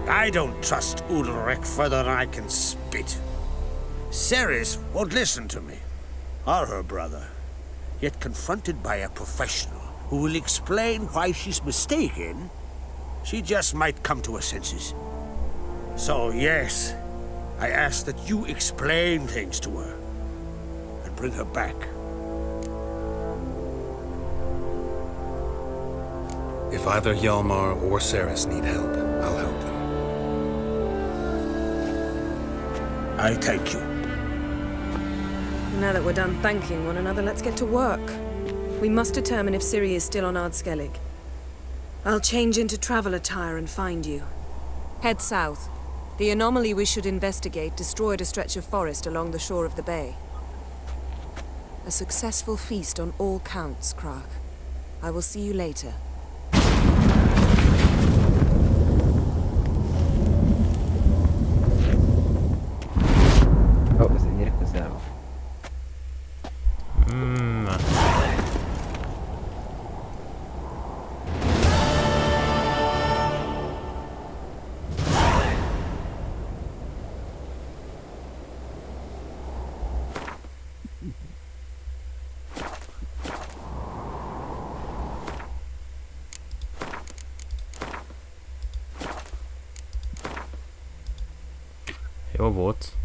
I don't trust Udalric further than I can spit. Ceres won't listen to me, or her brother. Yet confronted by a professional who will explain why she's mistaken, she just might come to her senses. So yes, I ask that you explain things to her and bring her back. If either Hjalmar or Ceres need help, I'll help them. I take you. Now that we're done thanking one another, let's get to work. We must determine if Ciri is still on Ardskellig. I'll change into travel attire and find you. Head south. The anomaly we should investigate destroyed a stretch of forest along the shore of the bay. A successful feast on all counts, Krak. I will see you later. Oh, ez ennyire közel van. Jó volt.